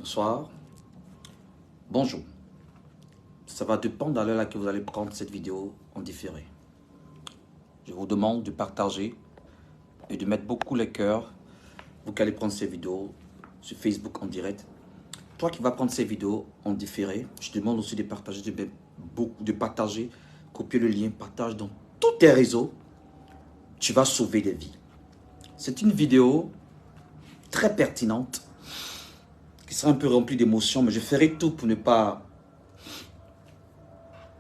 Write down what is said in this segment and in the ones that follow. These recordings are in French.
bonsoir, bonjour. Ça va dépendre de l'heure à laquelle vous allez prendre cette vidéo en différé. Je vous demande de partager et de mettre beaucoup les cœurs, vous qui allez prendre ces vidéos sur Facebook en direct. Toi qui vas prendre ces vidéos en différé, je te demande aussi de partager, copier le lien, partage dans tous tes réseaux. Tu vas sauver des vies. C'est une vidéo très pertinente, qui sera un peu remplie d'émotions, mais je ferai tout pour ne pas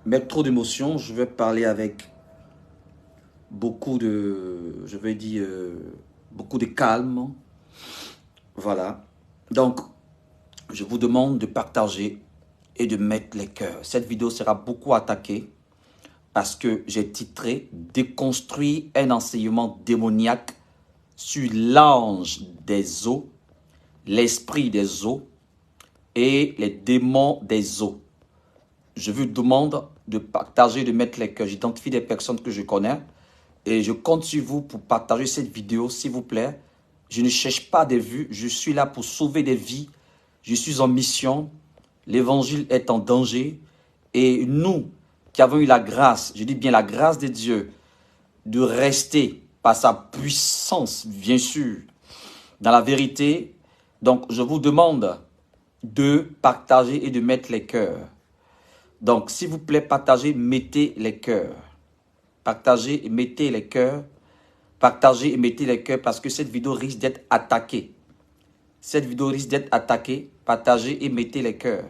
mettre trop d'émotions. Je vais parler avec beaucoup de, beaucoup de calme. Voilà. Donc, je vous demande de partager et de mettre les cœurs. Cette vidéo sera beaucoup attaquée parce que j'ai titré « Déconstruire un enseignement démoniaque sur l'ange des eaux, l'esprit des eaux et les démons des eaux ». Je vous demande de partager, de mettre les cœurs. J'identifie des personnes que je connais et je compte sur vous pour partager cette vidéo, s'il vous plaît. Je ne cherche pas des vues, je suis là pour sauver des vies. Je suis en mission, l'évangile est en danger et nous qui avons eu la grâce, je dis bien la grâce de Dieu, de rester par sa puissance, bien sûr, dans la vérité. Donc, je vous demande de partager et de mettre les cœurs. Donc, s'il vous plaît, partagez, mettez les cœurs. Partagez et mettez les cœurs. Partagez et mettez les cœurs parce que cette vidéo risque d'être attaquée. Cette vidéo risque d'être attaquée. Partagez et mettez les cœurs.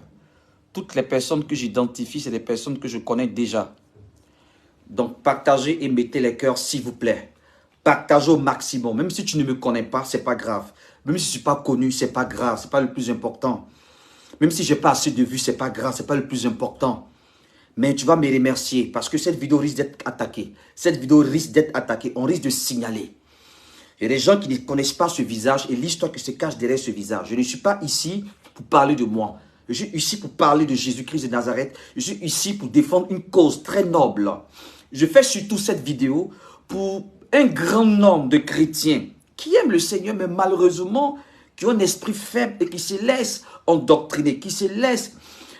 Toutes les personnes que j'identifie, c'est des personnes que je connais déjà. Donc, partagez et mettez les cœurs, s'il vous plaît. Partagez au maximum. Même si tu ne me connais pas, ce n'est pas grave. Même si je ne suis pas connu, ce n'est pas grave. Ce n'est pas le plus important. Même si je n'ai pas assez de vues, ce n'est pas grave. Ce n'est pas le plus important. Mais tu vas me remercier parce que cette vidéo risque d'être attaquée. Cette vidéo risque d'être attaquée. On risque de signaler. Il y a des gens qui ne connaissent pas ce visage et l'histoire qui se cache derrière ce visage. Je ne suis pas ici pour parler de moi. Je suis ici pour parler de Jésus-Christ de Nazareth. Je suis ici pour défendre une cause très noble. Je fais surtout cette vidéo pour un grand nombre de chrétiens qui aiment le Seigneur, mais malheureusement, qui ont un esprit faible et qui se laissent endoctriner, qui se laissent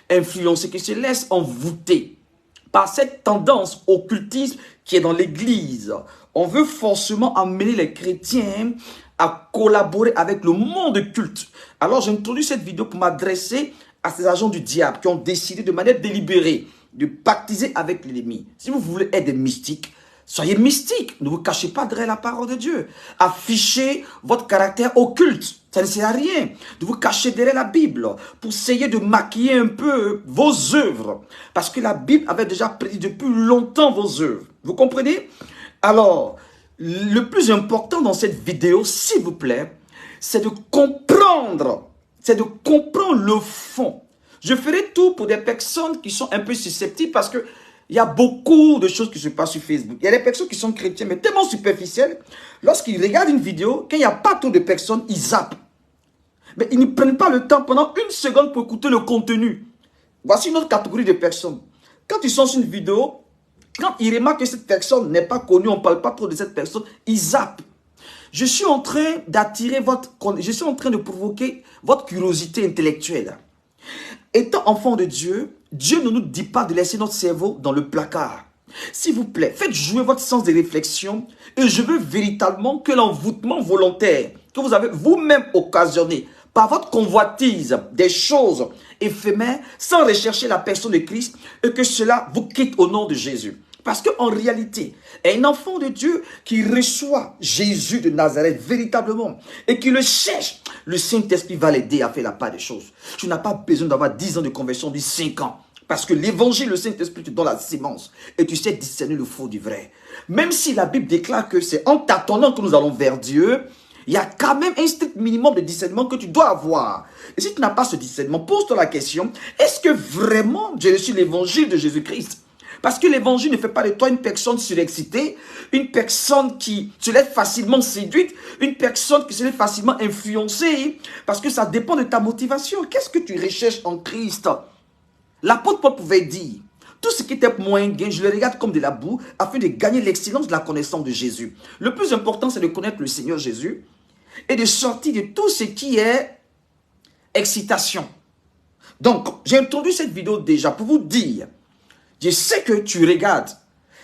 influencer, qui se laissent envoûter par cette tendance occultiste qui est dans l'Église. On veut forcément amener les chrétiens à collaborer avec le monde culte. Alors j'introduis cette vidéo pour m'adresser à ces agents du diable qui ont décidé de manière délibérée de pactiser avec l'ennemi. Si vous voulez être des mystiques, soyez mystiques. Ne vous cachez pas derrière la parole de Dieu. Affichez votre caractère occulte. Ça ne sert à rien de vous cacher derrière la Bible pour essayer de maquiller un peu vos œuvres. Parce que la Bible avait déjà prédit depuis longtemps vos œuvres. Vous comprenez? Alors, le plus important dans cette vidéo, s'il vous plaît, c'est de comprendre. C'est de comprendre le fond. Je ferai tout pour des personnes qui sont un peu susceptibles parce que il y a beaucoup de choses qui se passent sur Facebook. Il y a des personnes qui sont chrétiennes, mais tellement superficielles. Lorsqu'ils regardent une vidéo, quand il n'y a pas trop de personnes, ils zappent. Mais ils ne prennent pas le temps pendant une seconde pour écouter le contenu. Voici une autre catégorie de personnes. Quand ils sont sur une vidéo, quand ils remarquent que cette personne n'est pas connue, on ne parle pas trop de cette personne, ils zappent. Je suis en train d'attirer je suis en train de provoquer votre curiosité intellectuelle. Étant enfant de Dieu, Dieu ne nous dit pas de laisser notre cerveau dans le placard. S'il vous plaît, faites jouer votre sens de réflexion et je veux véritablement que l'envoûtement volontaire que vous avez vous-même occasionné par votre convoitise des choses éphémères sans rechercher la personne de Christ et que cela vous quitte au nom de Jésus. Parce qu'en réalité, un enfant de Dieu qui reçoit Jésus de Nazareth véritablement et qui le cherche, le Saint-Esprit va l'aider à faire la part des choses. Tu n'as pas besoin d'avoir 10 ans de conversion, ni 5 ans. Parce que l'évangile, le Saint-Esprit te donne la sémence et tu sais discerner le faux du vrai. Même si la Bible déclare que c'est en tâtonnant que nous allons vers Dieu, il y a quand même un strict minimum de discernement que tu dois avoir. Et si tu n'as pas ce discernement, pose-toi la question, est-ce que vraiment j'ai reçu l'évangile de Jésus-Christ? Parce que l'évangile ne fait pas de toi une personne surexcitée, une personne qui se laisse facilement séduite, une personne qui se laisse facilement influencer, parce que ça dépend de ta motivation. Qu'est-ce que tu recherches en Christ? L'apôtre Paul pouvait dire, tout ce qui était moins gain, je le regarde comme de la boue, afin de gagner l'excellence de la connaissance de Jésus. Le plus important, c'est de connaître le Seigneur Jésus et de sortir de tout ce qui est excitation. Donc, j'ai introduit cette vidéo déjà pour vous dire, je sais que tu regardes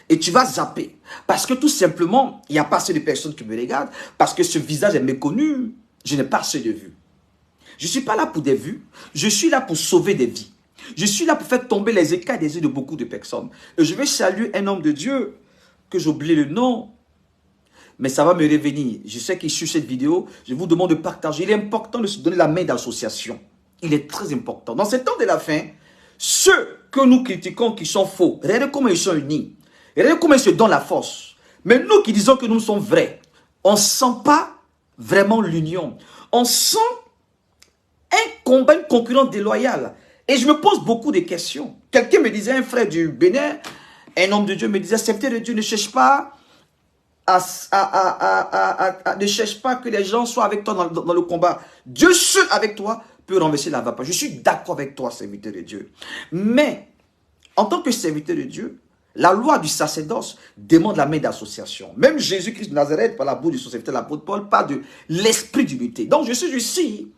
et tu vas zapper. Parce que tout simplement, il n'y a pas assez de personnes qui me regardent. Parce que ce visage est méconnu. Je n'ai pas assez de vues. Je ne suis pas là pour des vues. Je suis là pour sauver des vies. Je suis là pour faire tomber les écailles des yeux de beaucoup de personnes. Et je vais saluer un homme de Dieu que j'oublie le nom. Mais ça va me revenir. Je sais qu'il suit cette vidéo. Je vous demande de partager. Il est important de se donner la main d'association. Il est très important. Dans ce temps de la fin, ceux que nous critiquons qui sont faux, regardez comment ils sont unis. Regardez comment ils se donnent la force. Mais nous qui disons que nous sommes vrais, on ne sent pas vraiment l'union. On sent un combat, une concurrence déloyale. Et je me pose beaucoup de questions. Quelqu'un me disait, un frère du Bénin, un homme de Dieu me disait, serviteur de Dieu, ne cherche pas ne cherche pas que les gens soient avec toi dans le combat. Dieu seul avec toi peut renverser la vapeur. Je suis d'accord avec toi, serviteur de Dieu. Mais, en tant que serviteur de Dieu, la loi du sacerdoce demande la main d'association. Même Jésus-Christ de Nazareth, par la bouche de son serviteur, l'apôtre Paul, parle de l'esprit d'unité. Donc, je suis ici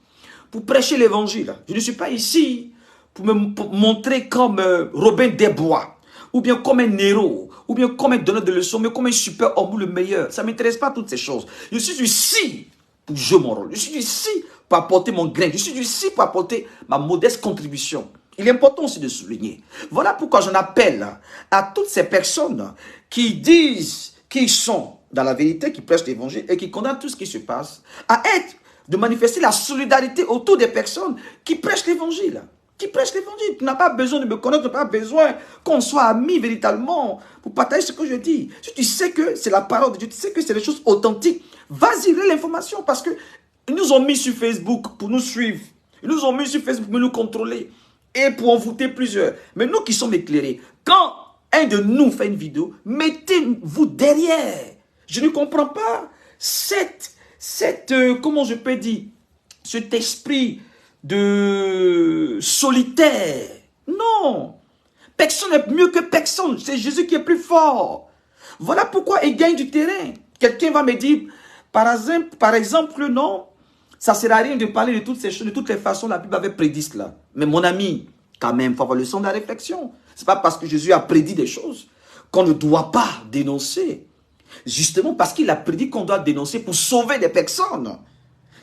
pour prêcher l'évangile. Je ne suis pas ici pour me montrer comme Robin des Bois, ou bien comme un héros, ou bien comme un donneur de leçons, mais comme un super homme ou le meilleur. Ça ne m'intéresse pas toutes ces choses. Je suis ici pour jouer mon rôle. Je suis ici pour apporter mon grain. Je suis ici pour apporter ma modeste contribution. Il est important aussi de souligner. Voilà pourquoi j'en appelle à toutes ces personnes qui disent qu'ils sont dans la vérité, qui prêchent l'évangile et qui condamnent tout ce qui se passe, de manifester la solidarité autour des personnes qui prêchent l'évangile. Qui prêchent l'évangile. Tu n'as pas besoin de me connaître, tu n'as pas besoin qu'on soit amis véritablement pour partager ce que je dis. Si tu sais que c'est la parole de Dieu, tu sais que c'est des choses authentiques, vas-y, lâche l'information parce que ils nous ont mis sur Facebook pour nous suivre. Ils nous ont mis sur Facebook pour nous contrôler et pour en foutre plusieurs. Mais nous qui sommes éclairés, quand un de nous fait une vidéo, mettez-vous derrière. Je ne comprends pas comment je peux dire, cet esprit de solitaire. Non. Personne n'est mieux que personne. C'est Jésus qui est plus fort. Voilà pourquoi il gagne du terrain. Quelqu'un va me dire, par exemple, non, ça ne sert à rien de parler de toutes ces choses, de toutes les façons la Bible avait prédit cela. Mais mon ami, quand même, il faut avoir le sens de la réflexion. Ce n'est pas parce que Jésus a prédit des choses qu'on ne doit pas dénoncer. Justement parce qu'il a prédit qu'on doit dénoncer pour sauver des personnes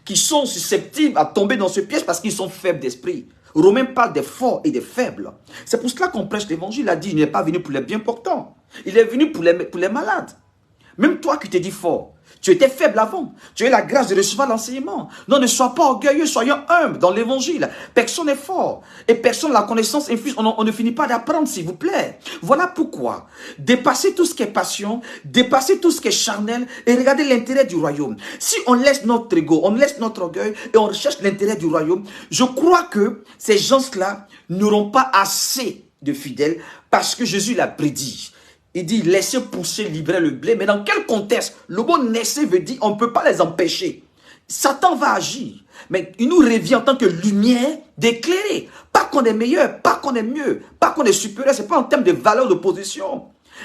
qui sont susceptibles à tomber dans ce piège parce qu'ils sont faibles d'esprit. Romain parle des forts et des faibles. C'est pour cela qu'on prêche l'évangile. Il a dit, il n'est pas venu pour les bien portants. Il est venu pour les malades. Même toi qui te dis fort, tu étais faible avant. Tu as eu la grâce de recevoir l'enseignement. Non, ne sois pas orgueilleux, soyons humbles dans l'évangile. Personne n'est fort. Et personne, la connaissance infuse. On ne finit pas d'apprendre, s'il vous plaît. Voilà pourquoi. Dépassez tout ce qui est passion, dépassez tout ce qui est charnel et regardez l'intérêt du royaume. Si on laisse notre ego, on laisse notre orgueil et on recherche l'intérêt du royaume, je crois que ces gens-là n'auront pas assez de fidèles parce que Jésus l'a prédit. Il dit, laissez pousser, libérer le blé. Mais dans quel contexte? Le mot laisser veut dire, on ne peut pas les empêcher. Satan va agir. Mais il nous revient en tant que lumière d'éclairer. Pas qu'on est meilleur, pas qu'on est mieux, pas qu'on est supérieur. Ce n'est pas en termes de valeur de position.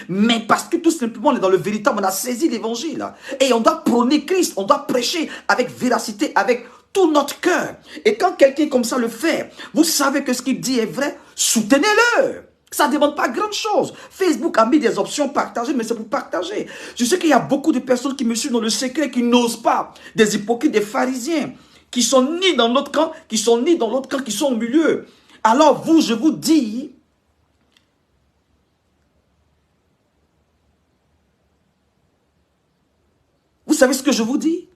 Mais parce que tout simplement, on est dans le véritable, on a saisi l'évangile. Et on doit prôner Christ, on doit prêcher avec véracité, avec tout notre cœur. Et quand quelqu'un comme ça le fait, vous savez que ce qu'il dit est vrai, soutenez-le. Ça ne demande pas grand chose. Facebook a mis des options partagées, mais c'est pour partager. Je sais qu'il y a beaucoup de personnes qui me suivent dans le secret, qui n'osent pas. Des hypocrites, des pharisiens, qui sont ni dans notre camp, qui sont ni dans l'autre camp, qui sont au milieu. Alors vous, je vous dis, vous savez ce que je vous dis?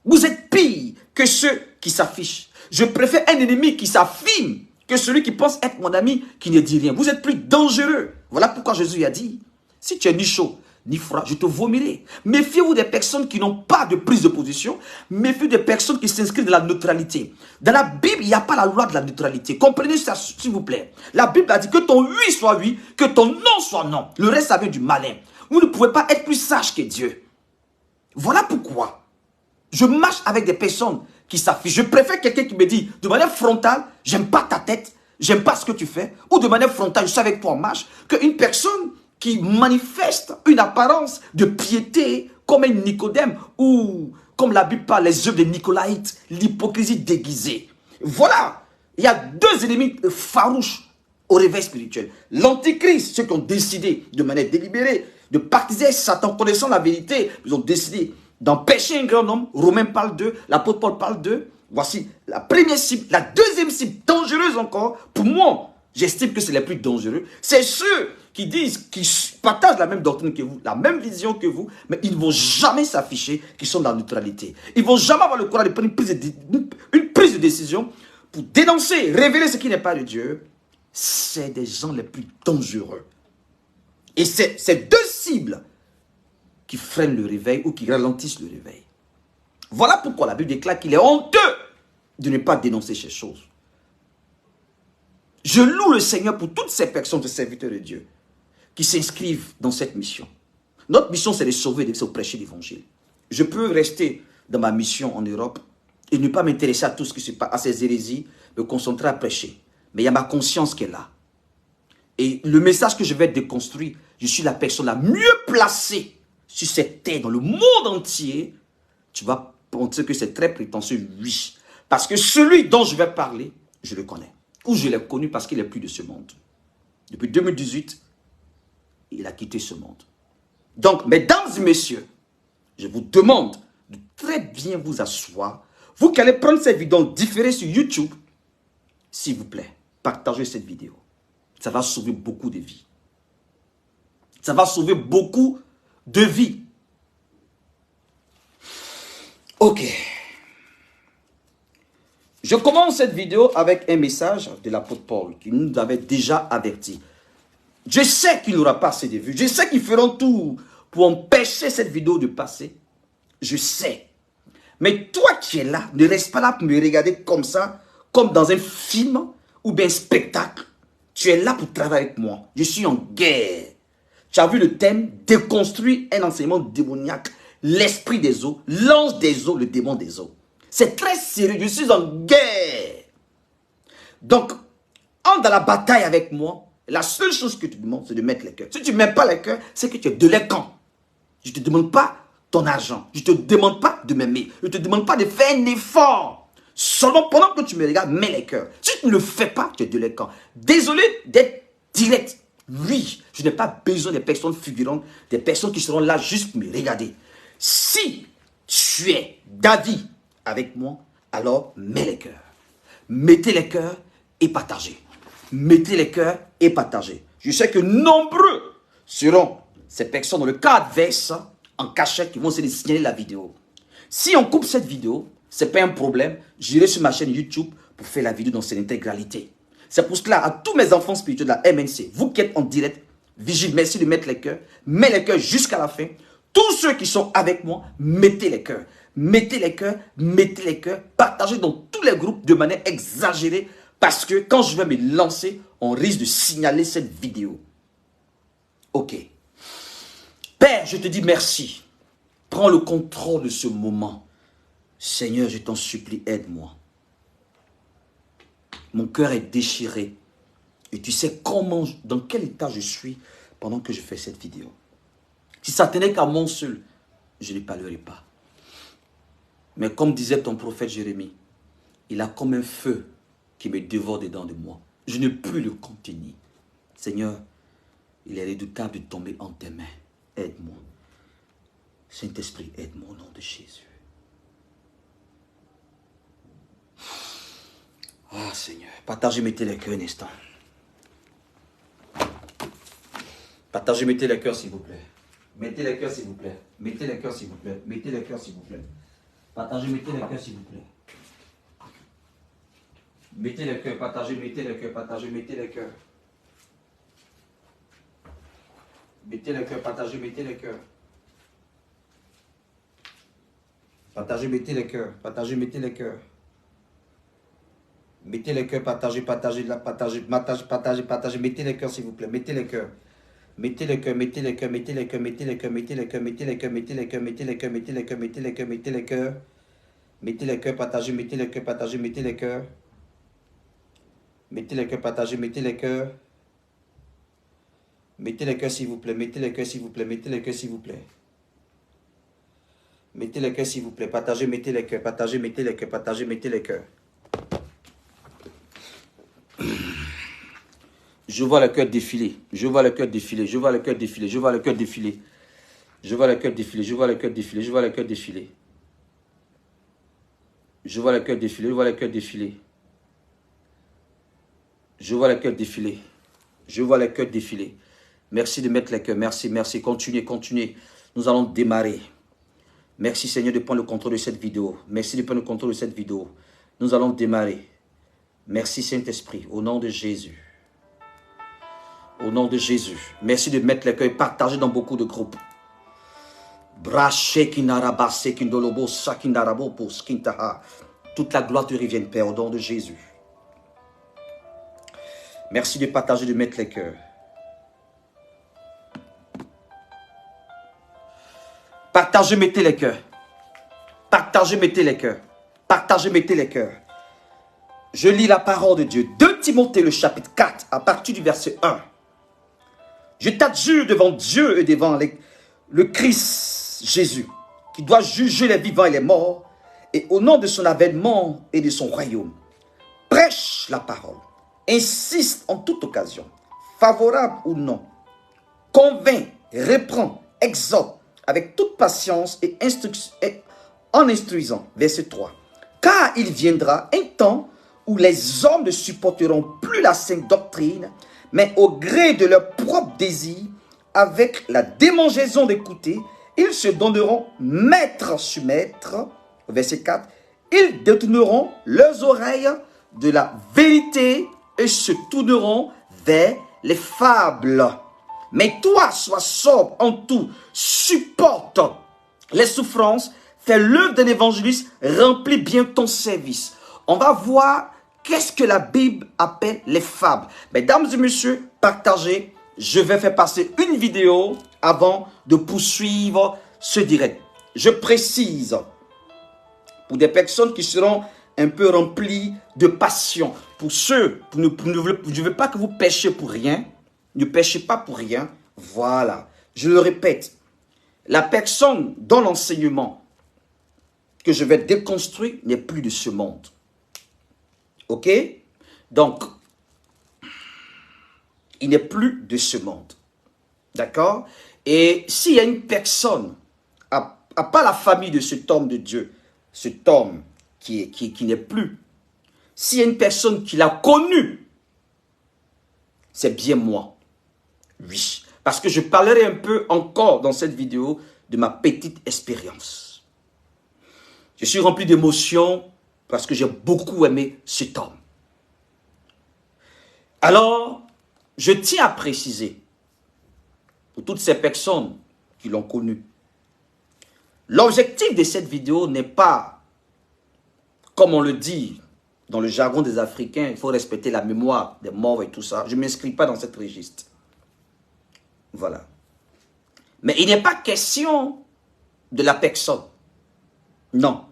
Vous êtes pire que ceux qui s'affichent. Je préfère un ennemi qui s'affirme que celui qui pense être mon ami, qui ne dit rien. Vous êtes plus dangereux. Voilà pourquoi Jésus a dit, si tu es ni chaud, ni froid, je te vomirai. Méfiez-vous des personnes qui n'ont pas de prise de position. Méfiez-vous des personnes qui s'inscrivent dans la neutralité. Dans la Bible, il n'y a pas la loi de la neutralité. Comprenez ça, s'il vous plaît. La Bible a dit que ton oui soit oui, que ton non soit non. Le reste, ça vient du malin. Vous ne pouvez pas être plus sage que Dieu. Voilà pourquoi je marche avec des personnes qui s'affichent. Je préfère quelqu'un qui me dit de manière frontale, j'aime pas ta tête, j'aime pas ce que tu fais, ou de manière frontale, je suis avec toi en marche, qu'une personne qui manifeste une apparence de piété comme un Nicodème ou comme la Bible parle, les œuvres des Nicolaïtes, l'hypocrisie déguisée. Voilà, il y a deux ennemis farouches au réveil spirituel. L'antichrist, ceux qui ont décidé de manière délibérée de partiser Satan, connaissant la vérité, ils ont décidé d'empêcher un grand nombre. Romains parle d'eux, l'apôtre Paul parle d'eux. Voici la première cible. La deuxième cible, dangereuse encore, pour moi, j'estime que c'est les plus dangereux. C'est ceux qui disent, qui partagent la même doctrine que vous, la même vision que vous, mais ils ne vont jamais s'afficher qu'ils sont dans la neutralité. Ils ne vont jamais avoir le courage de prendre une prise de décision pour dénoncer, révéler ce qui n'est pas de Dieu. C'est des gens les plus dangereux. Et c'est ces deux cibles qui freinent le réveil ou qui ralentissent le réveil. Voilà pourquoi la Bible déclare qu'il est honteux de ne pas dénoncer ces choses. Je loue le Seigneur pour toutes ces personnes, de serviteurs de Dieu, qui s'inscrivent dans cette mission. Notre mission, c'est de sauver, de prêcher l'évangile. Je peux rester dans ma mission en Europe et ne pas m'intéresser à tout ce qui se passe, à ces hérésies, me concentrer à prêcher. Mais il y a ma conscience qui est là. Et le message que je vais déconstruire, je suis la personne la mieux placée sur cette terre, dans le monde entier. Tu vas penser que c'est très prétentieux, oui. Parce que celui dont je vais parler, je le connais. Ou je l'ai connu parce qu'il n'est plus de ce monde. Depuis 2018, il a quitté ce monde. Donc, mesdames et messieurs, je vous demande de très bien vous asseoir. Vous qui allez prendre cette vidéo différée sur YouTube, s'il vous plaît, partagez cette vidéo. Ça va sauver beaucoup de vies. Ça va sauver beaucoup de vies. Ok. Je commence cette vidéo avec un message de l'apôtre Paul qui nous avait déjà averti. Je sais qu'il n'aura pas assez de vues. Je sais qu'ils feront tout pour empêcher cette vidéo de passer. Je sais. Mais toi qui es là, ne reste pas là pour me regarder comme ça, comme dans un film ou bien un spectacle. Tu es là pour travailler avec moi. Je suis en guerre. Tu as vu le thème, déconstruire un enseignement démoniaque, l'esprit des eaux, l'ange des eaux, le démon des eaux. C'est très sérieux, je suis en guerre. Donc, entre dans la bataille avec moi. La seule chose que tu demandes, c'est de mettre les cœurs. Si tu ne mets pas les cœurs, c'est que tu es délinquant. Je ne te demande pas ton argent. Je ne te demande pas de m'aimer. Je ne te demande pas de faire un effort. Seulement pendant que tu me regardes, mets les cœurs. Si tu ne le fais pas, tu es délinquant. Désolé d'être direct. Oui, je n'ai pas besoin des personnes figurantes, des personnes qui seront là juste pour me regarder. Si tu es d'avis avec moi, alors mets les cœurs. Mettez les cœurs et partagez. Mettez les cœurs et partagez. Je sais que nombreux seront ces personnes dans le cas adverse, en cachette, qui vont essayer de signaler la vidéo. Si on coupe cette vidéo, ce n'est pas un problème. J'irai sur ma chaîne YouTube pour faire la vidéo dans son intégralité. C'est pour cela, à tous mes enfants spirituels de la MNC, vous qui êtes en direct, vigile, merci de mettre les cœurs. Mets les cœurs jusqu'à la fin. Tous ceux qui sont avec moi, mettez les cœurs. Mettez les cœurs, mettez les cœurs. Partagez dans tous les groupes de manière exagérée. Parce que quand je vais me lancer, on risque de signaler cette vidéo. Ok. Père, je te dis merci. Prends le contrôle de ce moment. Seigneur, je t'en supplie, aide-moi. Mon cœur est déchiré. Et tu sais comment, dans quel état je suis pendant que je fais cette vidéo. Si ça tenait qu'à moi seul, je ne parlerai pas. Mais comme disait ton prophète Jérémie, il a comme un feu qui me dévore dedans de moi. Je ne peux le contenir. Seigneur, il est redoutable de tomber en tes mains. Aide-moi. Saint-Esprit, aide-moi au nom de Jésus. Ah Seigneur, partagez, mettez les cœurs un instant. Partagez, mettez les cœurs s'il vous plaît. Mettez les cœurs s'il vous plaît. Mettez les cœurs s'il vous plaît. Mettez les cœurs s'il vous plaît. Partagez, mettez les cœurs s'il vous plaît. Mettez les cœurs, partagez, mettez les cœurs, partagez, mettez les cœurs. Mettez les cœurs, partagez, mettez les cœurs. Partagez, mettez les cœurs, partagez, mettez les cœurs. Mettez les cœurs, partagez, partagez, partagez, partagez, partagez, mettez les cœurs s'il vous plaît, mettez les cœurs. Mettez les cœurs, mettez les cœurs, mettez les cœurs, mettez les cœurs, mettez les cœurs, mettez les cœurs, mettez les cœurs, mettez les cœurs, mettez les cœurs, mettez les cœurs, mettez les cœurs. Mettez les cœurs, partagez, mettez les cœurs, partagez, mettez les cœurs. Mettez les cœurs, partagez, mettez les cœurs. Mettez les cœurs s'il vous plaît, mettez les cœurs s'il vous plaît, mettez les cœurs s'il vous plaît. Mettez les cœurs, s'il vous plaît. Partagez, mettez les cœurs. Partagez, mettez les cœurs. Partagez, mettez les cœurs. Je vois le cœur défiler. Je vois le cœur défiler. Je vois le cœur défiler. Je vois le cœur défiler. Je vois le cœur défiler. Je vois le cœur défiler. Je vois le cœur défiler. Je vois le cœur défiler. Je vois le cœur défiler. Je vois le cœur défiler. Je vois le cœur défiler. Merci de mettre les cœurs. Merci, merci. Continuez, continuez. Nous allons démarrer. Merci Seigneur de prendre le contrôle de cette vidéo. Merci de prendre le contrôle de cette vidéo. Nous allons démarrer. Merci Saint-Esprit. Au nom de Jésus. Au nom de Jésus. Merci de mettre les cœurs partagés dans beaucoup de groupes. Toute la gloire te revienne, Père, au nom de Jésus. Merci de partager, de mettre les cœurs. Partagez, mettez les cœurs. Partagez, mettez les cœurs. Partagez, mettez les cœurs. Je lis la parole de Dieu. 2 Timothée, le chapitre 4, à partir du verset 1. Je t'adjure devant Dieu et devant le Christ Jésus, qui doit juger les vivants et les morts, et au nom de son avènement et de son royaume. Prêche la parole. Insiste en toute occasion, favorable ou non. Convainc, reprend, exhorte, avec toute patience et en instruisant. Verset 3. Car il viendra un temps où les hommes ne supporteront plus la sainte doctrine, mais au gré de leur propre désir, avec la démangeaison d'écouter, ils se donneront maître sur maître. Verset 4. Ils détourneront leurs oreilles de la vérité et se tourneront vers les fables. Mais toi, sois sobre en tout, supporte les souffrances, fais l'œuvre d'un évangéliste, remplis bien ton service. On va voir qu'est-ce que la Bible appelle les fables. Mesdames et messieurs, partagez. Je vais faire passer une vidéo avant de poursuivre ce direct. Je précise, pour des personnes qui seront un peu remplies de passion, pour ceux, je ne veux pas que vous pêchiez pour rien. Ne pêchez pas pour rien. Voilà. Je le répète. La personne dont l'enseignement que je vais déconstruire n'est plus de ce monde. Ok? Donc, il n'est plus de ce monde. D'accord? Et s'il y a une personne, à part la famille de cet homme de Dieu, cet homme qui n'est plus, s'il y a une personne qui l'a connu, c'est bien moi. Oui, parce que je parlerai un peu encore dans cette vidéo de ma petite expérience. Je suis rempli d'émotions parce que j'ai beaucoup aimé cet homme. Alors, je tiens à préciser, pour toutes ces personnes qui l'ont connu, l'objectif de cette vidéo n'est pas, comme on le dit dans le jargon des Africains, il faut respecter la mémoire des morts et tout ça. Je ne m'inscris pas dans cette registre. Voilà. Mais il n'est pas question de la personne. Non.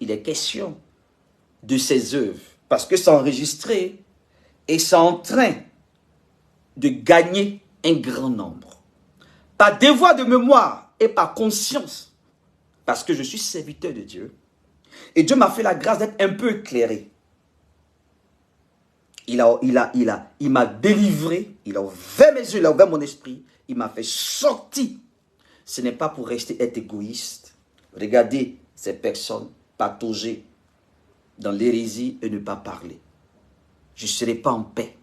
Il est question de ses œuvres. Parce que c'est enregistré et c'est en train de gagner un grand nombre. Par devoir de mémoire et par conscience. Parce que je suis serviteur de Dieu. Et Dieu m'a fait la grâce d'être un peu éclairé. Il m'a délivré. Il a ouvert mes yeux, il a ouvert mon esprit. Il m'a fait sortir. Ce n'est pas pour rester être égoïste. Regardez ces personnes patauger dans l'hérésie et ne pas parler. Je ne serai pas en paix.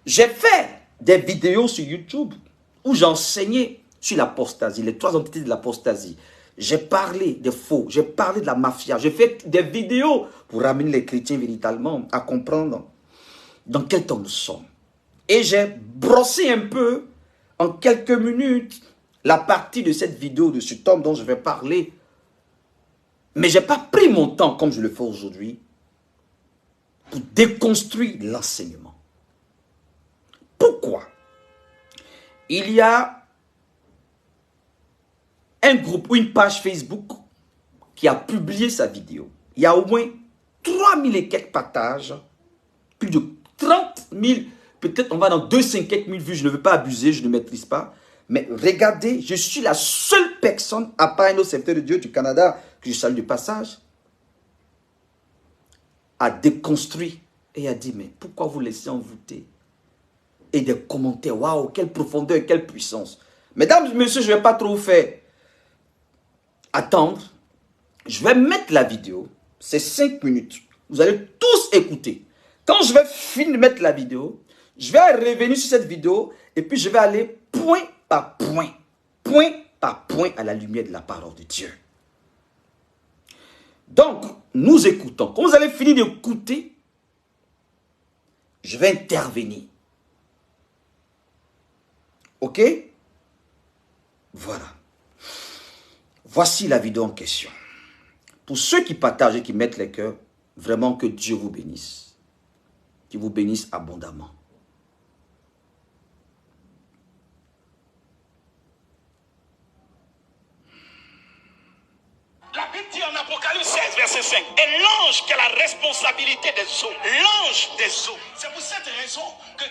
J'ai fait des vidéos sur YouTube où j'enseignais sur l'apostasie, les 3 entités de l'apostasie. J'ai parlé des faux, j'ai parlé de la mafia. J'ai fait des vidéos pour ramener les chrétiens véritablement à comprendre dans quel temps nous sommes. Et j'ai brossé un peu, en quelques minutes, la partie de cette vidéo de cet homme dont je vais parler. Mais je n'ai pas pris mon temps, comme je le fais aujourd'hui, pour déconstruire l'enseignement. Pourquoi? Il y a un groupe ou une page Facebook qui a publié sa vidéo. Il y a au moins 3000 et quelques partages, plus de 30 000, peut-être on va dans 250 000 vues, je ne veux pas abuser, je ne maîtrise pas, Mais regardez, je suis la seule personne, à part un autre serviteur de Dieu du Canada, que je salue de passage, a déconstruit et a dit, mais pourquoi vous laissez envoûter? Et des commentaires, waouh, quelle profondeur, quelle puissance. Mesdames et messieurs, je ne vais pas trop vous faire attendre. Je vais mettre la vidéo, c'est 5 minutes. Vous allez tous écouter. Quand je vais finir de mettre la vidéo, je vais revenir sur cette vidéo et puis je vais aller point par point à la lumière de la parole de Dieu. Donc, nous écoutons. Quand vous allez finir d'écouter, je vais intervenir. Ok? Voilà. Voici la vidéo en question. Pour ceux qui partagent et qui mettent les cœurs, vraiment que Dieu vous bénisse. Qu'il vous bénisse abondamment. La Bible dit en Apocalypse 16, verset 5, et l'ange qui a la responsabilité des eaux, l'ange des eaux. C'est pour cette raison que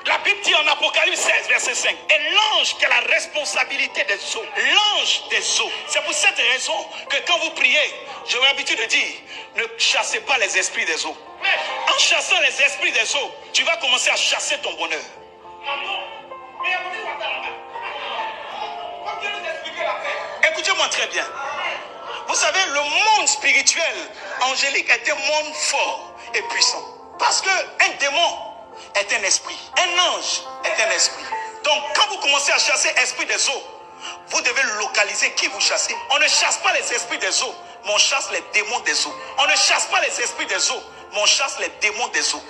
la Bible dit en Apocalypse 16, verset 5, et l'ange qui a la responsabilité des eaux, l'ange des eaux. C'est pour cette raison que quand vous priez, j'ai l'habitude de dire, ne chassez pas les esprits des eaux. En chassant les esprits des eaux, tu vas commencer à chasser ton bonheur. Écoutez-moi très bien. Vous savez, le monde spirituel angélique est un monde fort et puissant. Parce qu'un démon est un esprit. Un ange est un esprit. Donc, quand vous commencez à chasser l'esprit des eaux, vous devez localiser qui vous chassez. On ne chasse pas les esprits des eaux, mais on chasse les démons des eaux. On ne chasse pas les esprits des eaux, mais on chasse les démons des eaux.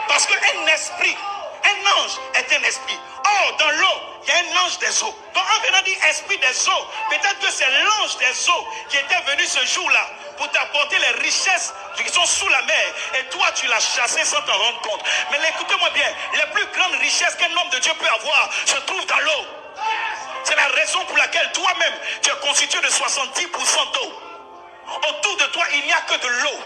Parce qu'un esprit, un ange est un esprit. Or, dans l'eau, il y a un ange des eaux. Donc, en venant dire esprit des eaux, peut-être que c'est l'ange des eaux qui était venu ce jour-là pour t'apporter les richesses qui sont sous la mer. Et toi, tu l'as chassé sans t'en rendre compte. Mais écoutez-moi bien, les plus grandes richesses qu'un homme de Dieu peut avoir se trouvent dans l'eau. C'est la raison pour laquelle toi-même, tu es constitué de 70% d'eau. Autour de toi, il n'y a que de l'eau.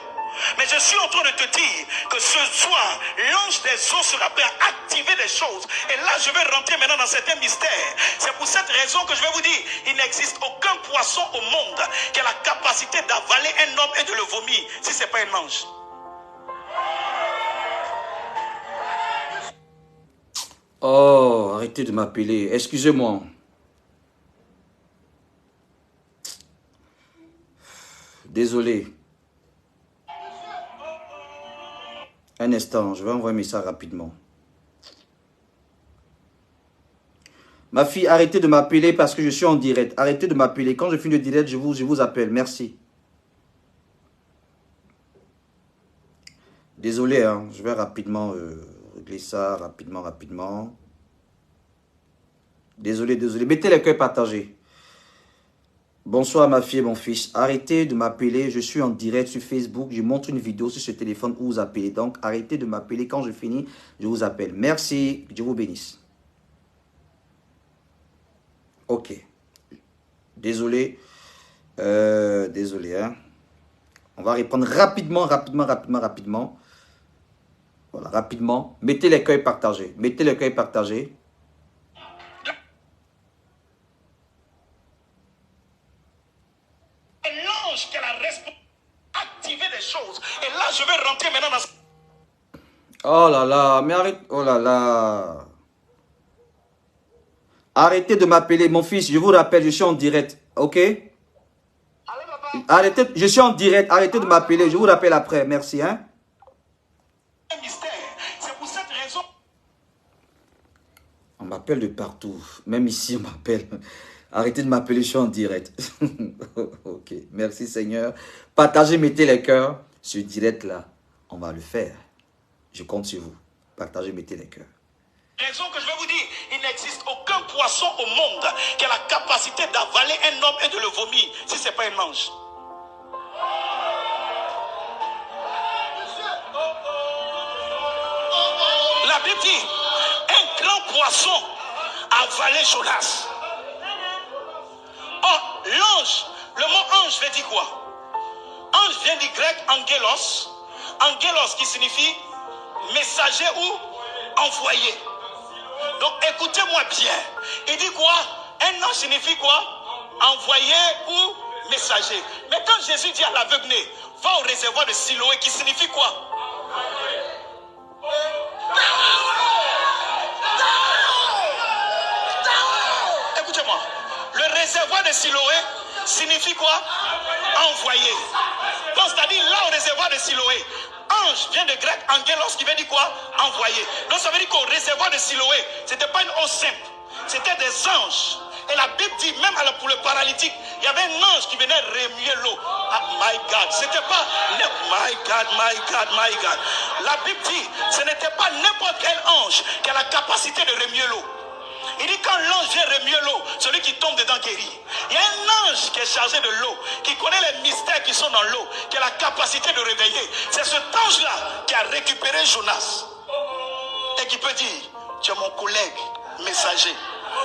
Mais je suis en train de te dire que ce soir, l'ange des eaux sera prêt à activer des choses. Et là, je vais rentrer maintenant dans certains mystères. C'est pour cette raison que je vais vous dire, il n'existe aucun poisson au monde qui a la capacité d'avaler un homme et de le vomir si ce n'est pas un ange. Oh, arrêtez de m'appeler. Excusez-moi. Désolé. Un instant, je vais envoyer ça rapidement. Ma fille, arrêtez de m'appeler parce que je suis en direct. Arrêtez de m'appeler. Quand je finis le direct, je vous appelle. Merci. Désolé, hein, je vais rapidement régler ça, rapidement. Désolé. Mettez les cœurs partagés. Bonsoir ma fille et mon fils. Arrêtez de m'appeler. Je suis en direct sur Facebook. Je montre une vidéo sur ce téléphone où vous appelez. Donc, arrêtez de m'appeler. Quand je finis, je vous appelle. Merci. Dieu vous bénisse. Ok. Désolé. Désolé. Hein. On va répondre rapidement. Voilà, rapidement. Mettez les cœurs partagés. L'ange qui a la responsabilité d'activer des choses. Et là, je vais rentrer maintenant dans... Oh là là, mais arrête. Oh là là. Arrêtez de m'appeler, mon fils. Je vous rappelle, je suis en direct. Ok? Arrêtez, je suis en direct. Arrêtez de m'appeler. Je vous rappelle après. Merci. Hein? C'est pour cette raison. On m'appelle de partout. Même ici, on m'appelle. Arrêtez de m'appeler, je suis en direct. Ok. Merci, Seigneur. Partagez, mettez les cœurs. Ce direct-là, on va le faire. Je compte sur vous. Partagez, mettez les cœurs. Raison que je vais vous dire, il n'existe aucun poisson au monde qui a la capacité d'avaler un homme et de le vomir si ce n'est pas un ange. La Bible dit, un grand poisson a avalé Jonas. Oh, l'ange, le mot ange veut dire quoi? Ange vient du grec angelos. Angelos qui signifie messager ou envoyé. Donc écoutez-moi bien. Il dit quoi? Un ange signifie quoi? Envoyé ou messager. Mais quand Jésus dit à l'aveugle, va au réservoir de Siloé, qui signifie quoi? Écoutez-moi. Le réservoir de Siloé signifie quoi? Envoyé. Donc c'est-à-dire là au réservoir de Siloé, ange vient de grec angelos qui veut dire quoi? Envoyé. Donc ça veut dire qu'au réservoir de Siloé, ce n'était pas une eau simple, c'était des anges. Et la Bible dit, même pour le paralytique, il y avait un ange qui venait remuer l'eau. Ah, my God, c'était pas, my God, my God, my God. La Bible dit, ce n'était pas n'importe quel ange qui a la capacité de remuer l'eau. Il dit quand l'ange vient remuer l'eau, celui qui tombe dedans guérit. Il y a un ange qui est chargé de l'eau, qui connaît les mystères qui sont dans l'eau, qui a la capacité de réveiller. C'est cet ange-là qui a récupéré Jonas. Et qui peut dire, tu es mon collègue messager.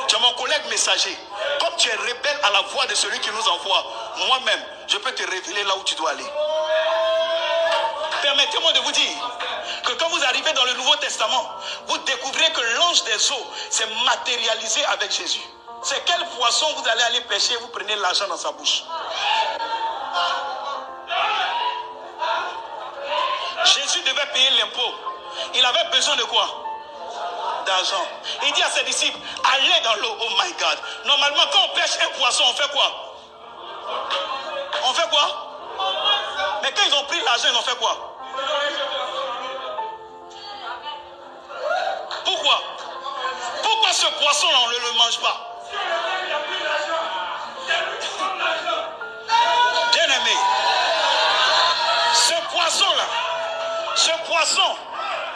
Tu es mon collègue messager. Comme tu es rebelle à la voix de celui qui nous envoie, moi-même, je peux te révéler là où tu dois aller. Permettez-moi de vous dire que quand vous arrivez dans le Nouveau Testament, vous découvrez que l'ange des eaux s'est matérialisé avec Jésus. C'est quel poisson vous allez aller pêcher et vous prenez l'argent dans sa bouche. Jésus devait payer l'impôt. Il avait besoin de quoi? D'argent. Il dit à ses disciples, allez dans l'eau. Oh my God. Normalement, quand on pêche un poisson, on fait quoi? On fait quoi? Mais quand ils ont pris l'argent, ils ont fait quoi? Pourquoi? Pourquoi ce poisson-là, on ne le mange pas? Bien aimé, ce poisson,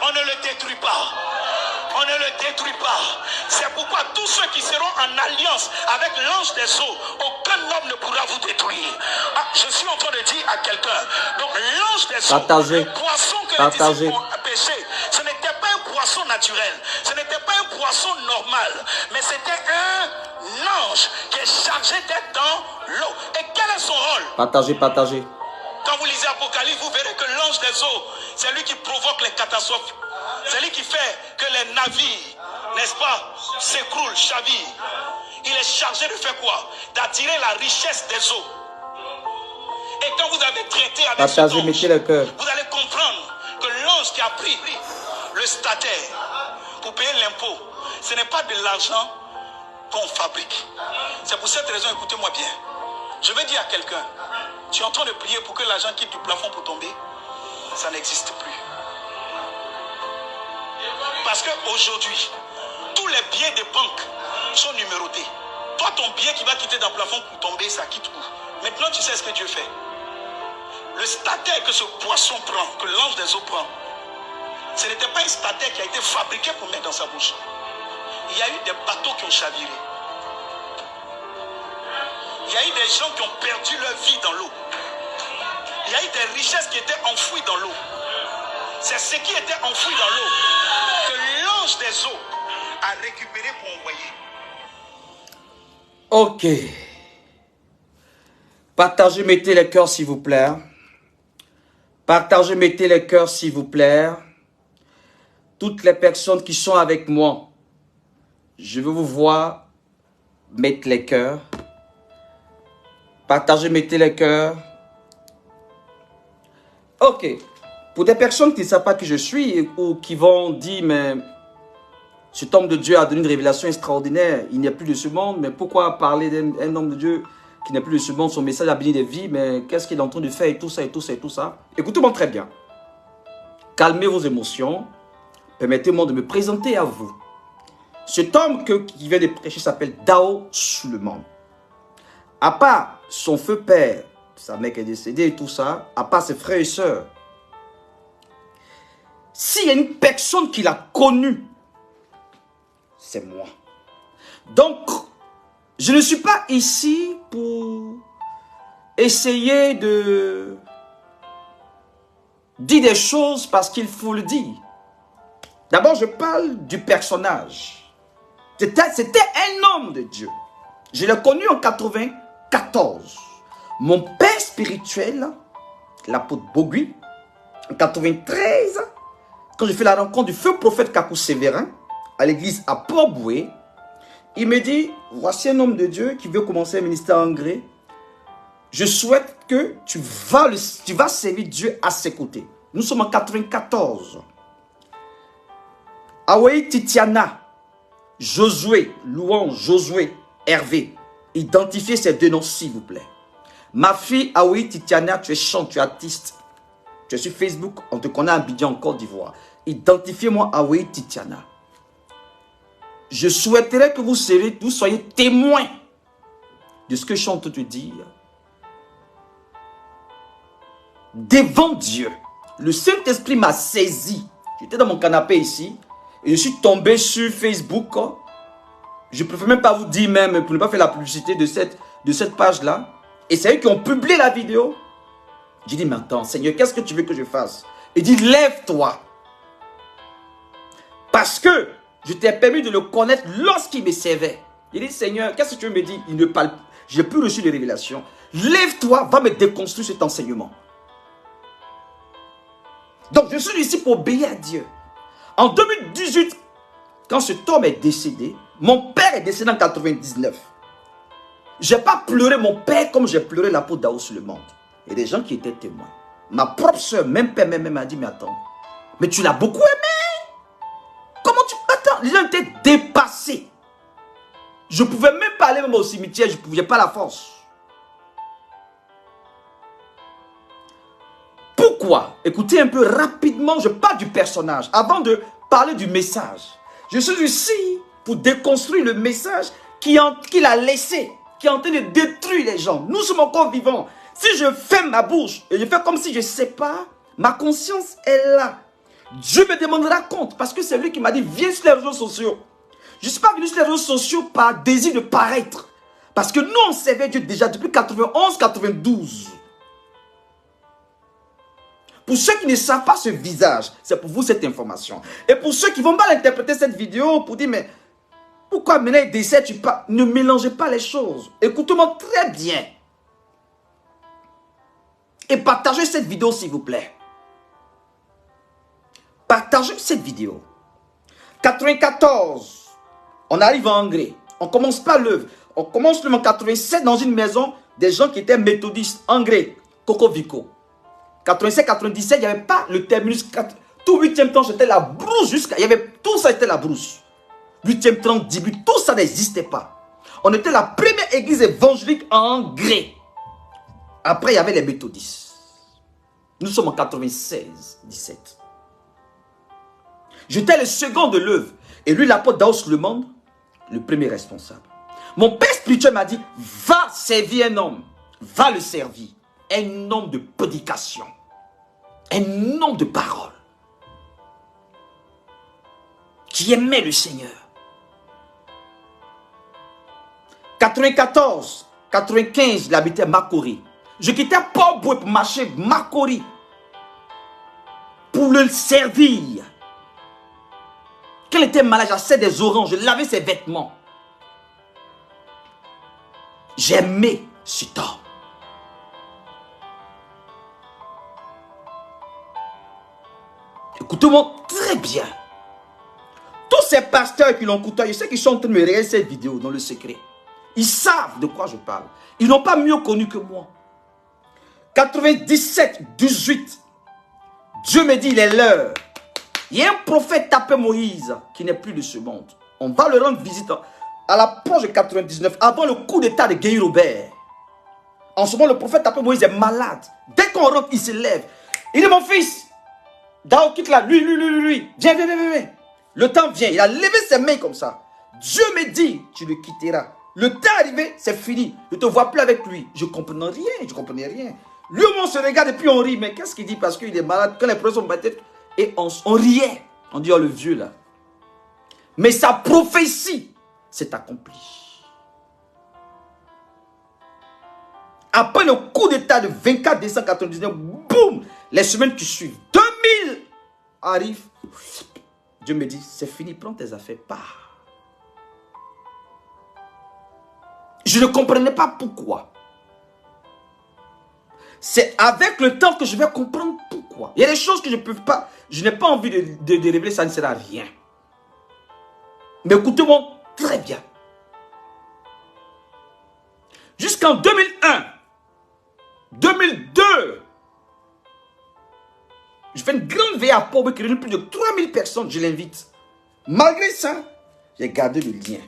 on ne le détruit pas. On ne le détruit pas. C'est pourquoi tous ceux qui seront en alliance avec l'ange des eaux, aucun homme ne pourra vous détruire. Ah, je suis en train de dire à quelqu'un, donc l'ange des eaux, le poisson que les disciples ont pêché, ce n'était pas un poisson naturel, ce n'était pas un poisson normal, mais c'était un ange qui est chargé d'être dans l'eau. Et quel est son rôle? Partagez. Quand vous lisez Apocalypse, vous verrez que l'ange des eaux, c'est lui qui provoque les catastrophes. C'est lui qui fait que les navires, n'est-ce pas, s'écroulent, chavirent. Il est chargé de faire quoi? D'attirer la richesse des eaux. Et quand vous avez traité avec cet ange, vous allez comprendre que l'ange qui a pris le stataire pour payer l'impôt, ce n'est pas de l'argent qu'on fabrique. C'est pour cette raison, écoutez-moi bien. Je vais dire à quelqu'un, tu es en train de prier pour que l'argent quitte du plafond pour tomber. Ça n'existe plus. Parce qu'aujourd'hui, tous les billets de banque sont numérotés. Toi, ton billet qui va quitter dans le plafond pour tomber, ça quitte où? Maintenant, tu sais ce que Dieu fait. Le stataire que ce poisson prend, que l'ange des eaux prend, ce n'était pas un stataire qui a été fabriqué pour mettre dans sa bouche. Il y a eu des bateaux qui ont chaviré. Il y a eu des gens qui ont perdu leur vie dans l'eau. Il y a eu des richesses qui étaient enfouies dans l'eau. C'est ce qui était enfoui dans l'eau que l'ange des eaux a récupéré pour envoyer. Ok. Partagez, mettez les cœurs s'il vous plaît. Partagez, mettez les cœurs s'il vous plaît. Toutes les personnes qui sont avec moi, je veux vous voir mettre les cœurs. Partagez, mettez les cœurs. Ok. Pour des personnes qui ne savent pas qui je suis ou qui vont dire, mais cet homme de Dieu a donné une révélation extraordinaire. Il n'y a plus de ce monde, mais pourquoi parler d'un homme de Dieu qui n'est plus de ce monde? Son message a béni des vies, mais qu'est-ce qu'il est en train de faire et tout ça et tout ça et tout ça? Écoutez-moi très bien. Calmez vos émotions. Permettez-moi de me présenter à vous. Cet homme qui vient de prêcher s'appelle Dao Suleiman. À part son feu père, sa mère qui est décédée et tout ça, à part ses frères et sœurs, s'il y a une personne qui l'a connu, c'est moi. Donc, je ne suis pas ici pour essayer de dire des choses parce qu'il faut le dire. D'abord, je parle du personnage. C'était un homme de Dieu. Je l'ai connu en 94. Mon père spirituel, l'apôtre Bogui, en 93, quand j'ai fait la rencontre du feu prophète Kakou Sévérin, à l'église à Port-Boué, il me dit, voici un homme de Dieu qui veut commencer un ministère en gré. Je souhaite que tu vas servir Dieu à ses côtés. Nous sommes en 94. Awaï Titiana, Josué, Louange, Josué, Hervé. Identifiez ces deux noms, s'il vous plaît. Ma fille Awaï Titiana, tu es chante, tu es artiste. Tu es sur Facebook, on te connaît à Abidjan, en Côte d'Ivoire. Identifiez-moi Awaï Titiana. Je souhaiterais que vous soyez témoins de ce que je suis en train de te dire. Devant Dieu, le Saint-Esprit m'a saisi. J'étais dans mon canapé ici et je suis tombé sur Facebook. Je ne préfère même pas vous dire même pour ne pas faire la publicité de cette page-là. Et c'est eux qui ont publié la vidéo. J'ai dit, mais attends, Seigneur, qu'est-ce que tu veux que je fasse? Il dit, lève-toi. Parce que je t'ai permis de le connaître lorsqu'il me servait. Il dit, Seigneur, qu'est-ce que tu veux me dire? Il ne parle pas. Je n'ai plus reçu de révélation. Lève-toi, va me déconstruire cet enseignement. Donc, je suis ici pour obéir à Dieu. En 2018, quand cet homme est décédé, mon père est décédé en 99. Je n'ai pas pleuré mon père comme j'ai pleuré l'apôtre Daoust le monde. Il y a des gens qui étaient témoins. Ma propre soeur, même père, même m'a dit, mais attends, mais tu l'as beaucoup aimé. Comment tu... Attends, les gens étaient dépassés. Je ne pouvais même pas aller même au cimetière, je ne pouvais pas la force. Pourquoi? Écoutez un peu rapidement, je parle du personnage. Avant de parler du message, je suis ici pour déconstruire le message qu'il a laissé, qui est en train de détruire les gens. Nous sommes encore vivants. Si je ferme ma bouche et je fais comme si je ne sais pas, ma conscience est là. Dieu me demandera compte parce que c'est lui qui m'a dit, viens sur les réseaux sociaux. Je ne suis pas venu sur les réseaux sociaux par désir de paraître. Parce que nous, on servait Dieu déjà depuis 91-92. Pour ceux qui ne savent pas ce visage, c'est pour vous cette information. Et pour ceux qui vont mal interpréter cette vidéo pour dire, mais pourquoi maintenant il décède, tu parles? Ne mélangez pas les choses. Écoutez-moi très bien. Et partagez cette vidéo s'il vous plaît. Partagez cette vidéo. 94, on arrive en Hongrie. On commence pas l'œuvre. On commence l'œuvre en 87 dans une maison des gens qui étaient méthodistes, Hongrie, Kokoviko. 87-97, il n'y avait pas le terminus. Tout 8e temps, c'était la brousse jusqu'à... Tout ça était la brousse. 8e temps, début, tout ça n'existait pas. On était la première église évangélique en Hongrie. Après, il y avait les méthodistes. Nous sommes en 96-17. J'étais le second de l'œuvre. Et lui, l'apôtre Daoust le monde, le premier responsable. Mon père spirituel m'a dit, va servir un homme. Va le servir. Un homme de prédication. Un homme de parole. Qui aimait le Seigneur. 94, 95, il habitait Makori. Je quittais Port-Boué pour marcher Makori. Pour le servir. Quand il était malade, j'assais des oranges, je lavais ses vêtements. J'aimais cet homme. Écoutez-moi très bien. Tous ces pasteurs qui l'ont côtoyé, ceux qui sont en train de me regarder cette vidéo dans le secret, ils savent de quoi je parle. Ils n'ont pas mieux connu que moi. 97, 18, Dieu me dit, il est l'heure. Il y a un prophète appelé Moïse qui n'est plus de ce monde. On va le rendre visite à l'approche de 99, avant le coup d'état de Guy Robert. En ce moment, le prophète appelé Moïse est malade. Dès qu'on rentre, il se lève. Il est mon fils. Dao, quitte là. Lui. Viens. Le temps vient. Il a levé ses mains comme ça. Dieu me dit, tu le quitteras. Le temps arrivé, c'est fini. Je ne te vois plus avec lui. Je ne comprenais rien. Lui, on se regarde et puis on rit. Mais qu'est-ce qu'il dit? Parce qu'il est malade. Quand les problèmes sont battus, et on riait. On dit, oh, le vieux là. Mais sa prophétie s'est accomplie. Après le coup d'état de 24 décembre 99, boum, les semaines qui suivent, 2000 arrivent. Dieu me dit, c'est fini, prends tes affaires, pars. Je ne comprenais pas pourquoi. C'est avec le temps que je vais comprendre pourquoi. Il y a des choses que je ne peux pas. je n'ai pas envie de révéler, ça ne sert à rien. Mais écoutez-moi très bien. Jusqu'en 2001, 2002, je fais une grande veille à Pau qui réunit plus de 3000 personnes, je l'invite. Malgré ça, j'ai gardé le lien.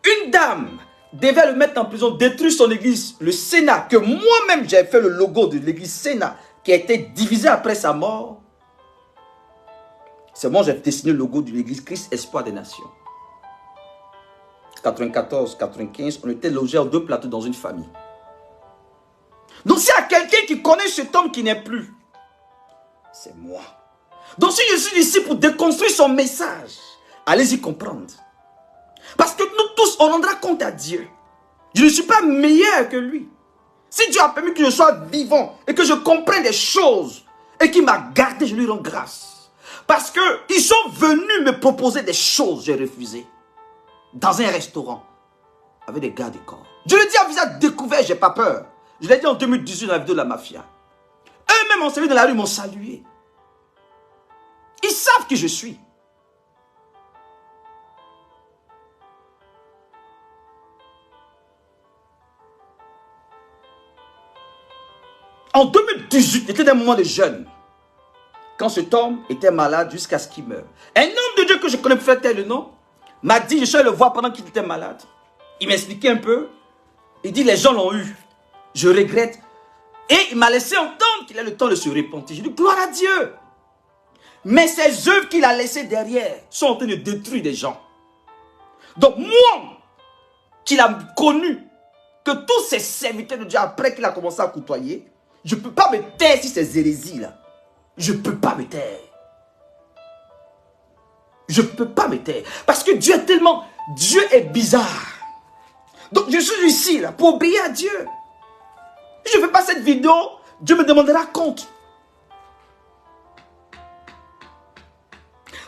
Une dame devait le mettre en prison, détruire son église, le Sénat, que moi-même j'ai fait le logo de l'église Sénat, qui a été divisé après sa mort. C'est moi j'ai dessiné le logo de l'église Christ Espoir des Nations. 94, 95, on était logés en 2 plateaux dans une famille. Donc s'il y a quelqu'un qui connaît cet homme qui n'est plus, c'est moi. Donc si je suis ici pour déconstruire son message, allez-y comprendre. Parce que nous tous, on rendra compte à Dieu. Je ne suis pas meilleur que lui. Si Dieu a permis que je sois vivant et que je comprenne des choses et qu'il m'a gardé, je lui rends grâce. Parce qu'ils sont venus me proposer des choses, j'ai refusé. Dans un restaurant, avec des gardes du corps. Je le dis à visage découvert, j'ai pas peur. Je l'ai dit en 2018 dans la vidéo de la mafia. Eux-mêmes ont servi dans la rue, m'ont salué. Ils savent qui je suis. En 2018, j'étais dans un moment de jeûne. Quand cet homme était malade jusqu'à ce qu'il meure. Un homme de Dieu que je connais peut-être le nom, m'a dit, je suis allé le voir pendant qu'il était malade. Il m'expliquait un peu. Il dit, les gens l'ont eu. Je regrette. Et il m'a laissé entendre qu'il a le temps de se repentir. Je dis, gloire à Dieu. Mais ces œuvres qu'il a laissées derrière sont en train de détruire des gens. Donc moi, qu'il a connu, que tous ces serviteurs de Dieu, après qu'il a commencé à côtoyer, je ne peux pas me taire sur ces hérésies-là. Je ne peux pas me taire. Je ne peux pas me taire. Parce que Dieu est tellement... Dieu est bizarre. Donc je suis ici là pour obéir à Dieu. Si je ne fais pas cette vidéo, Dieu me demandera compte.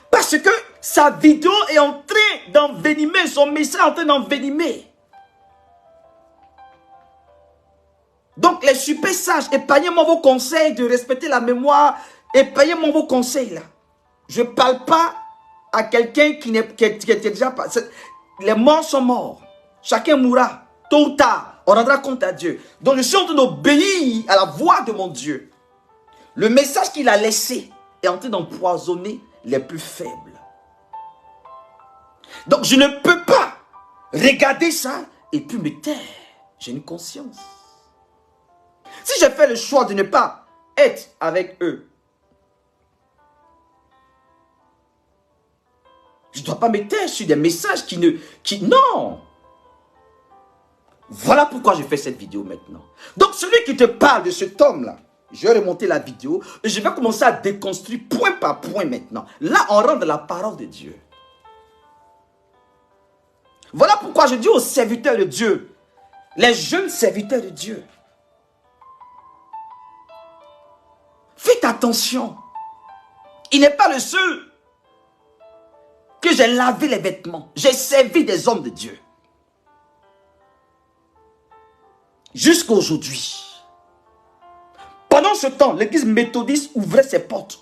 Parce que sa vidéo est en train d'envenimer, son message est en train d'envenimer. Donc les super sages, épargnez-moi vos conseils de respecter la mémoire, épargnez-moi vos conseils là. Je ne parle pas à quelqu'un qui était déjà pas. Les morts sont morts. Chacun mourra. Tôt ou tard, on rendra compte à Dieu. Donc je suis en train d'obéir à la voix de mon Dieu. Le message qu'il a laissé est en train d'empoisonner les plus faibles. Donc je ne peux pas regarder ça et puis me taire. J'ai une conscience. Si j'ai fait le choix de ne pas être avec eux, je ne dois pas me taire sur des messages non. Voilà pourquoi je fais cette vidéo maintenant. Donc celui qui te parle de cet homme-là, je vais remonter la vidéo et je vais commencer à déconstruire point par point maintenant. Là, on rentre dans la parole de Dieu. Voilà pourquoi je dis aux serviteurs de Dieu, les jeunes serviteurs de Dieu, faites attention. Il n'est pas le seul que j'ai lavé les vêtements. J'ai servi des hommes de Dieu. Jusqu'à aujourd'hui. Pendant ce temps, l'église méthodiste ouvrait ses portes.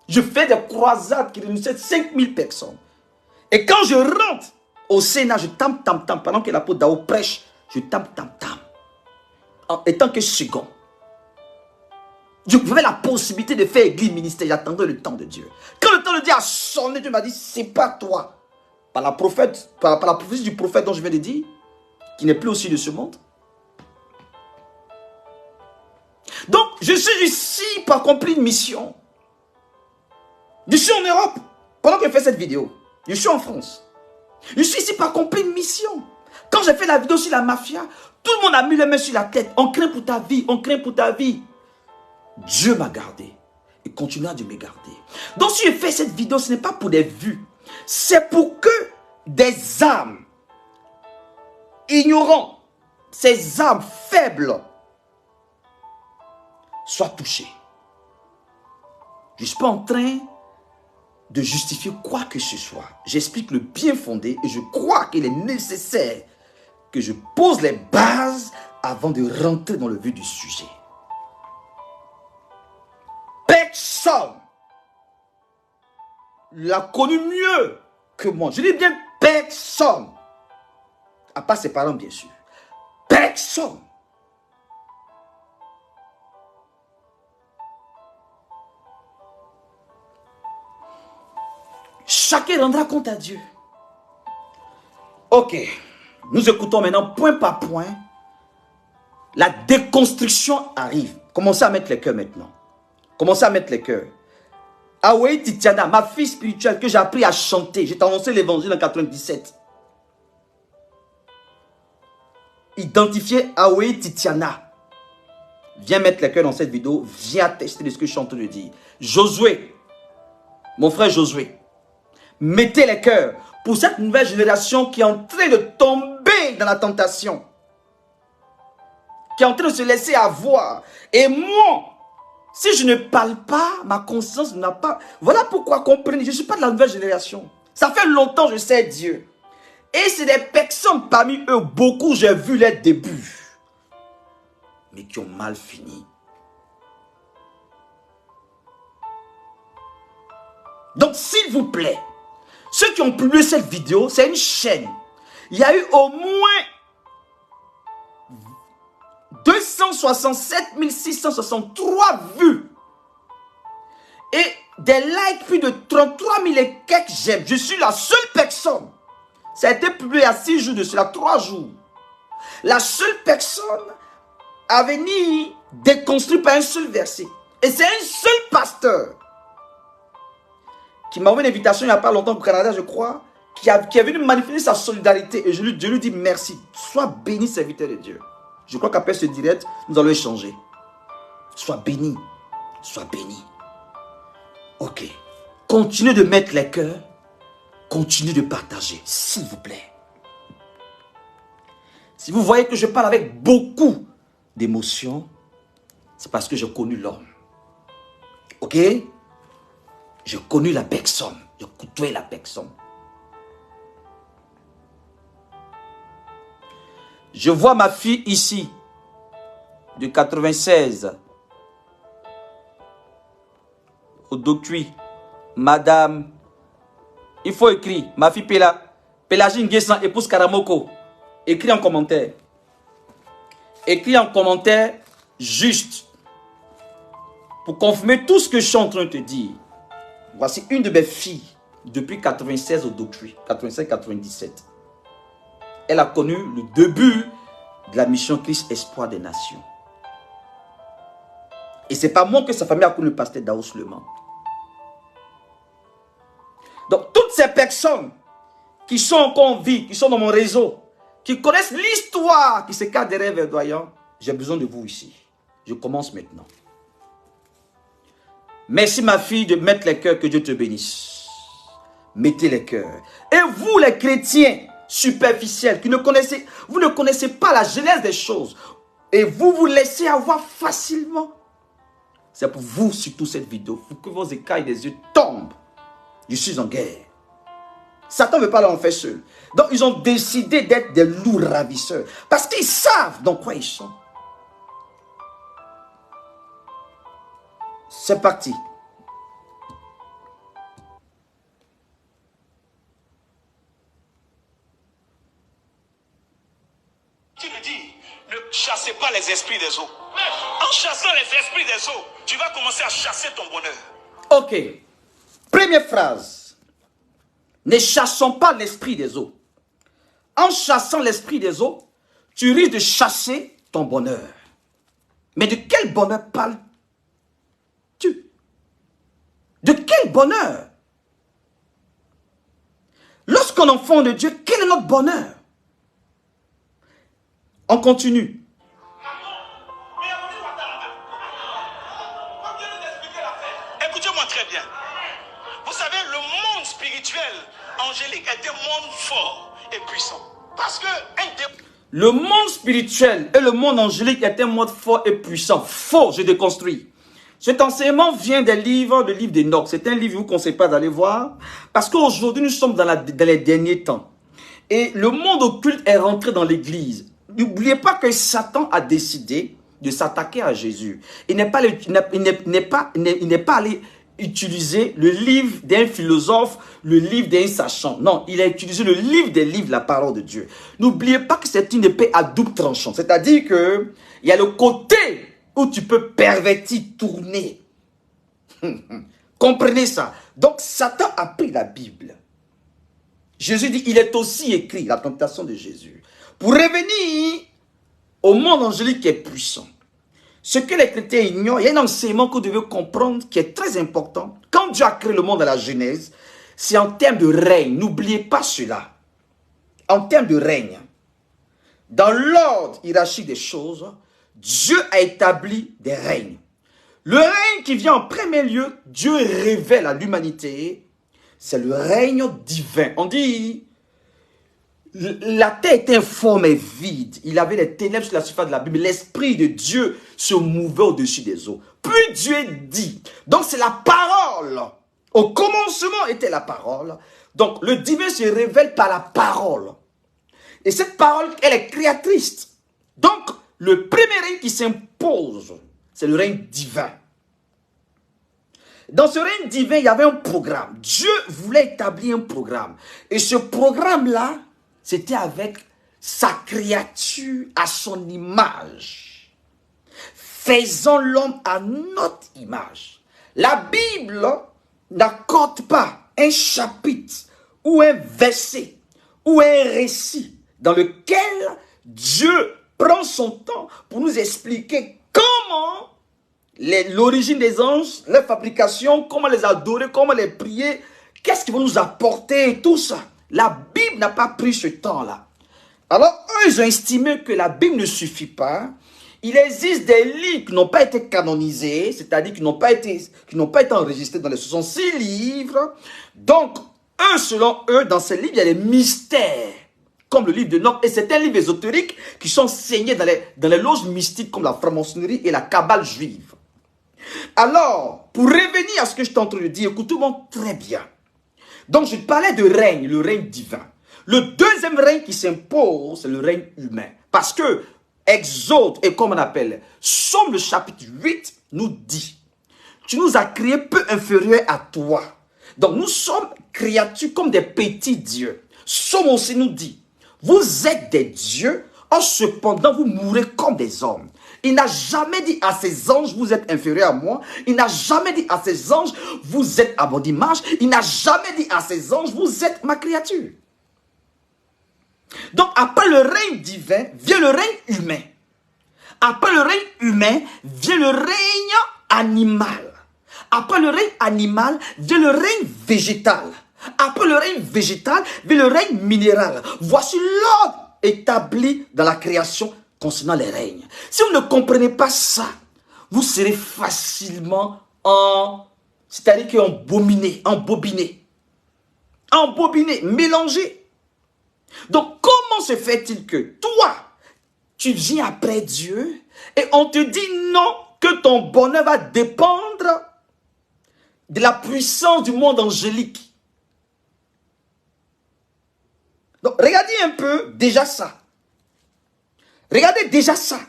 Je fais des croisades qui réunissaient 5000 personnes. Et quand je rentre au Sénat, je tam. Pendant que l'apôtre Dao prêche, je tam. En étant que second. J'avais la possibilité de faire église ministère. J'attendais le temps de Dieu. Quand le temps de Dieu a sonné, Dieu m'a dit, c'est pas toi. Par la prophétie du prophète dont je viens de dire, qui n'est plus aussi de ce monde. Donc, je suis ici pour accomplir une mission. Je suis en Europe, pendant que je fais cette vidéo. Je suis en France. Je suis ici pour accomplir une mission. Quand j'ai fait la vidéo sur la mafia, tout le monde a mis les mains sur la tête. On craint pour ta vie, on craint pour ta vie. Dieu m'a gardé et continuera de me garder. Donc si je fais cette vidéo, ce n'est pas pour des vues. C'est pour que des âmes ignorants, ces âmes faibles, soient touchées. Je ne suis pas en train de justifier quoi que ce soit. J'explique le bien fondé et je crois qu'il est nécessaire que je pose les bases avant de rentrer dans le vif du sujet. personne l'a connu mieux que moi. Je dis bien personne. À part ses parents, bien sûr. Personne. Chacun rendra compte à Dieu. Ok. Nous écoutons maintenant point par point. La déconstruction arrive. Commencez à mettre les cœurs maintenant. Commencez à mettre les cœurs. Awei Titiana, ma fille spirituelle que j'ai appris à chanter. J'ai annoncé l'évangile en 97. Identifiez Awei Titiana. Viens mettre les cœurs dans cette vidéo. Viens attester de ce que je suis en train de dire. Josué, mon frère Josué, mettez les cœurs pour cette nouvelle génération qui est en train de tomber dans la tentation. Qui est en train de se laisser avoir. Et moi, si je ne parle pas, ma conscience n'a pas... Voilà pourquoi, comprenez, je ne suis pas de la nouvelle génération. Ça fait longtemps que je sais Dieu. Et c'est des personnes parmi eux, beaucoup, j'ai vu les débuts. Mais qui ont mal fini. Donc, s'il vous plaît, ceux qui ont publié cette vidéo, c'est une chaîne. Il y a eu au moins 267 663 vues. Et des likes, plus de 33 000 et quelques j'aime. Je suis la seule personne. Ça a été publié il y a 6 jours de cela, 3 jours. La seule personne à venir déconstruire par un seul verset. Et c'est un seul pasteur qui m'a envoyé une invitation il n'y a pas longtemps au Canada, je crois, qui est venu manifester sa solidarité. Et je lui dis merci. Sois béni, serviteur de Dieu. Je crois qu'après ce direct, nous allons échanger. Sois béni. Sois béni. Ok. Continuez de mettre les cœurs. Continuez de partager, s'il vous plaît. Si vous voyez que je parle avec beaucoup d'émotion, c'est parce que j'ai connu l'homme. Ok? J'ai connu la personne. J'ai côtoyé la personne. Je vois ma fille ici, de 96, au Doctui, Madame, il faut écrire, ma fille Pélagine Guessan, épouse Karamoko, écris en commentaire. Écris en commentaire juste, pour confirmer tout ce que je suis en train de te dire. Voici une de mes filles, depuis 96 au Doctui, 85-97. Elle a connu le début de la mission Christ Espoir des Nations. Et ce n'est pas moi que sa famille a connu le pasteur Daous Leman. Donc, toutes ces personnes qui sont encore en vie, qui sont dans mon réseau, qui connaissent l'histoire qui se cache derrière Verdoyant, j'ai besoin de vous ici. Je commence maintenant. Merci ma fille de mettre les cœurs, que Dieu te bénisse. Mettez les cœurs. Et vous les chrétiens, superficiels, qui ne connaissez, vous ne connaissez pas la genèse des choses et vous vous laissez avoir facilement. C'est pour vous surtout cette vidéo, pour que vos écailles des yeux tombent. Je suis en guerre. Satan ne veut pas l'en faire seul. Donc ils ont décidé d'être des loups ravisseurs parce qu'ils savent dans quoi ils sont. C'est parti. Ne chassez pas les esprits des eaux. En chassant les esprits des eaux, tu vas commencer à chasser ton bonheur. Ok. Première phrase. Ne chassons pas l'esprit des eaux. En chassant l'esprit des eaux, tu risques de chasser ton bonheur. Mais de quel bonheur parles-tu? De quel bonheur? Lorsqu'on est enfant de Dieu, quel est notre bonheur? On continue. Écoutez-moi très bien. Vous savez, le monde spirituel angélique est un monde fort et puissant. Parce que le monde spirituel et le monde angélique est un monde fort et puissant. Faux, je déconstruis. Cet enseignement vient des livres, le livre d'Enoch. C'est un livre que je ne vous conseille pas d'aller voir. Parce qu'aujourd'hui, nous sommes dans les derniers temps. Et le monde occulte est rentré dans l'église. N'oubliez pas que Satan a décidé de s'attaquer à Jésus. Il n'est pas allé utiliser le livre d'un philosophe, le livre d'un sachant. Non, il a utilisé le livre des livres, la parole de Dieu. N'oubliez pas que c'est une épée à double tranchant. C'est-à-dire que il y a le côté où tu peux pervertir, tourner. Comprenez ça. Donc, Satan a pris la Bible. Jésus dit, il est aussi écrit, la tentation de Jésus. Pour revenir au monde angélique qui est puissant. Ce que les chrétiens ignorent, il y a un enseignement que vous devez comprendre qui est très important. Quand Dieu a créé le monde à la Genèse, c'est en termes de règne. N'oubliez pas cela. En termes de règne. Dans l'ordre hiérarchique des choses, Dieu a établi des règnes. Le règne qui vient en premier lieu, Dieu révèle à l'humanité, c'est le règne divin. On dit, la terre était informe et vide. Il avait les ténèbres sur la surface de la Bible. L'Esprit de Dieu se mouvait au-dessus des eaux. Puis Dieu dit, donc c'est la parole. Au commencement était la parole. Donc le divin se révèle par la parole. Et cette parole, elle est créatrice. Donc le premier règne qui s'impose, c'est le règne divin. Dans ce règne divin, il y avait un programme. Dieu voulait établir un programme. Et ce programme-là, c'était avec sa créature à son image. Faisons l'homme à notre image. La Bible n'accorde pas un chapitre ou un verset ou un récit dans lequel Dieu prend son temps pour nous expliquer comment l'origine des anges, leur fabrication, comment les adorer, comment les prier, qu'est-ce qu'ils vont nous apporter et tout ça. La Bible n'a pas pris ce temps-là. Alors, eux, ils ont estimé que la Bible ne suffit pas. Il existe des livres qui n'ont pas été canonisés, c'est-à-dire qui n'ont pas été enregistrés dans les 66 livres. Donc, eux, selon eux, dans ces livres, il y a des mystères, comme le livre de Noc. Et c'est un livre ésotérique qui sont enseignés dans les loges mystiques comme la franc-maçonnerie et la Kabbale juive. Alors, pour revenir à ce que je suis en train de dire, écoutez-moi très bien. Donc, je parlais de règne, le règne divin. Le deuxième règne qui s'impose, c'est le règne humain. Parce que Exode, et comme on appelle, Somme le chapitre 8 nous dit, tu nous as créés peu inférieurs à toi. Donc, nous sommes créatures comme des petits dieux. Somme aussi nous dit, vous êtes des dieux, or cependant vous mourrez comme des hommes. Il n'a jamais dit à ses anges, vous êtes inférieurs à moi. Il n'a jamais dit à ses anges, vous êtes à mon image. Il n'a jamais dit à ses anges, vous êtes ma créature. Donc, après le règne divin, vient le règne humain. Après le règne humain, vient le règne animal. Après le règne animal, vient le règne végétal. Après le règne végétal, vient le règne minéral. Voici l'ordre établi dans la création concernant les règnes. Si vous ne comprenez pas ça, vous serez facilement c'est-à-dire embobiné, mélangé. Donc, comment se fait-il que toi, tu viens après Dieu et on te dit non, que ton bonheur va dépendre de la puissance du monde angélique. Donc, regardez un peu déjà ça. Regardez déjà ça.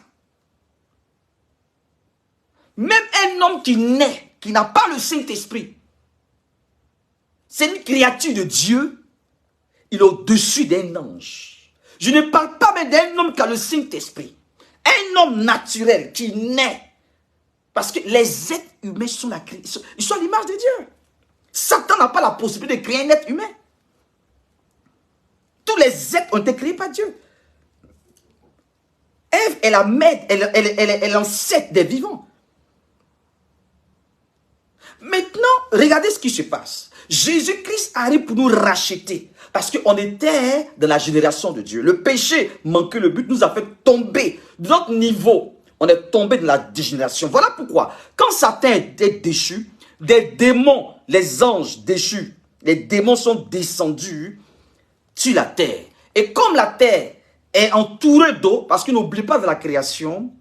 Même un homme qui naît, qui n'a pas le Saint-Esprit, c'est une créature de Dieu, il est au-dessus d'un ange. Je ne parle pas mais d'un homme qui a le Saint-Esprit. Un homme naturel qui naît. Parce que les êtres humains sont ils sont à l'image de Dieu. Satan n'a pas la possibilité de créer un être humain. Tous les êtres ont été créés par Dieu. Ève est la mère, elle est l'ancêtre des vivants. Maintenant, regardez ce qui se passe. Jésus-Christ arrive pour nous racheter. Parce qu'on était dans la génération de Dieu. Le péché manquait le but, nous a fait tomber de notre niveau. On est tombé dans la dégénération. Voilà pourquoi, quand Satan était déchu, des démons, les anges déchus, les démons sont descendus sur la terre. Et comme la terre est entourée d'eau, parce que n'oublie pas de la création,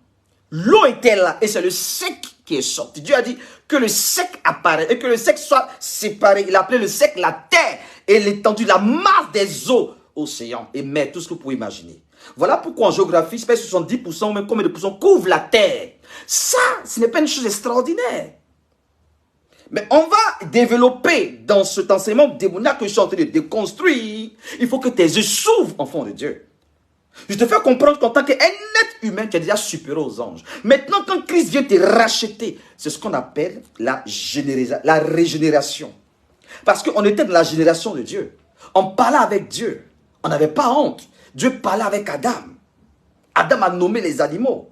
l'eau était là et c'est le sec qui est sorti. Dieu a dit que le sec apparaît et que le sec soit séparé. Il a appelé le sec la terre et l'étendue, la masse des eaux océans et mer, tout ce que vous pouvez imaginer. Voilà pourquoi en géographie, c'est 70% ou même combien de pourcents couvrent la terre. Ça, ce n'est pas une chose extraordinaire. Mais on va développer dans cet enseignement démoniaque que je suis en train de déconstruire. Il faut que tes yeux s'ouvrent, enfant de Dieu. Je te fais comprendre qu'en tant qu'un être humain, tu es déjà supérieur aux anges. Maintenant, quand Christ vient te racheter, c'est ce qu'on appelle la régénération. Parce qu'on était dans la génération de Dieu. On parlait avec Dieu. On n'avait pas honte. Dieu parlait avec Adam. Adam a nommé les animaux.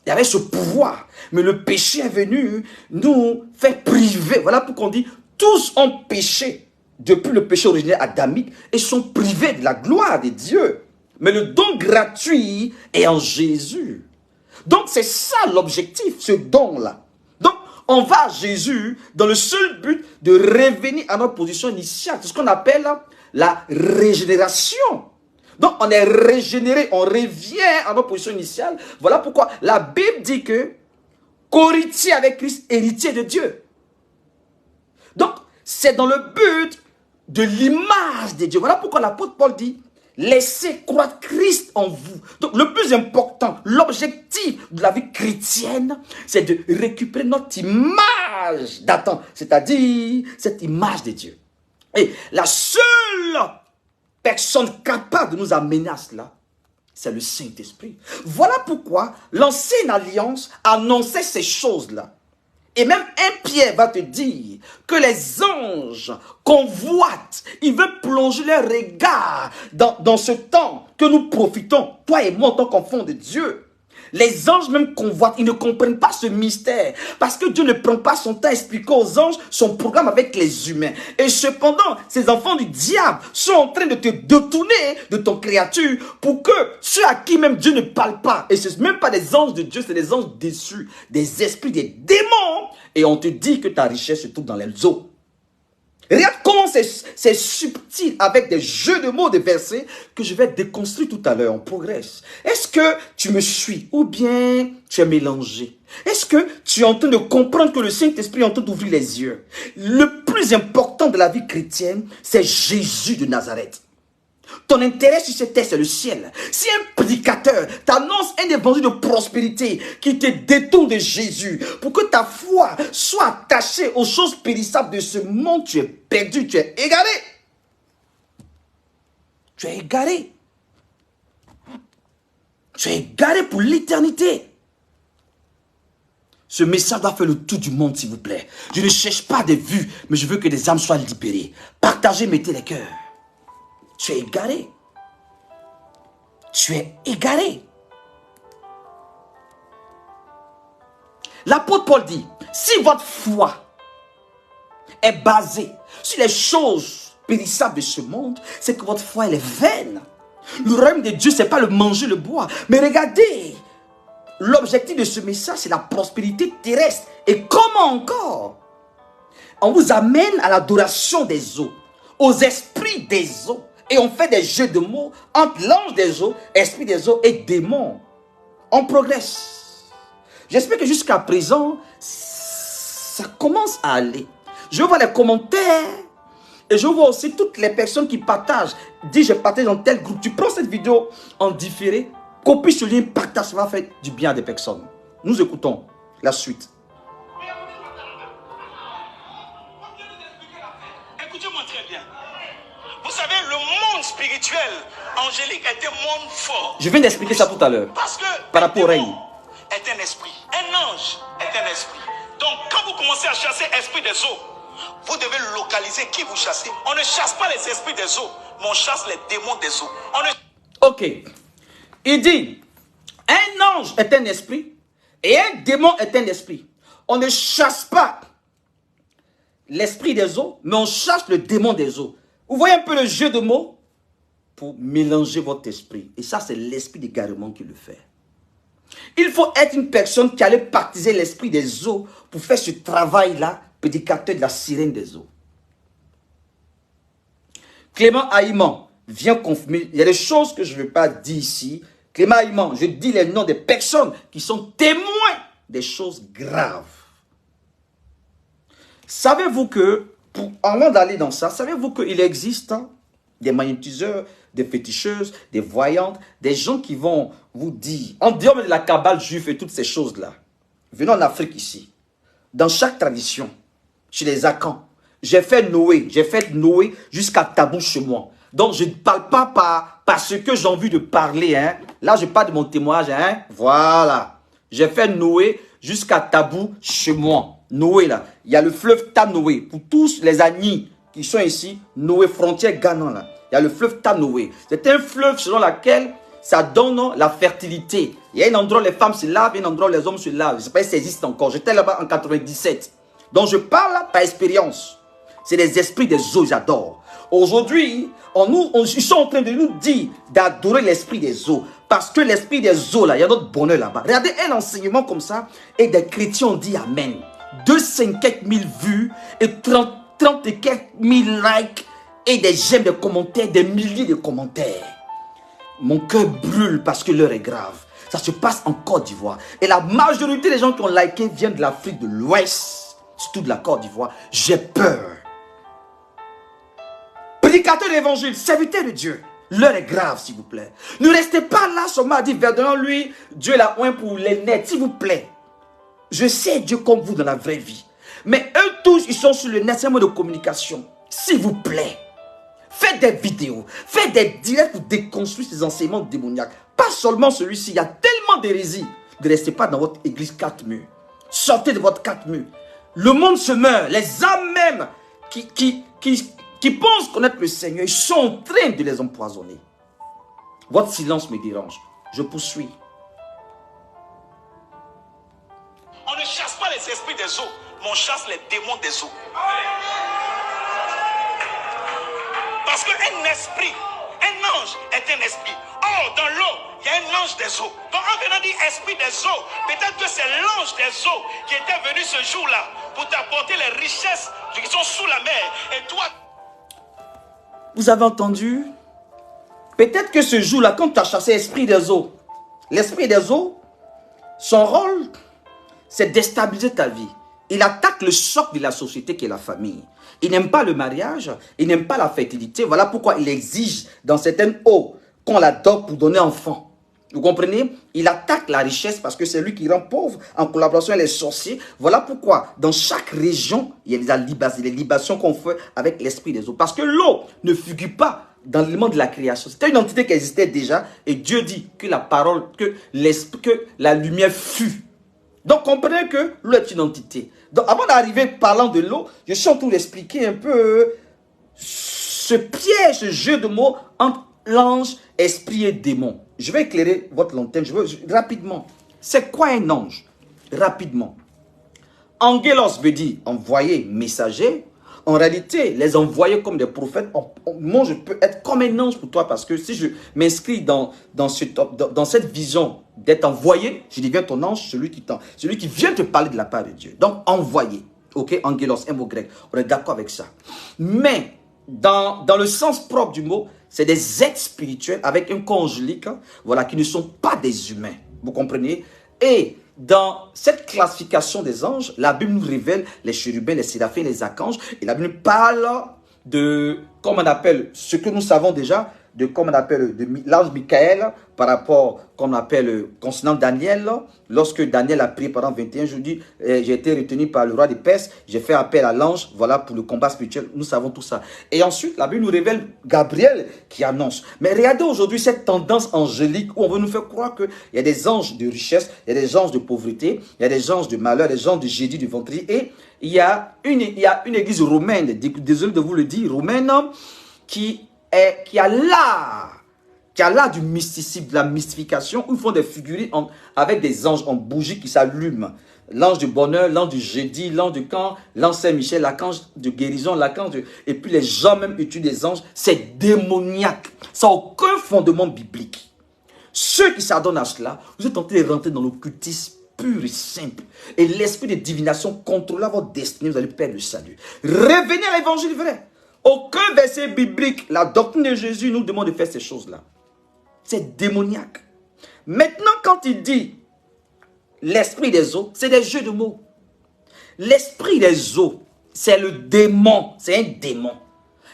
Il y avait ce pouvoir. Mais le péché est venu nous faire priver. Voilà pourquoi on dit, tous ont péché depuis le péché originel adamique et sont privés de la gloire de Dieu. Mais le don gratuit est en Jésus. Donc c'est ça l'objectif, ce don-là. Donc on va à Jésus dans le seul but de revenir à notre position initiale. C'est ce qu'on appelle la régénération. Donc on est régénéré, on revient à notre position initiale. Voilà pourquoi la Bible dit que co-héritier avec Christ, héritier de Dieu. Donc c'est dans le but de l'image de Dieu. Voilà pourquoi l'apôtre Paul dit, laissez croître Christ en vous. Donc le plus important, l'objectif de la vie chrétienne, c'est de récupérer notre image d'Adam, c'est-à-dire cette image de Dieu. Et la seule personne capable de nous amener à cela, c'est le Saint-Esprit. Voilà pourquoi l'ancienne alliance annonçait ces choses-là. Et même un Pierre va te dire que les anges convoitent, ils veulent plonger leur regard dans ce temps que nous profitons, toi et moi en tant qu'enfants de Dieu. Les anges même convoitent, ils ne comprennent pas ce mystère. Parce que Dieu ne prend pas son temps à expliquer aux anges son programme avec les humains. Et cependant, ces enfants du diable sont en train de te détourner de ton créature pour que ceux à qui même Dieu ne parle pas, et ce n'est même pas des anges de Dieu, c'est des anges déçus, des esprits, des démons. Et on te dit que ta richesse se trouve dans les eaux. Regarde comment c'est subtil avec des jeux de mots, des versets que je vais déconstruire tout à l'heure. On progresse. Est-ce que tu me suis ou bien tu es mélangé? Est-ce que tu es en train de comprendre que le Saint-Esprit est en train d'ouvrir les yeux? Le plus important de la vie chrétienne, c'est Jésus de Nazareth. Ton intérêt sur cette terre, c'est le ciel. Si un prédicateur t'annonce un évangile de prospérité qui te détourne de Jésus pour que ta foi soit attachée aux choses périssables de ce monde, tu es perdu, tu es égaré. Tu es égaré. Tu es égaré pour l'éternité. Ce message doit faire le tour du monde, s'il vous plaît. Je ne cherche pas des vues, mais je veux que des âmes soient libérées. Partagez, mettez les cœurs. Tu es égaré. Tu es égaré. L'apôtre Paul dit, si votre foi est basée sur les choses périssables de ce monde, c'est que votre foi elle est vaine. Le royaume de Dieu, ce n'est pas le manger, le boire. Mais regardez, l'objectif de ce message, c'est la prospérité terrestre. Et comment encore? On vous amène à l'adoration des eaux, aux esprits des eaux. Et on fait des jeux de mots entre l'ange des eaux, esprit des eaux et démons. On progresse. J'espère que jusqu'à présent, ça commence à aller. Je vois les commentaires et je vois aussi toutes les personnes qui partagent. Dis, je partage dans tel groupe. Tu prends cette vidéo en différé, copie ce lien, partage, ça va faire du bien à des personnes. Nous écoutons la suite. Écoutez-moi très bien. Vous savez, le monde spirituel, angélique, est un monde fort. Je viens d'expliquer ça tout à l'heure. Parce que par rapport au règne. Est un esprit. Un ange est un esprit. Donc, quand vous commencez à chasser l'esprit des eaux, vous devez localiser qui vous chassez. On ne chasse pas les esprits des eaux, mais on chasse les démons des eaux. Ok. Il dit, un ange est un esprit et un démon est un esprit. On ne chasse pas l'esprit des eaux, mais on chasse le démon des eaux. Vous voyez un peu le jeu de mots pour mélanger votre esprit. Et ça, c'est l'esprit d'égarement qui le fait. Il faut être une personne qui allait baptiser l'esprit des eaux pour faire ce travail-là, prédicateur de la sirène des eaux. Clément Haïman vient confirmer. Il y a des choses que je ne vais pas dire ici. Clément Haïman, je dis les noms des personnes qui sont témoins des choses graves. Savez-vous que, avant d'aller dans ça, savez-vous qu'il existe des magnétiseurs, des féticheuses, des voyantes, des gens qui vont vous dire, en dehors de la cabale juive et toutes ces choses-là, venons en Afrique ici, dans chaque tradition, chez les Akans, j'ai fait Noé jusqu'à Tabou chez moi. Donc je ne parle pas parce que j'ai envie de parler, hein. Là je parle de mon témoignage, hein. Voilà, j'ai fait Noé jusqu'à Tabou chez moi. Noé là, il y a le fleuve Tanoé, pour tous les Agnis qui sont ici, Noé, frontière Ghana là. Il y a le fleuve Tanoé. C'est un fleuve selon lequel ça donne la fertilité. Il y a un endroit où les femmes se lavent, un endroit où les hommes se lavent. Je ne sais pas si ça existe encore. J'étais là-bas en 97. Donc je parle là par expérience. C'est les esprits des eaux, j'adore. Aujourd'hui, ils sont en train de nous dire d'adorer l'esprit des eaux. Parce que l'esprit des eaux là, il y a notre bonheur là-bas. Regardez un enseignement comme ça et des chrétiens ont dit Amen. 250 000 vues et 30 et quelques mille likes et des j'aime, des commentaires, des milliers de commentaires. Mon cœur brûle parce que l'heure est grave. Ça se passe en Côte d'Ivoire. Et la majorité des gens qui ont liké viennent de l'Afrique de l'Ouest, surtout de la Côte d'Ivoire. J'ai peur. Prédicateur de l'évangile, serviteur de Dieu. L'heure est grave, s'il vous plaît. Ne restez pas là seulement à dire, Verdun, lui, Dieu l'a oint pour les nets, s'il vous plaît. Je sais Dieu comme vous dans la vraie vie. Mais eux tous, ils sont sur le net, c'est un mode de communication. S'il vous plaît, faites des vidéos, faites des directs pour déconstruire ces enseignements démoniaques. Pas seulement celui-ci, il y a tellement d'hérésies. Ne restez pas dans votre église 4 murs. Sortez de votre 4 murs. Le monde se meurt. Les âmes même qui pensent connaître le Seigneur, ils sont en train de les empoisonner. Votre silence me dérange. Je poursuis. On ne chasse pas les esprits des eaux, mais on chasse les démons des eaux. Parce qu'un esprit, un ange est un esprit. Or, dans l'eau, il y a un ange des eaux. Donc, en venant dire esprit des eaux, peut-être que c'est l'ange des eaux qui était venu ce jour-là pour t'apporter les richesses qui sont sous la mer. Et toi... Vous avez entendu? Peut-être que ce jour-là, quand tu as chassé l'esprit des eaux, l'esprit des eaux, son rôle, c'est déstabiliser ta vie. Il attaque le socle de la société qui est la famille. Il n'aime pas le mariage, il n'aime pas la fertilité. Voilà pourquoi il exige dans certaines eaux qu'on l'adopte pour donner enfant. Vous comprenez? Il attaque la richesse parce que c'est lui qui rend pauvre en collaboration avec les sorciers. Voilà pourquoi dans chaque région, il y a les libations qu'on fait avec l'esprit des eaux. Parce que l'eau ne figure pas dans l'élément de la création. C'était une entité qui existait déjà et Dieu dit que la parole, que la lumière fut. Donc comprenez que l'eau est une entité. Donc avant d'arriver parlant de l'eau, je suis en train d'expliquer un peu ce piège, ce jeu de mots entre l'ange, esprit et démon. Je vais éclairer votre lanterne, rapidement. C'est quoi un ange? Rapidement. Angelos veut dire envoyé, messager. En réalité, les envoyer comme des prophètes, moi je peux être comme un ange pour toi parce que si je m'inscris dans cette vision d'être envoyé, je deviens ton ange, celui qui vient te parler de la part de Dieu. Donc envoyé, ok, angelos, un mot grec, on est d'accord avec ça. Mais dans le sens propre du mot, c'est des êtres spirituels avec un corps angélique, voilà, qui ne sont pas des humains, vous comprenez? Et dans cette classification des anges, la Bible nous révèle les chérubins, les séraphins, les archanges. Et la Bible parle de, comme on appelle, ce que nous savons déjà, de, comme on appelle, de l'ange Michael, par rapport, comme on appelle, concernant Daniel. Lorsque Daniel a prié pendant 21 jours, dit, j'ai été retenu par le roi des Perses, j'ai fait appel à l'ange, voilà, pour le combat spirituel. Nous savons tout ça. Et ensuite, la Bible nous révèle Gabriel qui annonce. Mais regardez aujourd'hui cette tendance angélique où on veut nous faire croire qu'il y a des anges de richesse, il y a des anges de pauvreté, il y a des anges de malheur, des anges de jeudi, de vendredi. Et il y a une église romaine, désolé de vous le dire, romaine, qui a l'art du mysticisme, de la mystification, où ils font des figurines avec des anges en bougie qui s'allument. L'ange du bonheur, l'ange du jeudi, l'ange du camp, l'ange Saint-Michel, l'archange de guérison, l'archange de... Et puis les gens même utilisent des anges. C'est démoniaque. Ça n'a aucun fondement biblique. Ceux qui s'adonnent à cela, vous êtes en train de rentrer dans l'occultisme pur et simple. Et l'esprit de divination contrôle votre destinée, vous allez perdre le salut. Revenez à l'évangile vrai. Aucun verset biblique, la doctrine de Jésus nous demande de faire ces choses-là. C'est démoniaque. Maintenant, quand il dit l'esprit des eaux, c'est des jeux de mots. L'esprit des eaux, c'est le démon, c'est un démon.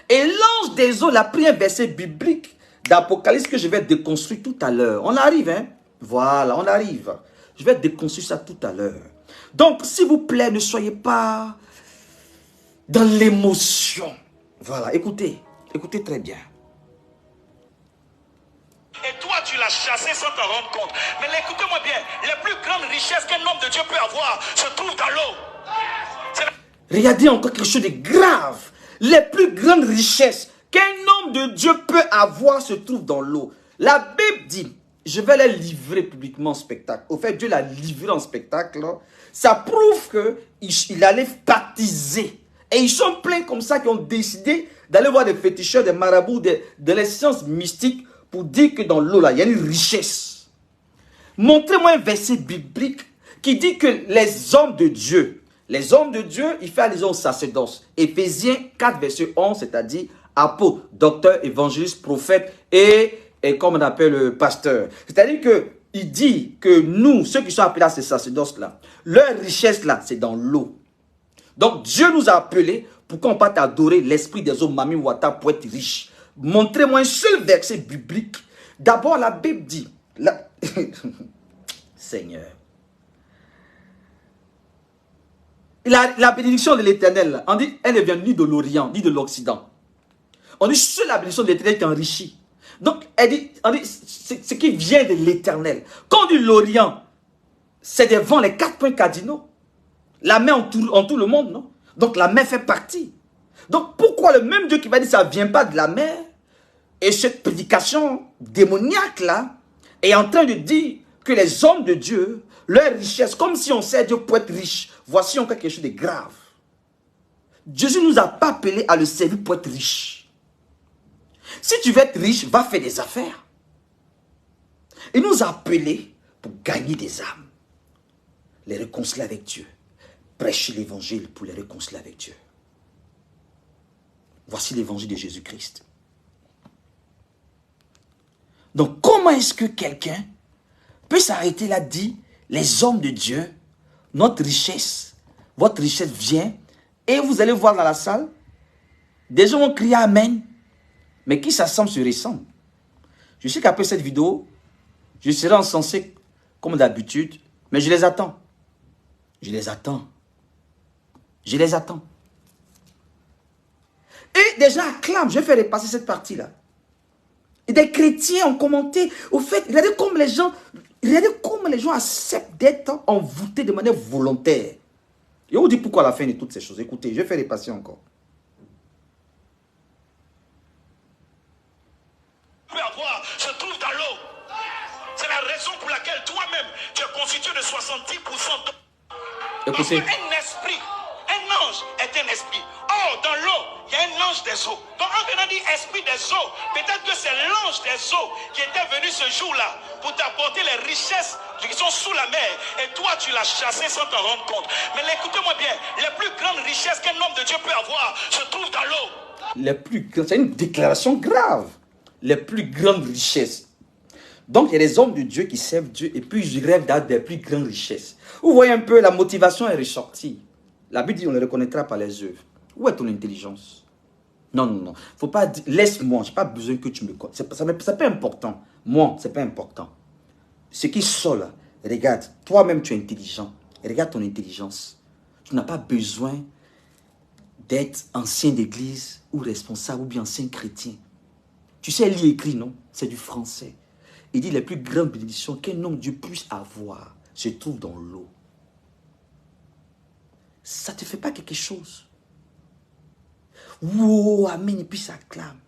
Et l'ange des eaux, il a pris un verset biblique d'Apocalypse que je vais déconstruire tout à l'heure. On arrive, hein? Voilà, on arrive. Je vais déconstruire ça tout à l'heure. Donc, s'il vous plaît, ne soyez pas dans l'émotion. Voilà, écoutez. Écoutez très bien. Et toi, tu l'as chassé sans t'en rendre compte. Mais écoutez-moi bien, les plus grandes richesses qu'un homme de Dieu peut avoir se trouvent dans l'eau. Regardez encore quelque chose de grave. Les plus grandes richesses qu'un homme de Dieu peut avoir se trouvent dans l'eau. La Bible dit, je vais les livrer publiquement en spectacle. Au fait, Dieu l'a livré en spectacle. Ça prouve qu'il allait baptiser. Et ils sont pleins comme ça qui ont décidé d'aller voir des féticheurs, des marabouts, de les sciences mystiques pour dire que dans l'eau, là, il y a une richesse. Montrez-moi un verset biblique qui dit que les hommes de Dieu, il fait allusion au sacerdoce. Éphésiens 4, verset 11, c'est-à-dire apôtre, docteur, évangéliste, prophète et comme on appelle pasteur. C'est-à-dire qu'il dit que nous, ceux qui sont appelés à ces sacerdoces-là, leur richesse-là, c'est dans l'eau. Donc Dieu nous a appelés pour qu'on parte adorer l'esprit des eaux, Mami Wata, pour être riche. Montrez-moi un seul verset biblique. D'abord, la Bible dit, Seigneur, la bénédiction de l'Éternel, on dit, elle ne vient ni de l'Orient, ni de l'Occident. On dit, seule la bénédiction de l'Éternel qui enrichit. Donc, on dit, ce qui vient de l'Éternel. Quand on dit l'Orient, c'est devant les 4 points cardinaux. La main en tout le monde, non? Donc, la main fait partie. Donc, pourquoi le même Dieu qui va dire ça ne vient pas de la mer? Et cette prédication démoniaque-là est en train de dire que les hommes de Dieu, leur richesse, comme si on sait Dieu pour être riche, voici encore quelque chose de grave. Jésus ne nous a pas appelés à le servir pour être riche. Si tu veux être riche, va faire des affaires. Il nous a appelés pour gagner des âmes, les réconcilier avec Dieu, prêcher l'évangile pour les réconcilier avec Dieu. Voici l'évangile de Jésus-Christ. Donc, comment est-ce que quelqu'un peut s'arrêter là, dit, les hommes de Dieu, notre richesse, votre richesse vient, et vous allez voir dans la salle, des gens vont crier Amen, mais qui s'assemblent se ressemblent. Je sais qu'après cette vidéo, je serai encensé comme d'habitude, mais je les attends. Je les attends. Je les attends. Et des gens acclament, je vais faire repasser cette partie-là. Et des chrétiens ont commenté, au fait, regardez comme les gens acceptent d'être envoûtés de manière volontaire. Et on vous dit pourquoi à la fin de toutes ces choses. Écoutez, je vais faire repasser encore. Se trouve dans l'eau. C'est la raison pour laquelle toi-même, tu es constitué de 70% d'eau. Parce qu'un esprit, un ange est un esprit. Or, dans l'eau, il y a un ange des eaux. Donc, en venant dire esprit des eaux, peut-être que c'est l'ange des eaux qui était venu ce jour-là pour t'apporter les richesses qui sont sous la mer. Et toi, tu l'as chassé sans t'en rendre compte. Mais écoutez-moi bien, les plus grandes richesses qu'un homme de Dieu peut avoir se trouvent dans l'eau. C'est une déclaration grave. Les plus grandes richesses. Donc, il y a des hommes de Dieu qui servent Dieu et puis ils rêvent d'avoir des plus grandes richesses. Vous voyez un peu, la motivation est ressortie. La Bible dit, on les reconnaîtra par les œuvres. Où est ton intelligence? Non, non, non. Faut pas dire, laisse-moi, je n'ai pas besoin que tu me connaisses. C'est pas important. Moi, c'est pas important. Ce qui sort là, regarde, toi-même tu es intelligent. Regarde ton intelligence. Tu n'as pas besoin d'être ancien d'église ou responsable ou bien ancien chrétien. Tu sais lire et écrire, non? C'est du français. Il dit les plus grandes bénédictions qu'un homme de Dieu puisse avoir se trouvent dans l'eau. Ça ne te fait pas quelque chose? Wow, amen, et puis ça clame.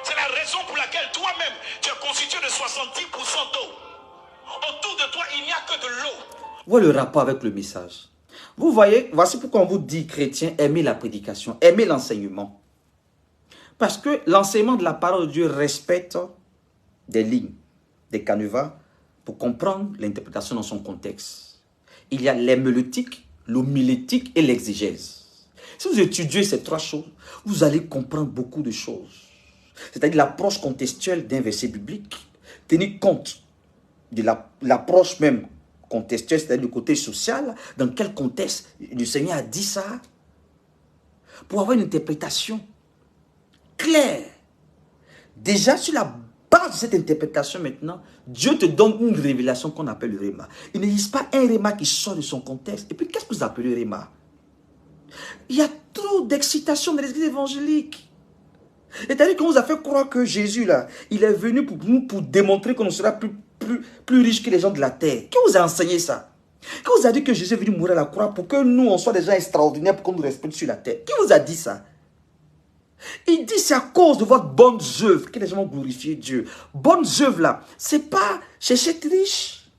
C'est la raison pour laquelle toi-même, tu es constitué de 70% d'eau. Autour de toi, il n'y a que de l'eau. Voilà le rapport avec le message. Vous voyez, voici pourquoi on vous dit, chrétien, aimez la prédication, aimez l'enseignement. Parce que l'enseignement de la parole de Dieu respecte des lignes, des canevas, pour comprendre l'interprétation dans son contexte. Il y a l'hémélétique, l'homilétique et l'exégèse. Si vous étudiez ces trois choses, vous allez comprendre beaucoup de choses. C'est-à-dire l'approche contextuelle d'un verset biblique, tenir compte de l'approche même contextuel, c'est-à-dire le côté social. Dans quel contexte le Seigneur a dit ça? Pour avoir une interprétation claire. Déjà, sur la base de cette interprétation maintenant, Dieu te donne une révélation qu'on appelle le réma. Il n'existe pas un réma qui sort de son contexte. Et puis, qu'est-ce que vous appelez le réma? Il y a trop d'excitation dans l'église évangélique. C'est-à-dire qu'on nous a fait croire que Jésus, là, il est venu pour démontrer qu'on sera plus riche que les gens de la terre. Qui vous a enseigné ça? Qui vous a dit que Jésus est venu mourir à la croix pour que nous, on soit des gens extraordinaires, pour qu'on nous respecte sur la terre? Qui vous a dit ça? Il dit c'est à cause de votre bonne œuvre que les gens vont glorifier Dieu. Bonnes œuvres là, c'est pas chercher être riche.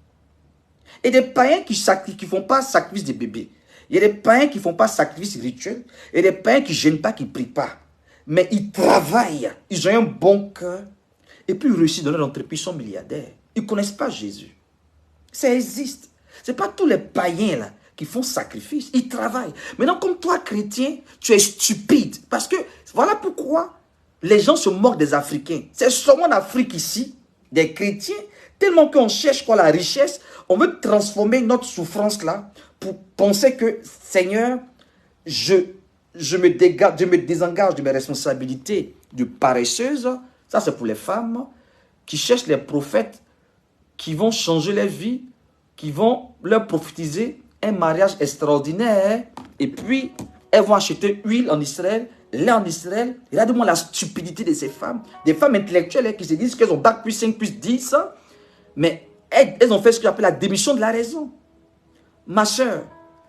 Et des païens qui ne font pas sacrifice de bébés. Il y a des païens qui ne font pas sacrifice rituel. Et des païens qui ne gênent pas, qui ne prient pas. Mais ils travaillent. Ils ont un bon cœur. Et puis ils réussissent dans leur entreprise, ils sont milliardaires. Ils ne connaissent pas Jésus. Ça existe. Ce n'est pas tous les païens là qui font sacrifice. Ils travaillent. Maintenant, comme toi, chrétien, tu es stupide. Parce que voilà pourquoi les gens se moquent des Africains. C'est seulement en Afrique ici, des chrétiens, tellement qu'on cherche quoi la richesse, on veut transformer notre souffrance là pour penser que, Seigneur, je me désengage de mes responsabilités de paresseuse. Ça, c'est pour les femmes qui cherchent les prophètes qui vont changer leur vie, qui vont leur prophétiser un mariage extraordinaire. Et puis, elles vont acheter huile en Israël, lait en Israël. Regardez-moi la stupidité de ces femmes. Des femmes intellectuelles qui se disent qu'elles ont bac plus 5 plus 10. Mais elles ont fait ce qu'on appelle la démission de la raison. Ma soeur,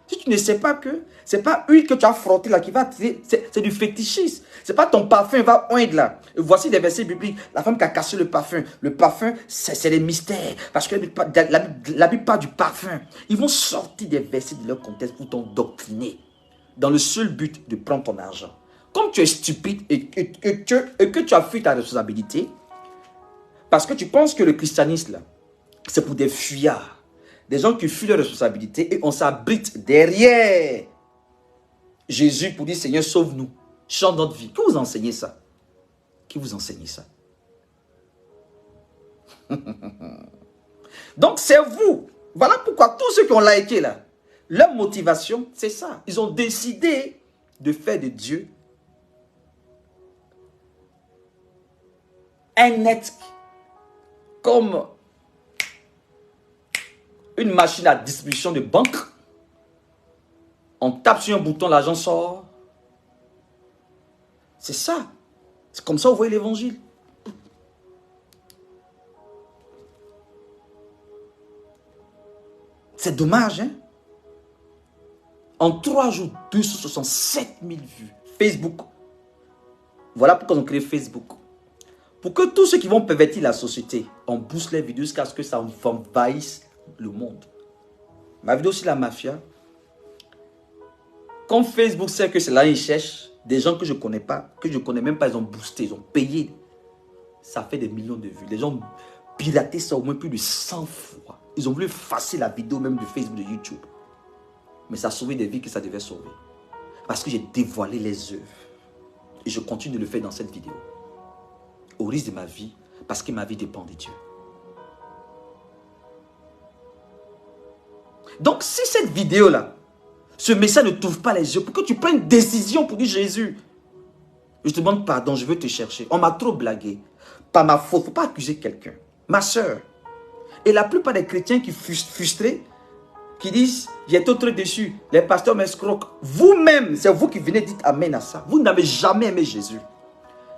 si tu ne sais pas que ce n'est pas huile que tu as frottée là qui va... C'est du fétichisme. Ce n'est pas ton parfum va oindre là. Et voici des versets bibliques. La femme qui a cassé le parfum, c'est les mystères. Parce que la Bible parle du parfum. Ils vont sortir des versets de leur contexte pour t'endoctriner. Dans le seul but de prendre ton argent. Comme tu es stupide et que tu as fui ta responsabilité, parce que tu penses que le christianisme là, c'est pour des fuyards. Des gens qui fuient leurs responsabilités et on s'abrite derrière Jésus pour dire Seigneur, sauve-nous, change notre vie. Qui vous enseignez ça? Qui vous enseignez ça? Donc c'est vous. Voilà pourquoi tous ceux qui ont liké là, leur motivation, c'est ça. Ils ont décidé de faire de Dieu un être comme une machine à distribution de banque. On tape sur un bouton, l'argent sort. C'est ça. C'est comme ça que vous voyez l'évangile. C'est dommage, hein? En 3 jours, 267 000 vues. Facebook. Voilà pourquoi on crée Facebook. Pour que tous ceux qui vont pervertir la société, on booste les vidéos jusqu'à ce que ça envahisse le monde. Ma vidéo sur la mafia, comme Facebook sait que c'est là ils cherchent des gens que je ne connais pas, que je ne connais même pas, ils ont boosté, ils ont payé. Ça fait des millions de vues. Les gens ont piraté ça au moins plus de 100 fois. Ils ont voulu effacer la vidéo même de Facebook, de YouTube. Mais ça a sauvé des vies que ça devait sauver. Parce que j'ai dévoilé les œuvres. Et je continue de le faire dans cette vidéo. Au risque de ma vie, parce que ma vie dépend de Dieu. Donc, si cette vidéo-là, ce message ne t'ouvre pas les yeux, pour que tu prennes une décision pour dire Jésus, je te demande pardon, je veux te chercher. On m'a trop blagué. Pas ma faute, il ne faut pas accuser quelqu'un. Ma soeur. Et la plupart des chrétiens qui frustrés, qui disent, j'étais trop déçu, les pasteurs m'escroquent. Vous-même, c'est vous qui venez dire amen à ça. Vous n'avez jamais aimé Jésus.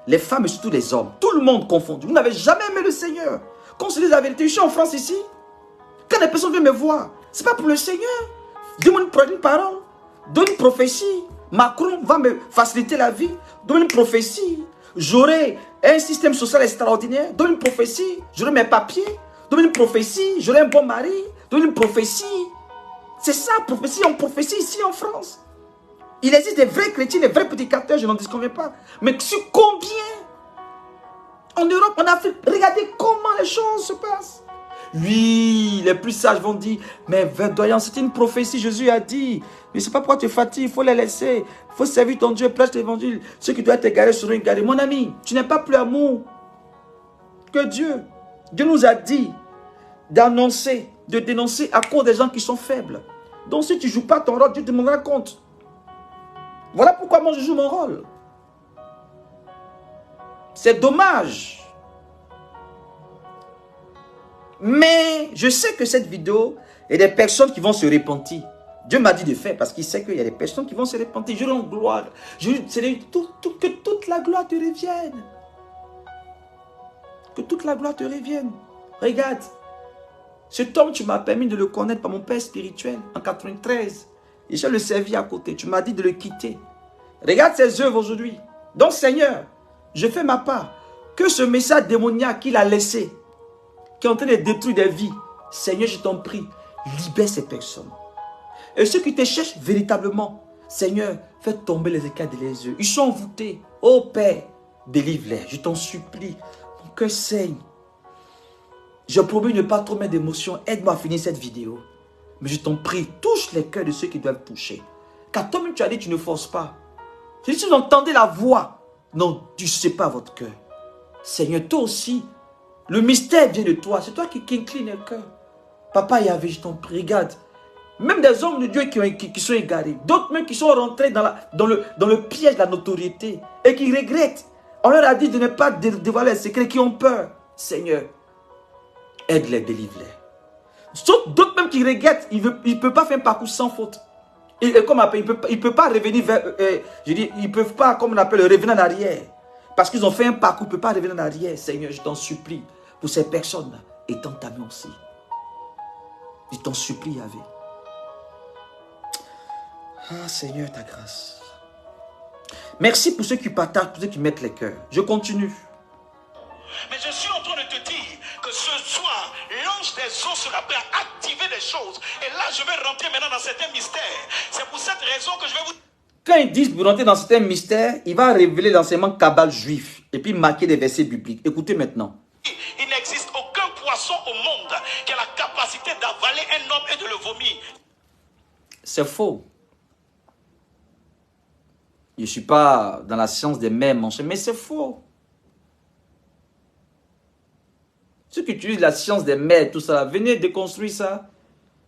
Les femmes et surtout les hommes, tout le monde confondu. Vous n'avez jamais aimé le Seigneur. Qu'on se dise la vérité, je suis en France ici. Quand des personnes viennent me voir, ce n'est pas pour le Seigneur. Donne-moi une parole. Donne une prophétie. Macron va me faciliter la vie. Donne une prophétie. J'aurai un système social extraordinaire. Donne une prophétie. J'aurai mes papiers. Donne une prophétie. J'aurai un bon mari. Donne une prophétie. C'est ça, prophétie. On prophétie ici en France. Il existe des vrais chrétiens, des vrais prédicateurs, je n'en disconviens pas. Mais sur combien? En Europe, en Afrique, regardez comment les choses se passent. Oui, les plus sages vont dire, mais verdoyant, c'est une prophétie, Jésus a dit. Mais c'est pas pourquoi tu fatigues, il faut les laisser. Il faut servir ton Dieu, prêche l'évangile. Ceux qui doivent être égarés seront égarés. Mon ami, tu n'es pas plus amour que Dieu. Dieu nous a dit d'annoncer de dénoncer à cause des gens qui sont faibles. Donc si tu ne joues pas ton rôle, Dieu te demandera compte. Voilà pourquoi moi je joue mon rôle. C'est dommage. Mais je sais que cette vidéo, il y a des personnes qui vont se repentir. Dieu m'a dit de faire parce qu'il sait qu'il y a des personnes qui vont se repentir. Je rends gloire. Que toute la gloire te revienne. Que toute la gloire te revienne. Regarde. Cet homme, tu m'as permis de le connaître par mon père spirituel en 93. Et je le servis à côté. Tu m'as dit de le quitter. Regarde ses œuvres aujourd'hui. Donc Seigneur, je fais ma part. Que ce message démoniaque qu'il a laissé, qui est en train de détruire des vies, Seigneur, je t'en prie, libère ces personnes. Et ceux qui te cherchent véritablement, Seigneur, fais tomber les écailles de leurs yeux. Ils sont envoûtés. Oh Père, délivre-les. Je t'en supplie. Mon cœur saigne. Je promets ne pas trop mettre d'émotion. Aide-moi à finir cette vidéo. Mais je t'en prie, touche les cœurs de ceux qui doivent toucher. Car toi-même, tu as dit, tu ne forces pas. Si vous entendez la voix, non, tu ne sais pas votre cœur. Seigneur, toi aussi, le mystère vient de toi. C'est toi qui incline le cœur. Papa Yahvé, je t'en prie, regarde. Même des hommes de Dieu qui sont égarés. D'autres même qui sont rentrés dans le piège de la notoriété. Et qui regrettent. On leur a dit de ne pas dévoiler les secrets, qui ont peur. Seigneur, aide-les, délivre-les. D'autres même qui regrettent, ils ne peuvent pas faire un parcours sans faute. Et comme on appelle, ils ne peuvent pas revenir vers... je dis, ils ne peuvent pas, comme on appelle, revenir en arrière. Parce qu'ils ont fait un parcours, ils ne peuvent pas revenir en arrière. Seigneur, je t'en supplie. Pour ces personnes-là, étends ta main aussi. Je t'en supplie, Yahvé. Ah, Seigneur, ta grâce. Merci pour ceux qui partagent, pour ceux qui mettent les cœurs. Je continue. Mais je suis en train de te dire que ce soir, l'ange des eaux sera prêt à activer des choses. Et là, je vais rentrer maintenant dans certains mystères. C'est pour cette raison que je vais vous... Quand ils disent pour rentrer dans certains mystères, il va révéler l'enseignement cabal juif. Et puis marquer des versets bibliques. Écoutez maintenant. Il n'existe aucun poisson au monde qui a la capacité d'avaler un homme et de le vomir. C'est faux. Je ne suis pas dans la science des mers, mon cher, mais c'est faux. Ceux qui utilisent la science des mers, tout ça, venez déconstruire ça.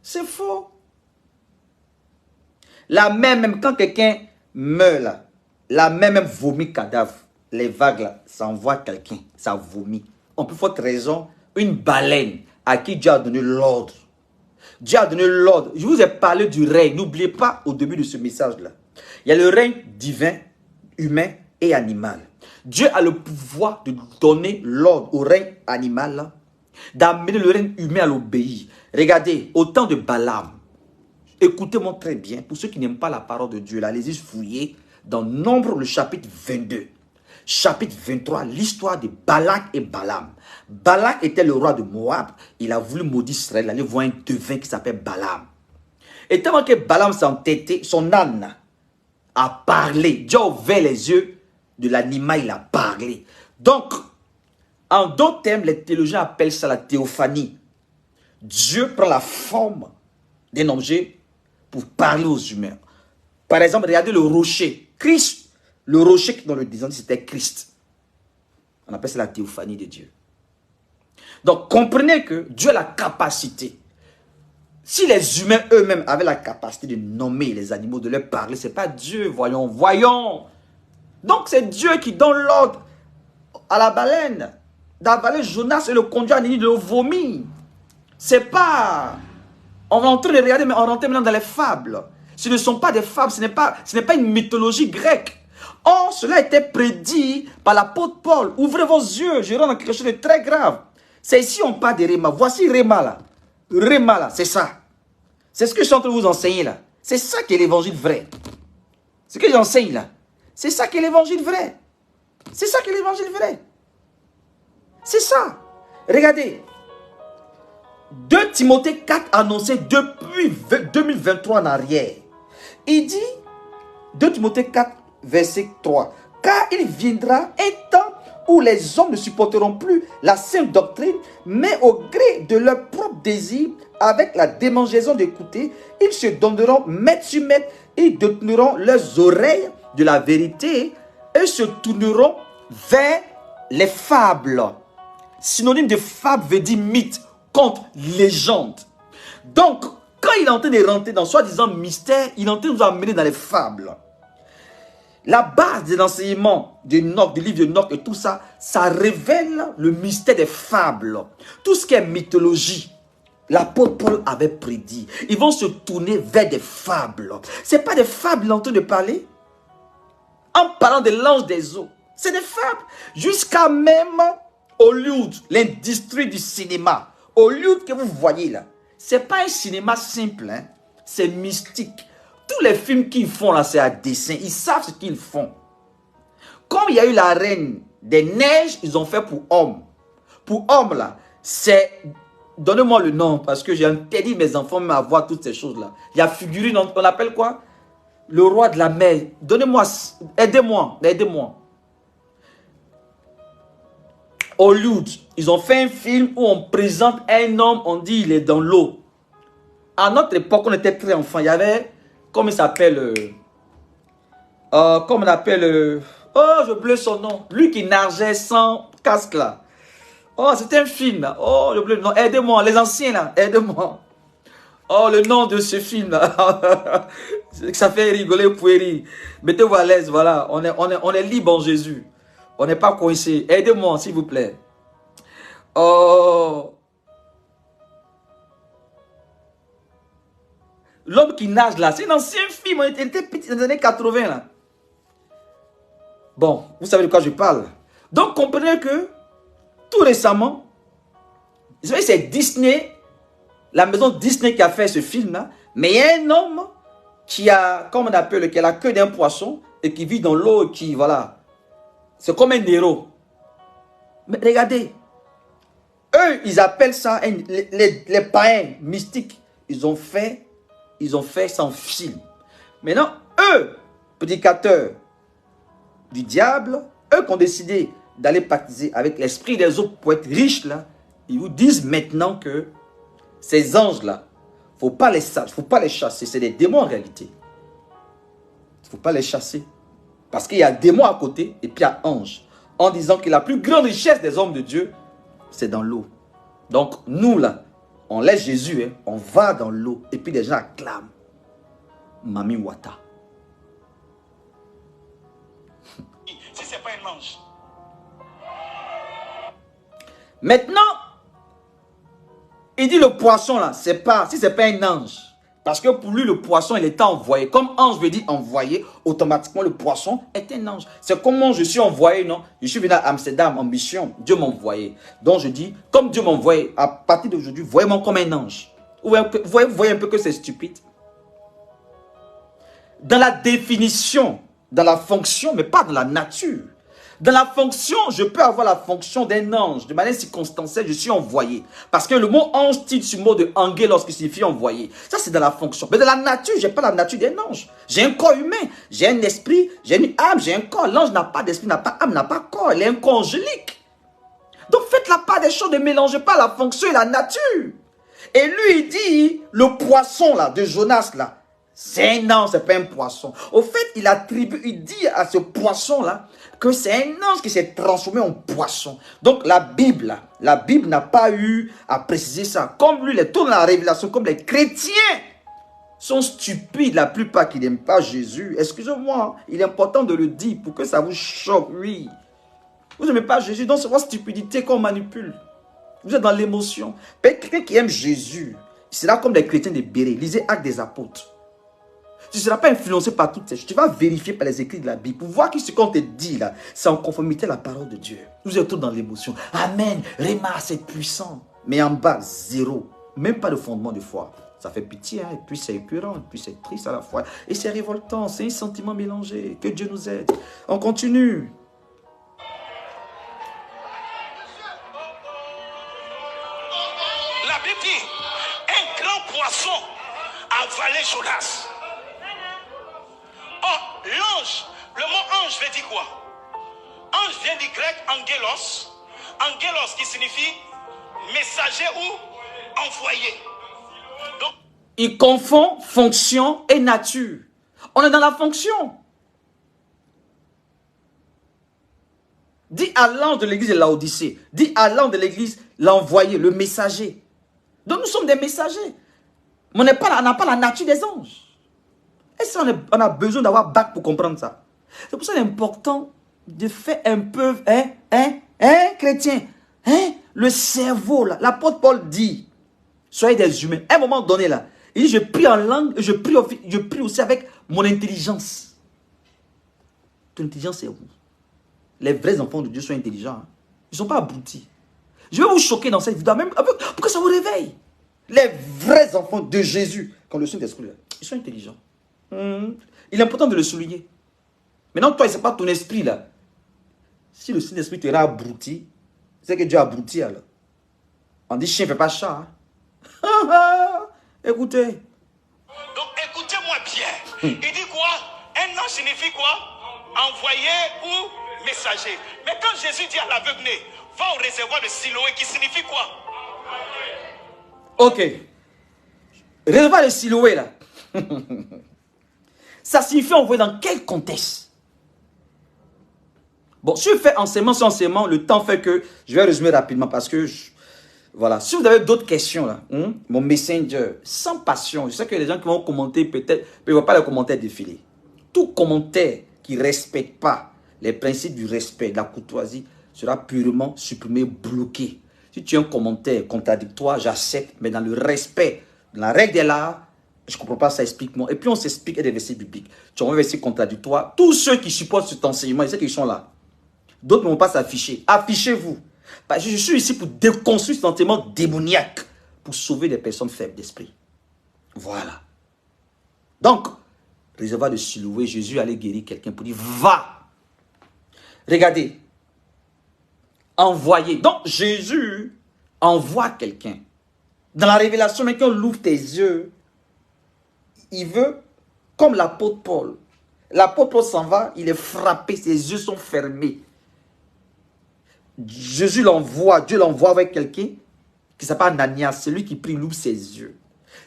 C'est faux. La mer, même quand quelqu'un meurt, là, la mer même vomit cadavre. Les vagues, là, ça envoie quelqu'un, ça vomit. On peut faire raison, une baleine à qui Dieu a donné l'ordre. Dieu a donné l'ordre. Je vous ai parlé du règne. N'oubliez pas au début de ce message-là. Il y a le règne divin, humain et animal. Dieu a le pouvoir de donner l'ordre au règne animal, d'amener le règne humain à l'obéir. Regardez, au temps de Balaam, écoutez-moi très bien, pour ceux qui n'aiment pas la parole de Dieu, allez-y fouiller dans Nombre, le chapitre 22. Chapitre 23, l'histoire de Balak et Balaam. Balak était le roi de Moab. Il a voulu maudire Israël. Il allait voir un devin qui s'appelle Balaam. Et tellement que Balaam s'est entêté, son âne a parlé. Dieu a ouvert les yeux de l'animal, il a parlé. Donc, en d'autres termes, les théologiens appellent ça la théophanie. Dieu prend la forme d'un objet pour parler aux humains. Par exemple, regardez le rocher. Christ, le rocher qui dans le désert, c'était Christ. On appelle ça la théophanie de Dieu. Donc, comprenez que Dieu a la capacité. Si les humains eux-mêmes avaient la capacité de nommer les animaux, de leur parler, ce n'est pas Dieu, voyons. Donc, c'est Dieu qui donne l'ordre à la baleine d'avaler Jonas et le conduire à Ninive de le vomir. C'est pas... On est en train de regarder, mais on rentre maintenant dans les fables. Ce ne sont pas des fables, ce n'est pas une mythologie grecque. Or, cela a été prédit par l'apôtre Paul. Ouvrez vos yeux, je rentre dans quelque chose de très grave. C'est ici on parle de Réma. Voici Réma là. Réma là, c'est ça. C'est ce que je suis en train de vous enseigner là. C'est ça qui est l'évangile vrai. Ce que j'enseigne là. C'est ça qui est l'évangile vrai. C'est ça qui est l'évangile vrai. C'est ça. Regardez. 2 Timothée 4 annoncé depuis 2023 en arrière. Il dit, 2 Timothée 4 verset 3. Car il viendra un temps où les hommes ne supporteront plus la sainte doctrine, mais au gré de leur propre désir, avec la démangeaison d'écouter, ils se donneront mètre sur mètre, ils détourneront leurs oreilles de la vérité et se tourneront vers les fables. Synonyme de fable veut dire mythe, conte, légende. Donc, quand il est en train de rentrer dans soi-disant mystère, il est en train de nous amener dans les fables. La base de l'enseignement de Enoch, du livre de Enoch et tout ça, ça révèle le mystère des fables. Tout ce qui est mythologie, l'apôtre Paul avait prédit. Ils vont se tourner vers des fables. Ce n'est pas des fables, il est en train de parler. En parlant de l'ange des eaux, c'est des fables. Jusqu'à même Hollywood, l'industrie du cinéma. Hollywood que vous voyez là, ce n'est pas un cinéma simple, hein? C'est mystique. Tous les films qu'ils font là, c'est à dessin. Ils savent ce qu'ils font. Comme il y a eu la reine des neiges, ils ont fait pour homme. Pour homme là, c'est... Donnez-moi le nom parce que j'ai interdit mes enfants à voir toutes ces choses là. Il y a figurine, on appelle quoi? Le roi de la mer. Donnez-moi, aidez-moi, aidez-moi. Hollywood, ils ont fait un film où on présente un homme, on dit il est dans l'eau. À notre époque, on était très enfants. Il y avait, comment il s'appelle, comment on appelle, oh, je bleu son nom. Lui qui nageait sans casque là. Oh, c'était un film là. Oh, je bleu le nom. Aidez-moi, les anciens là, aidez-moi. Oh, le nom de ce film là. Ça fait rigoler, vous pouvez rire. Mettez-vous à l'aise, voilà. On est libre en Jésus. On n'est pas coincé. Aidez-moi, s'il vous plaît. Oh. L'homme qui nage là, c'est un ancien film. Il était petit dans les années 80 là. Bon, vous savez de quoi je parle. Donc, comprenez que tout récemment, vous savez, c'est Disney, la maison Disney qui a fait ce film là. Mais il y a un homme qui a, comme on appelle, qui a la queue d'un poisson et qui vit dans l'eau et qui, voilà. C'est comme un héros. Mais regardez, eux, ils appellent ça, les païens mystiques, ils ont fait sans film. Maintenant, eux, prédicateurs du diable, eux qui ont décidé d'aller pactiser avec l'esprit des autres pour être riches, là, ils vous disent maintenant que ces anges-là, il ne faut pas les chasser. C'est des démons en réalité. Il ne faut pas les chasser. Parce qu'il y a démons à côté et puis il y a anges. En disant que la plus grande richesse des hommes de Dieu, c'est dans l'eau. Donc nous là, on laisse Jésus, hein, on va dans l'eau. Et puis les gens acclament. Mami Wata. Si ce n'est pas un ange. Maintenant, il dit le poisson là, si c'est pas un ange. Parce que pour lui, le poisson, il était envoyé. Comme ange veut dire envoyé, automatiquement, le poisson est un ange. C'est comment je suis envoyé, non? Je suis venu à Amsterdam en mission. Dieu m'a envoyé. Donc je dis, comme Dieu m'a envoyé, à partir d'aujourd'hui, voyez-moi comme un ange. Vous voyez un peu que c'est stupide. Dans la définition, dans la fonction, mais pas dans la nature. Dans la fonction, je peux avoir la fonction d'un ange. De manière circonstancielle, je suis envoyé. Parce que le mot ange tire sur le mot de angelos qui signifie envoyé. Ça, c'est dans la fonction. Mais dans la nature, je n'ai pas la nature d'un ange. J'ai un corps humain, j'ai un esprit, j'ai une âme, j'ai un corps. L'ange n'a pas d'esprit, n'a pas âme, n'a pas corps. Il est un corps angélique. Donc, faites la part des choses, ne mélangez pas la fonction et la nature. Et lui, il dit, le poisson là, de Jonas là, c'est un ange, c'est pas un poisson. Au fait, il attribue, il dit à ce poisson-là que c'est un ange qui s'est transformé en poisson. Donc la Bible n'a pas eu à préciser ça. Comme lui, les tourne la révélation, comme les chrétiens sont stupides, la plupart qui n'aiment pas Jésus. Excusez-moi, il est important de le dire pour que ça vous choque, oui. Vous n'aimez pas Jésus, donc c'est votre stupidité qu'on manipule. Vous êtes dans l'émotion. Quelqu'un qui aime Jésus, il sera comme les chrétiens de Béret. Lisez Actes des Apôtres. Tu ne seras pas influencé par toutes ces choses. Tu vas vérifier par les écrits de la Bible pour voir que ce qu'on te dit là, c'est en conformité à la parole de Dieu. Vous êtes tous dans l'émotion. Amen. Réma, c'est puissant. Mais en bas, zéro. Même pas de fondement de foi. Ça fait pitié, hein? Et puis c'est écœurant, et puis c'est triste à la fois. Et c'est révoltant, c'est un sentiment mélangé. Que Dieu nous aide. On continue. La Bible dit, un grand poisson a avalé Jonas. Oh, l'ange, le mot ange veut dire quoi? Ange vient du grec angelos. Angelos qui signifie messager ou envoyé. Donc, il confond fonction et nature. On est dans la fonction. Dis à l'ange de l'église de Laodicée. Dis à l'ange de l'église l'envoyé, le messager. Donc nous sommes des messagers. Mais on n'a pas la nature des anges. Et ça, on a besoin d'avoir bac pour comprendre ça. C'est pour ça l'important de faire un peu, chrétien, le cerveau, là. L'apôtre Paul dit, soyez des humains. À un moment donné, là, il dit, je prie en langue, je prie aussi avec mon intelligence. Ton intelligence, c'est vous. Les vrais enfants de Dieu sont intelligents. Hein. Ils ne sont pas abrutis. Je vais vous choquer dans cette vidéo, même pour que ça vous réveille. Les vrais enfants de Jésus, quand le Saint-Esprit, ils sont intelligents. Il est important de le souligner. Maintenant, toi, ce n'est pas ton esprit, là. Si le Saint-Esprit te rend abruti, c'est que Dieu a abruti, alors. On dit chien ne fait pas chat. Hein? Écoutez. Donc, écoutez-moi bien. Il dit quoi? Un ange signifie quoi? Envoyé ou messager. Mais quand Jésus dit à l'aveugle, va au réservoir de Siloé, qui signifie quoi? Ok. Réservoir de Siloé, là. Ça signifie envoyer dans quel contexte? Bon, si je fais enseignement, le temps fait que je vais résumer rapidement parce que, voilà. Si vous avez d'autres questions, là, mon messenger, sans passion, je sais que les gens qui vont commenter, peut-être, ne vont pas les commentaires défiler. Tout commentaire qui ne respecte pas les principes du respect, de la courtoisie, sera purement supprimé, bloqué. Si tu as un commentaire contradictoire, j'accepte, mais dans le respect, dans la règle de l'art, je ne comprends pas ça, explique-moi. Et puis on s'explique des versets bibliques. Tu as un verset contradictoire. Tous ceux qui supportent cet enseignement, ils savent qu'ils sont là. D'autres ne vont pas s'afficher. Affichez-vous. Parce que je suis ici pour déconstruire ce sentiment démoniaque, pour sauver des personnes faibles d'esprit. Voilà. Donc, réservoir de Siloé, Jésus allait guérir quelqu'un pour dire, va. Regardez. Envoyer. Donc, Jésus envoie quelqu'un. Dans la révélation, mais quand on ouvre tes yeux, il veut, comme l'apôtre Paul. L'apôtre Paul s'en va, il est frappé, ses yeux sont fermés. Jésus l'envoie, Dieu l'envoie avec quelqu'un qui s'appelle Ananias, celui qui prie, il ouvre ses yeux.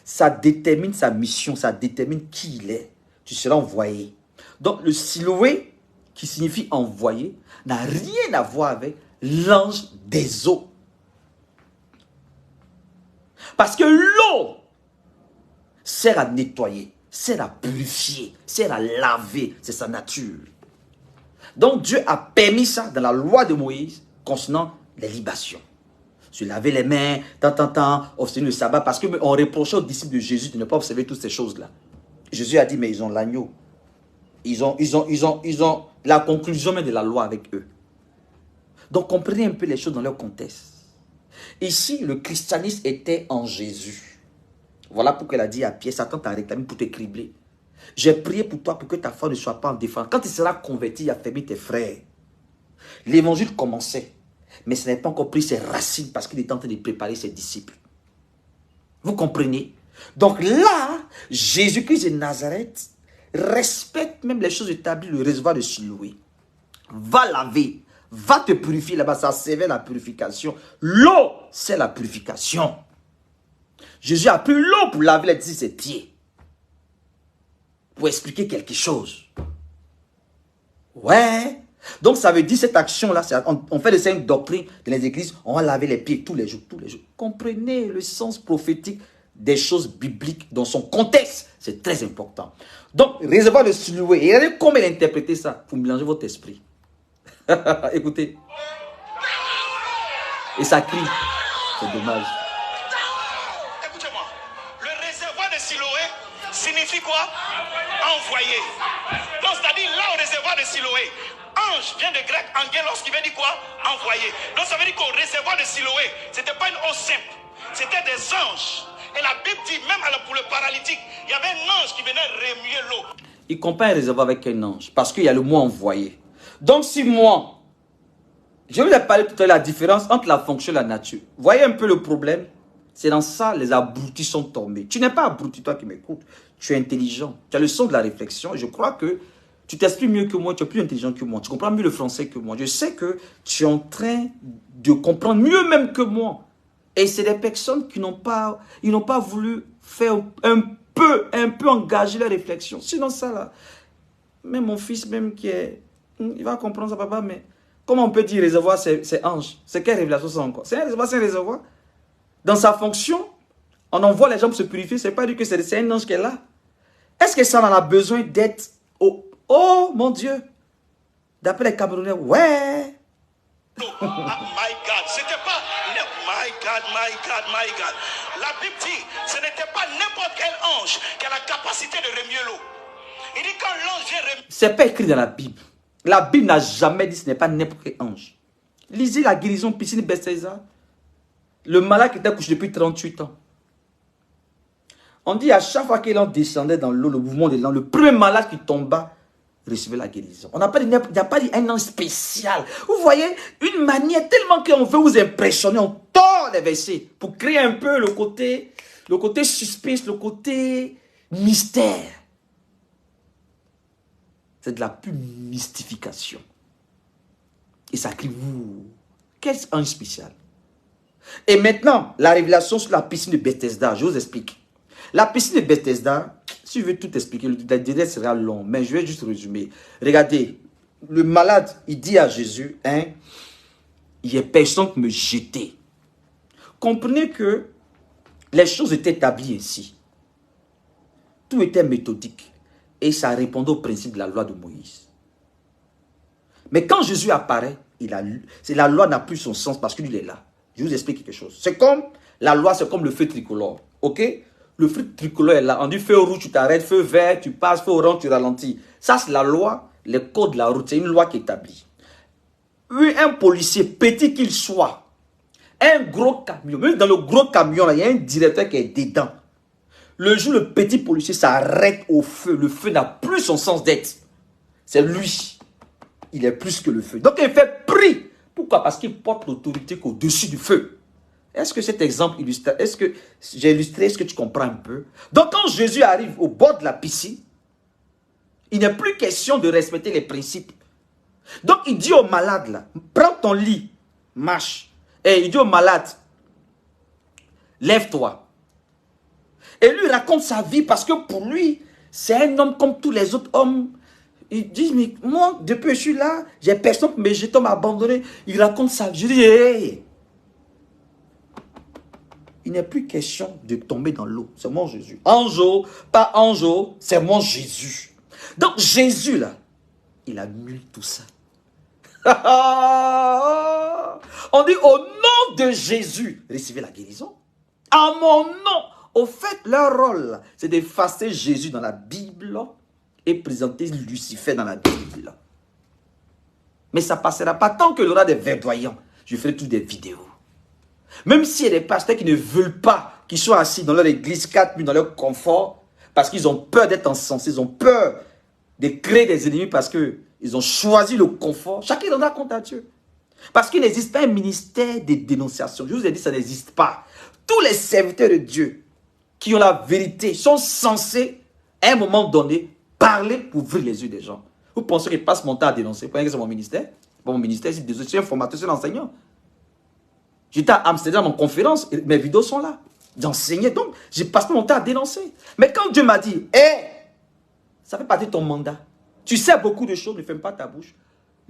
Ça détermine sa mission, ça détermine qui il est. Tu seras envoyé. Donc, le Siloé, qui signifie envoyé, n'a rien à voir avec l'ange des eaux. Parce que l'eau sert à nettoyer, sert à purifier, sert à laver, c'est sa nature. Donc Dieu a permis ça dans la loi de Moïse concernant les libations. Se laver les mains, observer le sabbat, parce qu'on reprochait aux disciples de Jésus de ne pas observer toutes ces choses-là. Jésus a dit, mais ils ont l'agneau. Ils ont la conclusion même de la loi avec eux. Donc comprenez un peu les choses dans leur contexte. Ici, le christianisme était en Jésus. Voilà pourquoi elle a dit à Pierre, Satan t'a réclamé pour te cribler. J'ai prié pour toi pour que ta foi ne soit pas en défense. Quand tu seras converti, il a fermé tes frères. L'évangile commençait, mais ce n'est pas encore pris ses racines parce qu'il est en train de préparer ses disciples. Vous comprenez? Donc là, Jésus-Christ de Nazareth respecte même les choses établies, le réservoir de Siloé. Va laver. Va te purifier là-bas, ça servait la purification. L'eau, c'est la purification. Jésus a pris l'eau pour laver ses pieds. Pour expliquer quelque chose. Ouais. Donc ça veut dire cette action-là, on fait de cette doctrine dans les églises, on va laver les pieds tous les jours, tous les jours. Comprenez le sens prophétique des choses bibliques dans son contexte. C'est très important. Donc, réservoir de Siloé. Et regardez comment il a interprété ça. Vous mélangez votre esprit. Écoutez. Et ça crie. C'est dommage. Écoutez-moi. Le réservoir de Siloé signifie quoi? Envoyé. Donc, c'est-à-dire là au réservoir de Siloé, ange vient de grec angelos qui veut dire quoi? Envoyé. Donc, ça veut dire qu'au réservoir de Siloé, ce n'était pas une eau simple. C'était des anges. Et la Bible dit, même pour le paralytique, il y avait un ange qui venait remuer l'eau. Il compare un réservoir avec un ange parce qu'il y a le mot envoyé. Donc, si moi, je vous ai parlé tout à l'heure de la différence entre la fonction et la nature. Vous voyez un peu le problème? C'est dans ça les abrutis sont tombés. Tu n'es pas abruti, toi qui m'écoutes. Tu es intelligent. Tu as le son de la réflexion. Et je crois que tu t'exprimes mieux que moi. Tu es plus intelligent que moi. Tu comprends mieux le français que moi. Je sais que tu es en train de comprendre mieux même que moi. Et c'est des personnes qui n'ont pas voulu faire un peu engager leur réflexion. Sinon ça là, même mon fils même qui est, il va comprendre ça papa, mais comment on peut dire réservoir c'est ange? C'est quelle révélation ça encore? C'est un réservoir, c'est un réservoir. Dans sa fonction, On envoie les gens pour se purifier. C'est pas dit que c'est un ange qui est là. Est-ce que ça en a besoin d'être... Oh, mon Dieu. D'après les Camerounais, ouais. My God, c'était pas... My God, my God, my God. La Bible dit, ce n'était pas n'importe quel ange qui a la capacité de remuer l'eau. Il dit quand l'ange vient remuer... C'est pas écrit dans la Bible. La Bible n'a jamais dit que ce n'est pas n'importe quel ange. Lisez la guérison piscine Bethesda. Le malade qui était couché depuis 38 ans. On dit à chaque fois qu'il en descendait dans l'eau, le mouvement de l'eau, le premier malade qui tomba recevait la guérison. On n'a pas dit, il n'y a pas dit un ange spécial. Vous voyez, une manière tellement qu'on veut vous impressionner, on tord les versets pour créer un peu le côté suspense, le côté mystère. C'est de la pure mystification. Et ça crie, vous, qu'est-ce qu'un spécial? Et maintenant, la révélation sur la piscine de Bethesda, je vous explique. La piscine de Bethesda, si je veux tout expliquer, le délai sera long, mais je vais juste résumer. Regardez, le malade, il dit à Jésus, hein, il n'y a personne qui me jeter. Comprenez que les choses étaient établies ainsi. Tout était méthodique. Et ça répondait au principe de la loi de Moïse. Mais quand Jésus apparaît, la loi n'a plus son sens parce qu'il est là. Je vous explique quelque chose. C'est comme, la loi, c'est comme le feu tricolore. Ok? Le feu tricolore est là. On dit feu rouge, tu t'arrêtes, feu vert, tu passes, feu orange, tu ralentis. Ça, c'est la loi, les codes de la route. C'est une loi qui est établie. Un policier, petit qu'il soit, un gros camion, même dans le gros camion, là, il y a un directeur qui est dedans. Le jour où le petit policier s'arrête au feu, le feu n'a plus son sens d'être. C'est lui. Il est plus que le feu. Donc, il fait prix. Pourquoi? Parce qu'il porte l'autorité au-dessus du feu. Est-ce que cet exemple illustre, est-ce que j'ai illustré, est-ce que tu comprends un peu? Donc, quand Jésus arrive au bord de la piscine, il n'est plus question de respecter les principes. Donc, il dit au malade, là, prends ton lit, marche. Et il dit au malade, lève-toi. Et lui raconte sa vie parce que pour lui, c'est un homme comme tous les autres hommes. Il dit, mais moi, depuis que je suis là, j'ai personne pour me jeter, m'a abandonné. Il raconte sa vie. Je dis, hey. Il n'est plus question de tomber dans l'eau. C'est mon Jésus. Ange, pas ange, c'est mon Jésus. Donc Jésus, là, il annule tout ça. On dit, au nom de Jésus, recevez la guérison. À mon nom. Au fait, leur rôle, c'est d'effacer Jésus dans la Bible et présenter Lucifer dans la Bible. Mais ça ne passera pas tant qu'il y aura des verdoyants. Je ferai toutes des vidéos. Même s'il y a des pasteurs qui ne veulent pas, qui sont assis dans leur église 4 nuits dans leur confort, parce qu'ils ont peur d'être encensés, ils ont peur de créer des ennemis parce qu'ils ont choisi le confort. Chacun rendra compte à Dieu. Parce qu'il n'existe pas un ministère de dénonciation. Je vous ai dit, ça n'existe pas. Tous les serviteurs de Dieu qui ont la vérité sont censés, à un moment donné, parler pour ouvrir les yeux des gens. Vous pensez que je passe mon temps à dénoncer? Vous pensez que c'est mon ministère? Bon, mon ministère, c'est un formateur, c'est l'enseignant. J'étais à Amsterdam en conférence, et mes vidéos sont là. J'enseignais, donc j'ai passé mon temps à dénoncer. Mais quand Dieu m'a dit, hé, ça fait partie de ton mandat. Tu sais beaucoup de choses, ne ferme pas ta bouche.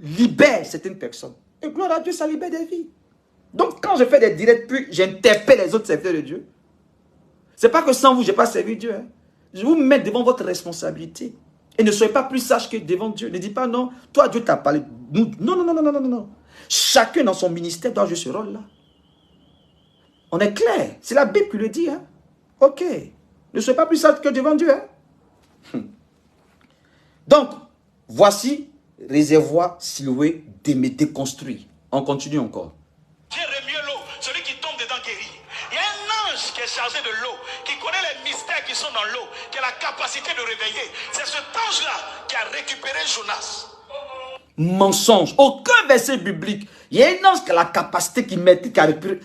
Libère certaines personnes. Et gloire à Dieu, ça libère des vies. Donc quand je fais des directs, puis j'interpelle les autres serviteurs de Dieu. C'est pas que sans vous, je n'ai pas servi Dieu. Hein. Je vous mets devant votre responsabilité. Et ne soyez pas plus sage que devant Dieu. Ne dites pas non, toi Dieu t'a parlé. Non, non, non, non, non, non, non. Chacun dans son ministère doit jouer ce rôle-là. On est clair. C'est la Bible qui le dit. Hein. Ok. Ne soyez pas plus sage que devant Dieu. Hein. Donc, voici réservoir Siloé déconstruit. On continue encore. Dieu remuer l'eau. Celui qui tombe dedans guérit. Il y a un ange qui est chargé de l'eau, qui connaît les mystères qui sont dans l'eau, qui a la capacité de réveiller. C'est cet ange-là qui a récupéré Jonas. Mensonge. Aucun verset biblique. Il y a un ange qui a la capacité qui a récupéré.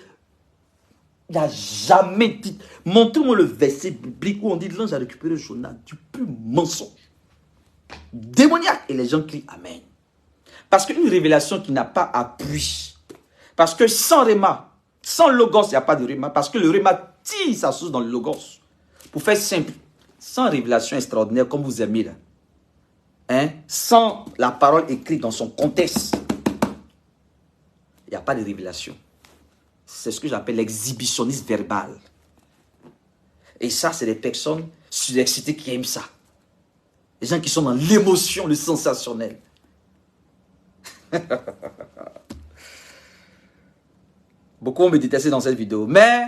Il n'y a jamais dit. Montrez-moi le verset biblique où on dit l'ange a récupéré Jonas. Du pur mensonge. Démoniaque. Et les gens crient Amen. Parce qu'une révélation qui n'a pas appui. Parce que sans Réma, sans Logos, il n'y a pas de Réma. Parce que le Réma tire sa source dans le Logos. Pour faire simple, sans révélation extraordinaire comme vous aimez là, hein, sans la parole écrite dans son contexte, il n'y a pas de révélation. C'est ce que j'appelle l'exhibitionnisme verbal. Et ça, c'est des personnes surexcitées qui aiment ça. Les gens qui sont dans l'émotion, le sensationnel. Beaucoup vont me détester dans cette vidéo, mais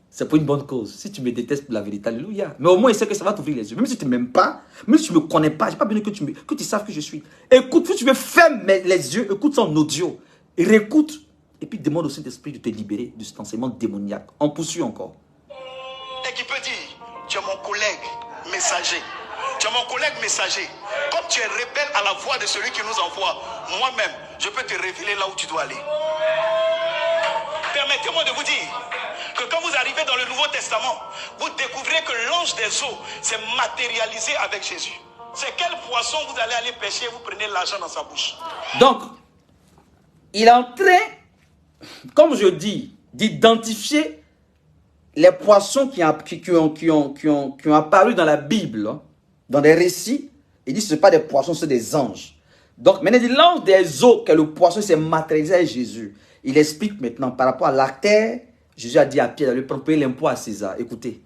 c'est pour une bonne cause. Si tu me détestes pour la vérité, alléluia. Mais au moins, il sait que ça va t'ouvrir les yeux. Même si tu ne m'aimes pas, même si tu ne me connais pas, je n'ai pas besoin que tu saches que je suis. Écoute, si tu veux fermer les yeux, écoute ça en audio. Et réécoute. Et puis demande au Saint-Esprit de te libérer de cet enseignement démoniaque. On poursuit encore. Et qui peut dire, tu es mon collègue messager. Tu es mon collègue messager. Comme tu es rebelle à la voix de celui qui nous envoie, moi-même, je peux te révéler là où tu dois aller. Permettez-moi de vous dire que quand vous arrivez dans le Nouveau Testament, vous découvrez que l'ange des eaux s'est matérialisé avec Jésus. C'est quel poisson vous allez aller pêcher et vous prenez l'argent dans sa bouche. Donc, il est en train, comme je dis, d'identifier les poissons qui ont apparu dans la Bible, hein, dans des récits. Il dit que ce ne sont pas des poissons, c'est des anges. Donc, maintenant, il dit l'ange des eaux, que le poisson s'est matérialisé à Jésus. Il explique maintenant par rapport à la terre. Jésus a dit à Pierre d'aller payer l'impôt à César. Écoutez.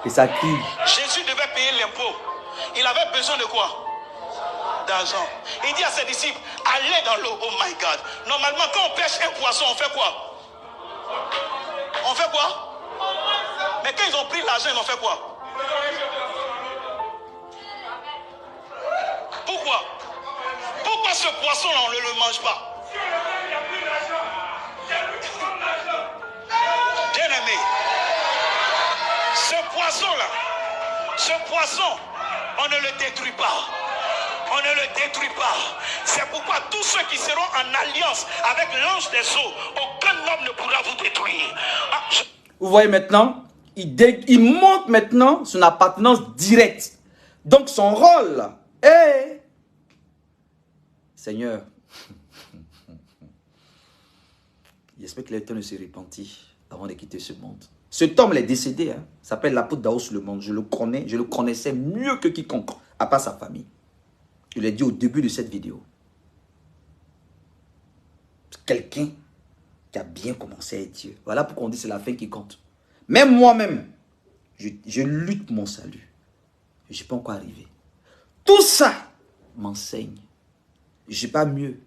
Et ça crie. Jésus devait payer l'impôt. Il avait besoin de quoi? D'argent. Il dit à ses disciples, allez dans l'eau. Oh my God. Normalement, quand on pêche un poisson, on fait quoi? On fait quoi? Mais quand ils ont pris l'argent, ils ont fait quoi? Pourquoi? Pourquoi ce poisson-là, on ne le mange pas? Bien aimé, ce poisson, on ne le détruit pas. On ne le détruit pas. C'est pourquoi tous ceux qui seront en alliance avec l'ange des eaux, aucun homme ne pourra vous détruire. Vous voyez maintenant, il montre maintenant son appartenance directe. Donc son rôle est... Seigneur, j'espère que l'Éternel ne se repentit avant de quitter ce monde. Cet homme est décédé, hein, s'appelle l'apôtre Daos le monde. Je le connaissais mieux que quiconque, à part sa famille. Je l'ai dit au début de cette vidéo. Quelqu'un qui a bien commencé à être Dieu. Voilà pourquoi on dit que c'est la fin qui compte. Même moi-même, je lutte pour mon salut. Je ne suis pas encore arrivé. Tout ça m'enseigne. Je n'ai pas mieux.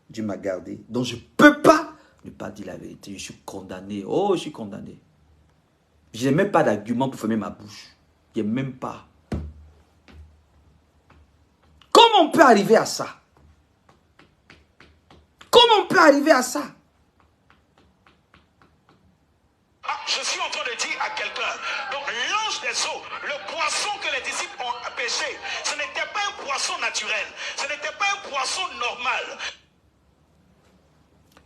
Dieu m'a gardé. Donc je ne peux pas ne pas dire la vérité. Je suis condamné. Oh, je suis condamné. Je n'ai même pas d'argument pour fermer ma bouche. Je n'ai même pas. Comment on peut arriver à ça? Comment on peut arriver à ça? Je suis en train de dire à quelqu'un, donc l'ange des eaux, le poisson que les disciples ont pêché, ce n'était pas un poisson naturel, ce n'était pas un poisson normal.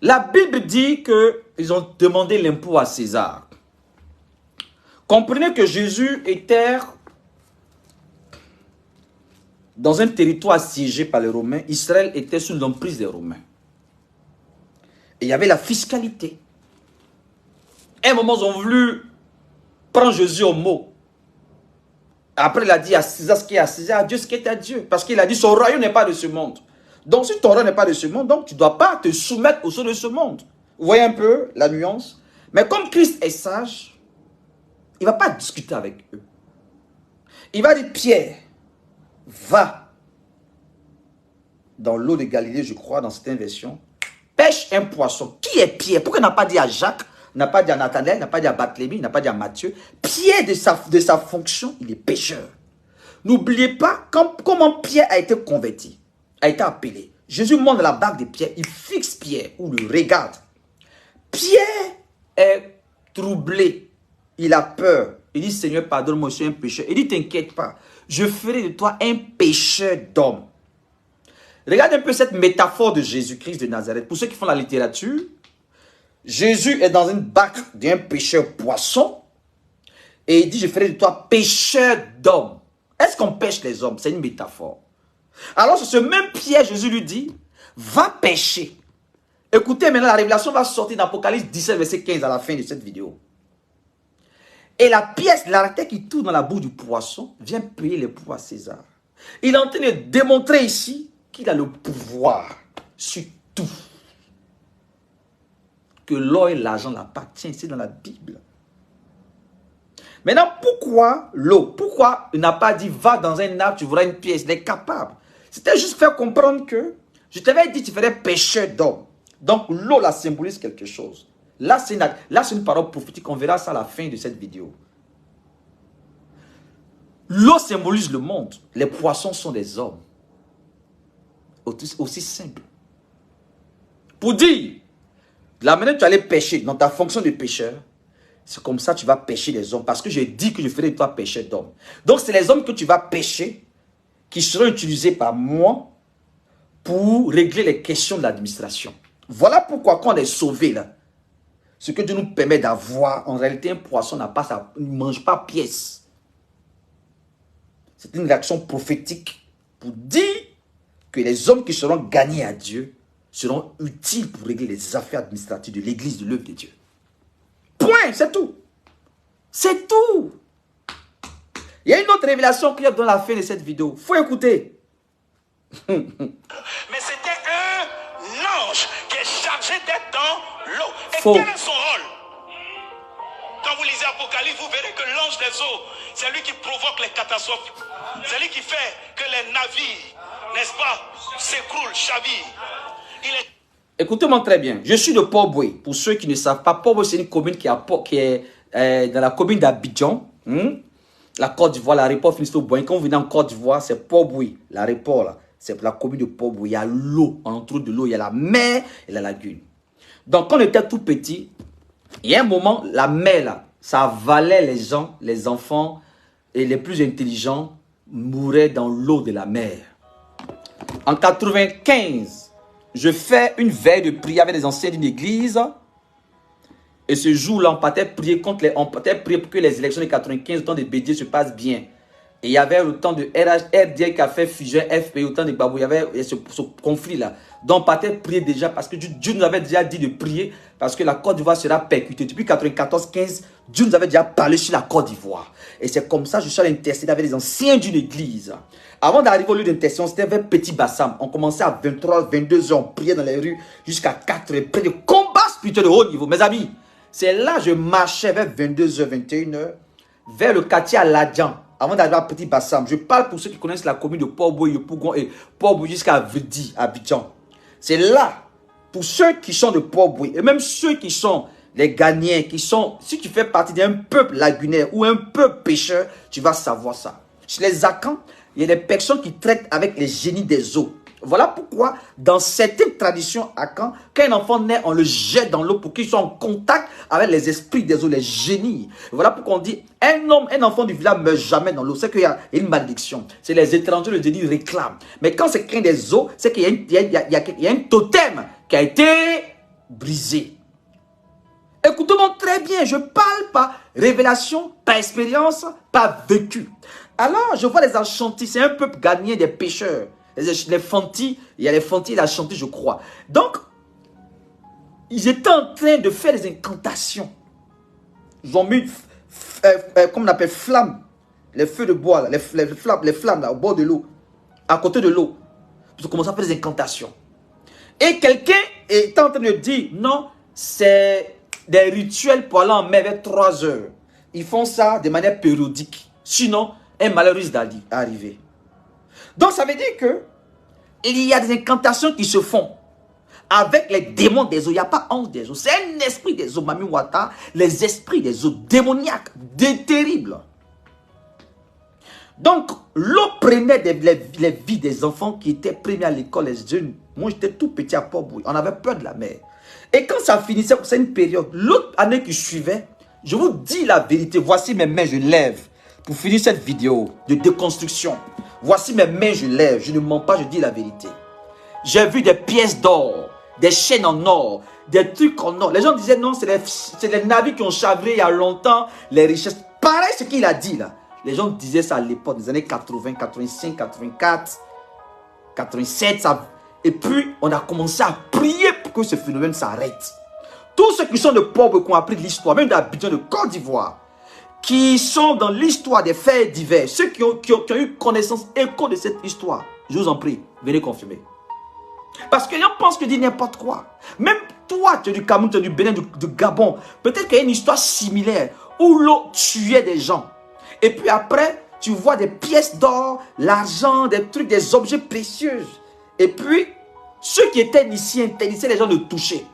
La Bible dit qu'ils ont demandé l'impôt à César. Comprenez que Jésus était dans un territoire assiégé par les Romains. Israël était sous l'emprise des Romains. Et il y avait la fiscalité. À un moment, ils ont voulu prendre Jésus au mot. Après, il a dit à César ce qui est à César, à Dieu ce qui est à Dieu. Parce qu'il a dit, son royaume n'est pas de ce monde. Donc, si ton royaume n'est pas de ce monde, donc tu ne dois pas te soumettre au sein de ce monde. Vous voyez un peu la nuance? Mais comme Christ est sage, il ne va pas discuter avec eux. Il va dire, Pierre, va dans l'eau de Galilée, je crois, dans certaines versions, pêche un poisson. Qui est Pierre? Pourquoi il n'a pas dit à Jacques, n'a pas dit à Nathanaël, n'a pas dit à Barthélemy, n'a pas dit à Matthieu? Pierre, de sa fonction, il est pêcheur. N'oubliez pas comment Pierre a été converti, a été appelé. Jésus monte dans la barque de Pierre, il fixe Pierre, ou le regarde. Pierre est troublé, il a peur. Il dit, Seigneur, pardonne-moi, je suis un pécheur. Il dit, t'inquiète pas, je ferai de toi un pécheur d'hommes. Regarde un peu cette métaphore de Jésus-Christ de Nazareth. Pour ceux qui font la littérature, Jésus est dans une barque d'un pêcheur poisson et il dit, je ferai de toi pêcheur d'hommes. Est-ce qu'on pêche les hommes? C'est une métaphore. Alors, sur ce même Pierre, Jésus lui dit, va pêcher. Écoutez, maintenant, la révélation va sortir d'Apocalypse 17, verset 15 à la fin de cette vidéo. Et la pièce, la tête qui tourne dans la bouche du poisson, vient payer les poids à César. Il est en train de démontrer ici qu'il a le pouvoir sur tout. que l'or et l'argent l'appartiennent. C'est dans la Bible. Maintenant, pourquoi l'eau? Pourquoi il n'a pas dit, va dans un arbre, tu verras une pièce? Il est capable. C'était juste faire comprendre que, je t'avais dit, tu ferais pêcheur d'hommes. Donc, l'eau, là, symbolise quelque chose. Là, c'est une parole prophétique. On verra ça à la fin de cette vidéo. L'eau symbolise le monde. Les poissons sont des hommes. Aussi simple. Pour dire, la manière dont tu allais pêcher, dans ta fonction de pêcheur, c'est comme ça que tu vas pêcher les hommes. Parce que j'ai dit que je ferai de toi pêcheur d'hommes. Donc, c'est les hommes que tu vas pêcher qui seront utilisés par moi pour régler les questions de l'administration. Voilà pourquoi quand on est sauvé là, ce que Dieu nous permet d'avoir, en réalité un poisson n'a pas ça, il ne mange pas pièce. C'est une réaction prophétique pour dire que les hommes qui seront gagnés à Dieu seront utiles pour régler les affaires administratives de l'église, de l'œuvre de Dieu. Point, c'est tout. C'est tout. Il y a une autre révélation qu'il y a dans la fin de cette vidéo. Il faut écouter. Mais c'était un ange qui est chargé d'être dans l'eau. Et Faux. quel est son rôle? Quand vous lisez Apocalypse, vous verrez que l'ange des eaux, c'est lui qui provoque les catastrophes. C'est lui qui fait que les navires, n'est-ce pas, s'écroulent, chavirent. Il est... Écoutez-moi très bien. Je suis de Port-Boué. Pour ceux qui ne savent pas, Port-Boué, c'est une commune qui est dans la commune d'Abidjan. La Côte d'Ivoire, l'aéroport Finistère-Boigny. Quand vous venez en Côte d'Ivoire, c'est Port-Boué. L'aéroport, là, c'est la commune de Port-Boué. Il y a l'eau. En entour de l'eau, il y a la mer et la lagune. Donc, quand on était tout petit, il y a un moment, la mer, là, ça avalait les gens, les enfants et les plus intelligents mouraient dans l'eau de la mer. En 95, je fais une veille de prière avec les anciens d'une église. Et ce jour-là, on partait prier pour que les élections de 95, le temps de Bédier se passent bien. Et il y avait le temps de RDA qui a fait fusion FPI, au temps de Babou, il y avait ce conflit-là. Donc on partait prier déjà parce que Dieu nous avait déjà dit de prier parce que la Côte d'Ivoire sera percutée. Depuis 94-15, Dieu nous avait déjà parlé sur la Côte d'Ivoire. Et c'est comme ça que je suis allé intercéder avec les anciens d'une église. Avant d'arriver au lieu d'intercession, c'était vers Petit Bassam. On commençait à 23, 22 heures, on priait dans les rues jusqu'à 4 heures, près de combats spirituels de haut niveau. Mes amis, c'est là que je marchais vers 22h, 21h, vers le quartier à Ladjan, avant d'arriver à Petit Bassam. Je parle pour ceux qui connaissent la commune de Port-Boué, Yopougon et Port-Boué jusqu'à Vidi, Abidjan. C'est là, pour ceux qui sont de Port-Boué, et même ceux qui sont les gagnants, qui sont, si tu fais partie d'un peuple lagunaire ou un peuple pêcheur, tu vas savoir ça. Chez les Akans, il y a des personnes qui traitent avec les génies des eaux. Voilà pourquoi, dans certaines traditions Akan, quand un enfant naît, on le jette dans l'eau pour qu'il soit en contact avec les esprits des eaux, les génies. Voilà pourquoi on dit, un enfant du village ne meurt jamais dans l'eau. C'est qu'il y a une malédiction. C'est les étrangers, le génie réclament. Mais quand c'est quelqu'un des eaux, c'est qu'il y a un totem qui a été brisé. Écoutez-moi très bien, je parle par révélation, par expérience, par vécu. Alors, je vois les Achantis, c'est un peuple gagné des pêcheurs. Les Fantis, il y a les Fantis et les Achantis, je crois. Donc, ils étaient en train de faire des incantations. Ils ont mis, comme on appelle, flammes, les feux de bois, là, les flammes là, au bord de l'eau, à côté de l'eau. Ils ont commencé à faire des incantations. Et quelqu'un est en train de dire, non, c'est des rituels pour aller en mer vers 3 heures. Ils font ça de manière périodique. Sinon, un malheur risque d'arriver. Donc, ça veut dire que il y a des incantations qui se font avec les démons des eaux. Il n'y a pas ange des eaux. C'est un esprit des eaux, Mami Wata. Les esprits des eaux démoniaques, terribles. Donc, l'eau prenait les vies des enfants qui étaient premiers à l'école, les jeunes. Moi, j'étais tout petit à Port-Boué. On avait peur de la mer. Et quand ça finissait, c'est une période. L'autre année qui suivait, je vous dis la vérité. Voici mes mains, je lève. Pour finir cette vidéo de déconstruction. Voici mes mains, je lève. Je ne mens pas, je dis la vérité. J'ai vu des pièces d'or, des chaînes en or, des trucs en or. Les gens disaient non, c'est les navires qui ont chaviré il y a longtemps, les richesses. Pareil ce qu'il a dit là. Les gens disaient ça à l'époque, des années 80, 85, 84, 87. Ça. Et puis, on a commencé à prier pour que ce phénomène s'arrête. Tous ceux qui sont de pauvres, qui ont appris l'histoire, même d'Abidjan, de Côte d'Ivoire, qui sont dans l'histoire des faits divers, ceux qui ont eu connaissance, écho de cette histoire, je vous en prie, venez confirmer. Parce que les gens pensent que je dis n'importe quoi. Même toi, tu es du Cameroun, tu es du Bénin, du Gabon. Peut-être qu'il y a une histoire similaire où l'eau tuait des gens. Et puis après, tu vois des pièces d'or, l'argent, des trucs, des objets précieux. Et puis, ceux qui étaient initiés interdisaient les gens de toucher.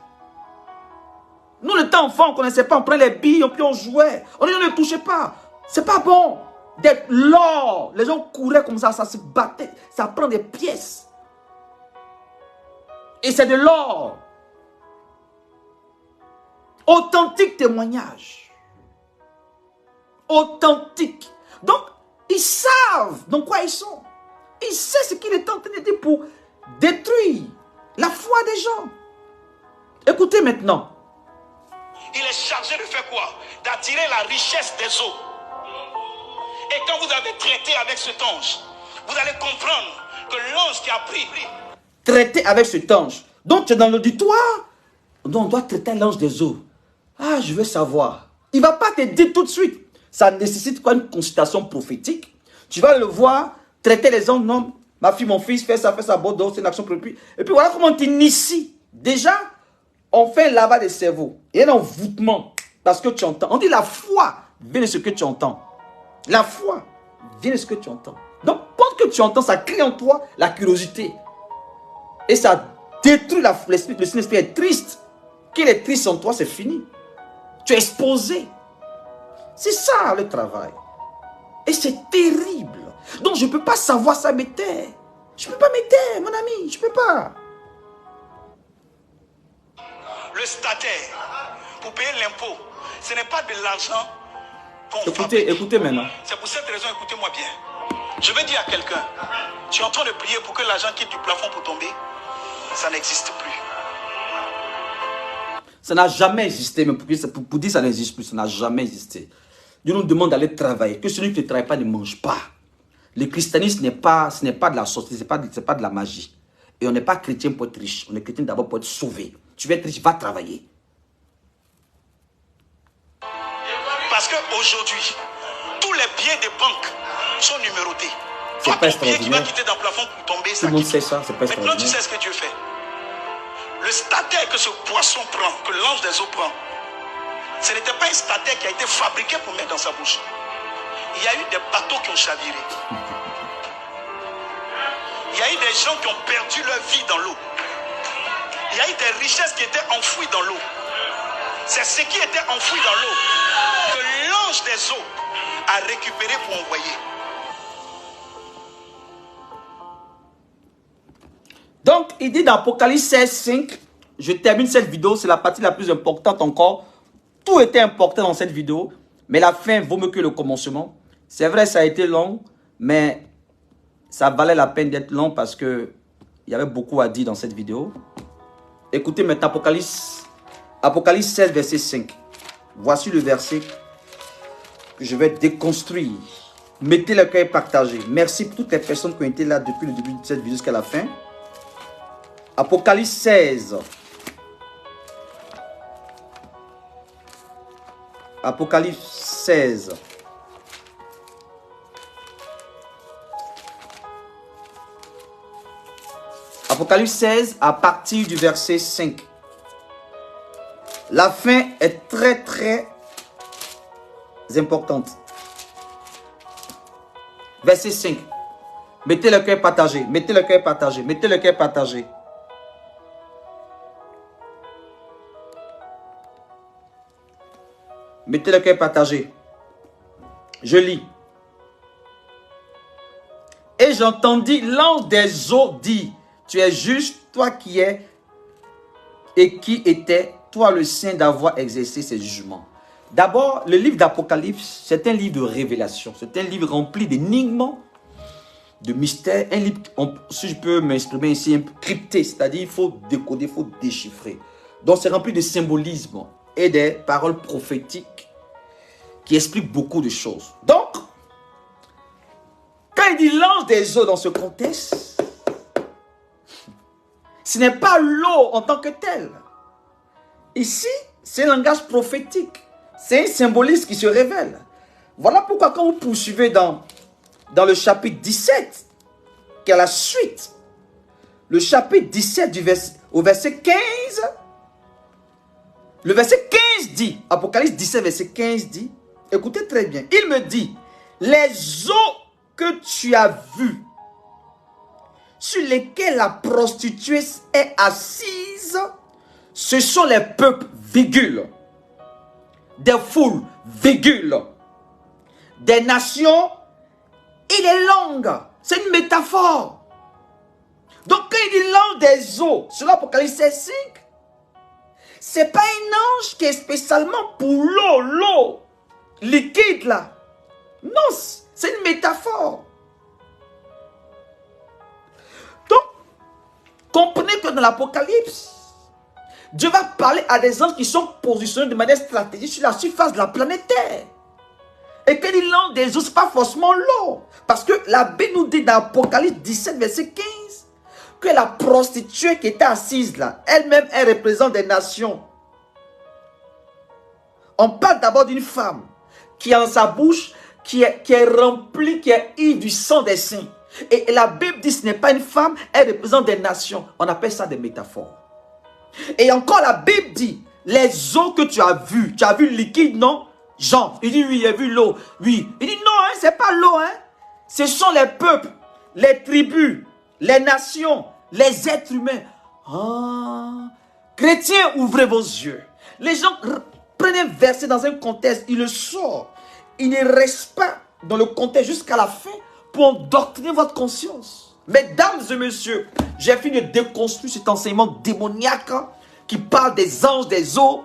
Nous, le temps enfant, on ne connaissait pas, on prenait les billes, puis on jouait. On ne touchait pas. C'est pas bon. D'être l'or. Les gens couraient comme ça se battait. Ça prend des pièces. Et c'est de l'or. Authentique témoignage. Authentique. Donc, ils savent dans quoi ils sont. Ils savent ce qu'il est en train de dire pour détruire la foi des gens. Écoutez maintenant. Il est chargé de faire quoi? D'attirer la richesse des eaux. Et quand vous avez traité avec cet ange, vous allez comprendre que l'ange qui a pris... Traiter avec cet ange. Donc tu es dans l'auditoire. Donc on doit traiter l'ange des eaux. Ah, je veux savoir. Il ne va pas te dire tout de suite. Ça nécessite quoi? Une consultation prophétique. Tu vas le voir, traiter les anges. Non, ma fille, mon fils, fais ça, bon, c'est une action prophétique. Et puis voilà comment on t'initie. Déjà, on fait un lavage des cerveaux. Il y a un envoûtement. Parce que tu entends. On dit la foi vient de ce que tu entends. La foi vient de ce que tu entends. Donc, quand que tu entends, ça crée en toi la curiosité. Et ça détruit l'esprit. Le Saint-Esprit est triste. Qu'il est triste en toi, c'est fini. Tu es exposé. C'est ça le travail. Et c'est terrible. Donc, je ne peux pas savoir ça m'éteint. Je ne peux pas m'éteindre, mon ami. Je ne peux pas. Le stataire, pour payer l'impôt, ce n'est pas de l'argent qu'on fabrique. Écoutez maintenant. C'est pour cette raison, écoutez-moi bien. Je vais dire à quelqu'un, tu es en train de prier pour que l'argent quitte du plafond pour tomber. Ça n'existe plus. Ça n'a jamais existé, mais pour dire ça n'existe plus, ça n'a jamais existé. Dieu nous demande d'aller travailler. Que celui qui ne travaille pas ne mange pas. Le christianisme ce n'est pas de la sorcellerie, ce n'est pas de la magie. Et on n'est pas chrétien pour être riche. On est chrétien d'abord pour être sauvé. Tu veux être riche, va travailler. Parce qu'aujourd'hui, tous les biens des banques sont numérotés. C'est pas extraordinaire. Qui va quitter dans le plafond pour tomber, tout le monde sait ça, c'est pas extraordinaire. Maintenant, tu sais ce que Dieu fait. Le stataire que ce poisson prend, que l'ange des eaux prend, ce n'était pas un stataire qui a été fabriqué pour mettre dans sa bouche. Il y a eu des bateaux qui ont chaviré. Il y a eu des gens qui ont perdu leur vie dans l'eau. Il y a eu des richesses qui étaient enfouies dans l'eau. C'est ce qui était enfoui dans l'eau que l'ange des eaux a récupéré pour envoyer. Donc, il dit dans Apocalypse 16, 5, je termine cette vidéo, c'est la partie la plus importante encore. Tout était important dans cette vidéo, mais la fin vaut mieux que le commencement. C'est vrai, ça a été long, mais ça valait la peine d'être long parce que il y avait beaucoup à dire dans cette vidéo. Écoutez maintenant Apocalypse 16, verset 5. Voici le verset que je vais déconstruire. Mettez le cœur partagé. Merci pour toutes les personnes qui ont été là depuis le début de cette vidéo jusqu'à la fin. Apocalypse 16. Apocalypse 16. Apocalypse 16 à partir du verset 5. La fin est très très importante. Verset 5. Mettez le cœur partagé. Mettez le cœur partagé. Mettez le cœur partagé. Mettez le cœur partagé. Je lis. Et j'entendis l'ange des eaux dire, tu es juste, toi qui es et qui était, toi le saint d'avoir exercé ces jugements. D'abord, le livre d'Apocalypse, c'est un livre de révélation. C'est un livre rempli d'énigmes, de mystères. Un livre, si je peux m'exprimer ici, un peu crypté, c'est-à-dire il faut décoder, il faut déchiffrer. Donc c'est rempli de symbolisme et des paroles prophétiques qui expliquent beaucoup de choses. Donc, quand il dit l'ange des eaux dans ce contexte, ce n'est pas l'eau en tant que telle. Ici, c'est un langage prophétique. C'est un symbolisme qui se révèle. Voilà pourquoi quand vous poursuivez dans le chapitre 17, qui est la suite, le chapitre 17 au verset 15, Le verset 15 dit, Apocalypse 17, verset 15 dit, écoutez très bien, il me dit, les eaux que tu as vues, sur lesquelles la prostituée est assise, ce sont les peuples, virgule, des foules, virgule, des nations et des langues. C'est une métaphore. Donc quand il dit l'ange des eaux, sur l'Apocalypse 5, c'est pas un ange qui est spécialement pour l'eau liquide là. Non, c'est une métaphore. Donc, comprenez que dans l'Apocalypse, Dieu va parler à des anges qui sont positionnés de manière stratégique sur la surface de la planète Terre. Et que l'ange des eaux, ce n'est pas forcément l'eau. Parce que la Bible nous dit dans Apocalypse 17, verset 15, que la prostituée qui était assise là, elle-même, elle représente des nations. On parle d'abord d'une femme qui a en sa bouche, qui est remplie, qui est ivre du sang des saints. Et la Bible dit que ce n'est pas une femme, elle représente des nations. On appelle ça des métaphores. Et encore la Bible dit, les eaux que tu as vues liquide, non? Jean, il dit oui, il a vu l'eau. Oui, il dit non, hein, ce n'est pas l'eau. Hein. Ce sont les peuples, les tribus, les nations, les êtres humains. Ah, chrétiens, ouvrez vos yeux. Les gens prennent un verset dans un contexte, ils le sortent. Ils ne restent pas dans le contexte jusqu'à la fin pour endoctriner votre conscience. Mesdames et messieurs, j'ai fini de déconstruire cet enseignement démoniaque qui parle des anges des eaux,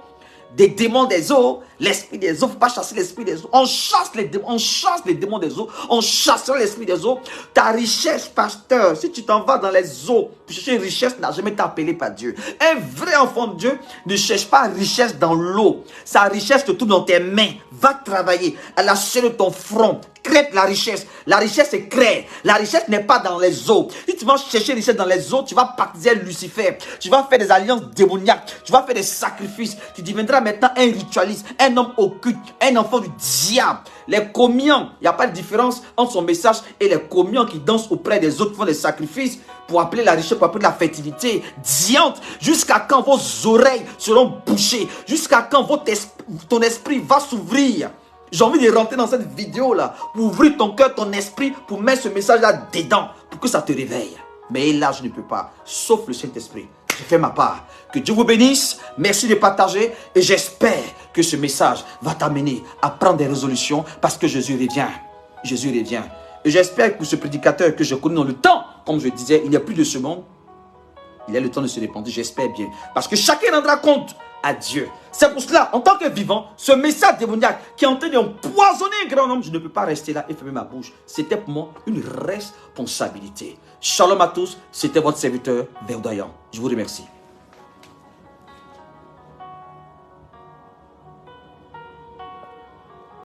des démons des eaux, l'esprit des eaux. Il ne faut pas chasser l'esprit des eaux. On chasse les démons des eaux. On chasse l'esprit des eaux. Ta richesse, pasteur, si tu t'en vas dans les eaux pour chercher une richesse, n'a jamais été appelé par Dieu. Un vrai enfant de Dieu ne cherche pas richesse dans l'eau. Sa richesse se trouve dans tes mains. Va travailler à la chair de ton front. Crée la richesse. La richesse est créée. La richesse n'est pas dans les eaux. Si tu vas chercher richesse dans les eaux, tu vas partiser Lucifer. Tu vas faire des alliances démoniaques. Tu vas faire des sacrifices. Tu deviendras maintenant un ritualiste, un homme occulte, un enfant du diable. Les commiants, il n'y a pas de différence entre son message et les commiants qui dansent auprès des autres, qui font des sacrifices pour appeler la richesse, pour appeler la fertilité. Diante, jusqu'à quand vos oreilles seront bouchées? Jusqu'à quand ton esprit va s'ouvrir? J'ai envie de rentrer dans cette vidéo-là pour ouvrir ton cœur, ton esprit, pour mettre ce message-là dedans, pour que ça te réveille. Mais là, je ne peux pas, sauf le Saint-Esprit. J'ai fait ma part. Que Dieu vous bénisse. Merci de partager. Et j'espère que ce message va t'amener à prendre des résolutions parce que Jésus revient. Jésus revient. Et j'espère que ce prédicateur que je connais dans le temps, comme je disais, il n'y a plus de ce monde. Il a le temps de se répandre, j'espère bien. Parce que chacun rendra compte à Dieu. C'est pour cela, en tant que vivant, ce message démoniaque qui est en train d'empoisonner un grand nombre, je ne peux pas rester là et fermer ma bouche. C'était pour moi une responsabilité. Shalom à tous, c'était votre serviteur Verdoyant. Je vous remercie.